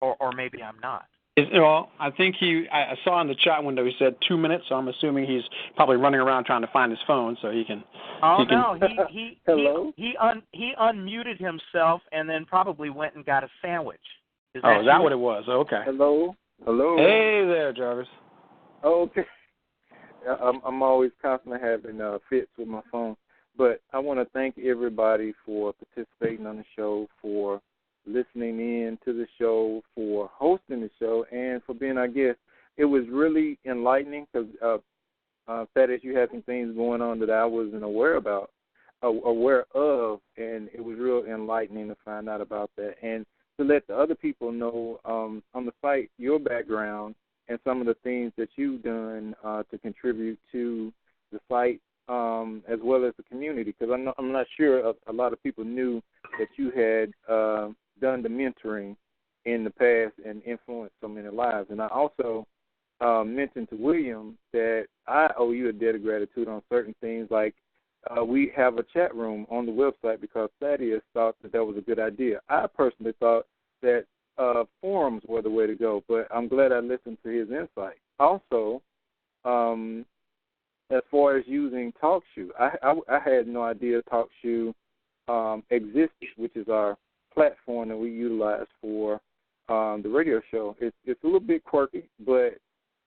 [SPEAKER 1] Or maybe I'm not.
[SPEAKER 2] Well, I think I saw in the chat window he said 2 minutes, so I'm assuming he's probably running around trying to find his phone so he can.
[SPEAKER 1] No,
[SPEAKER 4] Hello?
[SPEAKER 1] he unmuted himself and then probably went and got a sandwich.
[SPEAKER 2] Is that what it was? Okay.
[SPEAKER 4] Hello?
[SPEAKER 2] Hey there, Jarvis.
[SPEAKER 4] Okay. I'm always constantly having fits with my phone. But I want to thank everybody for participating on the show, for listening in to the show, for hosting the show, and for being our guest. It was really enlightening because, Thaddeus, you had some things going on that I wasn't aware of, and it was real enlightening to find out about that. And to let the other people know on the site your background and some of the things that you've done to contribute to the site as well as the community, because I'm not sure a lot of people knew that you had done the mentoring in the past and influenced so many lives. And I also mentioned to William that I owe you a debt of gratitude on certain things, like we have a chat room on the website because Thaddeus thought that was a good idea. I personally thought that forums were the way to go, but I'm glad I listened to his insight. Also, as far as using TalkShoe, I had no idea TalkShoe existed, which is our platform that we utilize for the radio show. It's a little bit quirky, but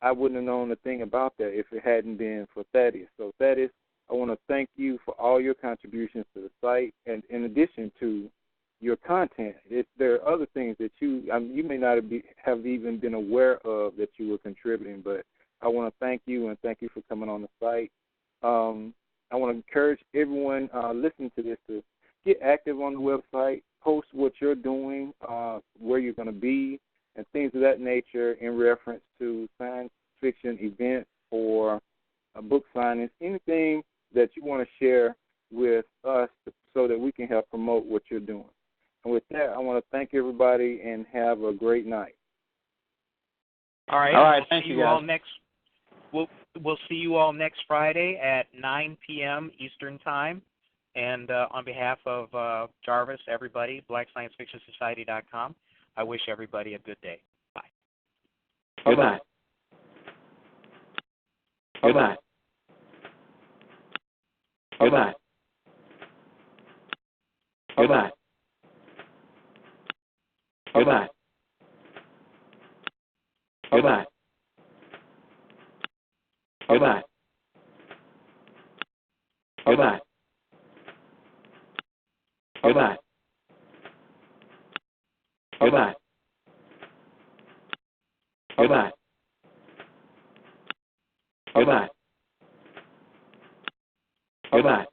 [SPEAKER 4] I wouldn't have known a thing about that if it hadn't been for Thaddeus. So, Thaddeus, I want to thank you for all your contributions to the site, and in addition to your content, there are other things that you may not have even been aware of that you were contributing, but I want to thank you and thank you for coming on the site. I want to encourage everyone listening to this to get active on the website, post what you're doing, where you're going to be, and things of that nature in reference to science fiction events or book signings, anything that you want to share with us so that we can help promote what you're doing. And with that, I want to thank everybody and have a great night.
[SPEAKER 1] All right.
[SPEAKER 2] Thank you, guys.
[SPEAKER 1] We'll see you all next Friday at 9 p.m. Eastern Time. And on behalf of Jarvis, everybody, BlackScienceFictionSociety.com, I wish everybody a good day. Bye.
[SPEAKER 2] Good night. Good night. Good night. Good night. Good night. Good night. Good night. Good night. Good night. Good night. Good night. Good night. Good night.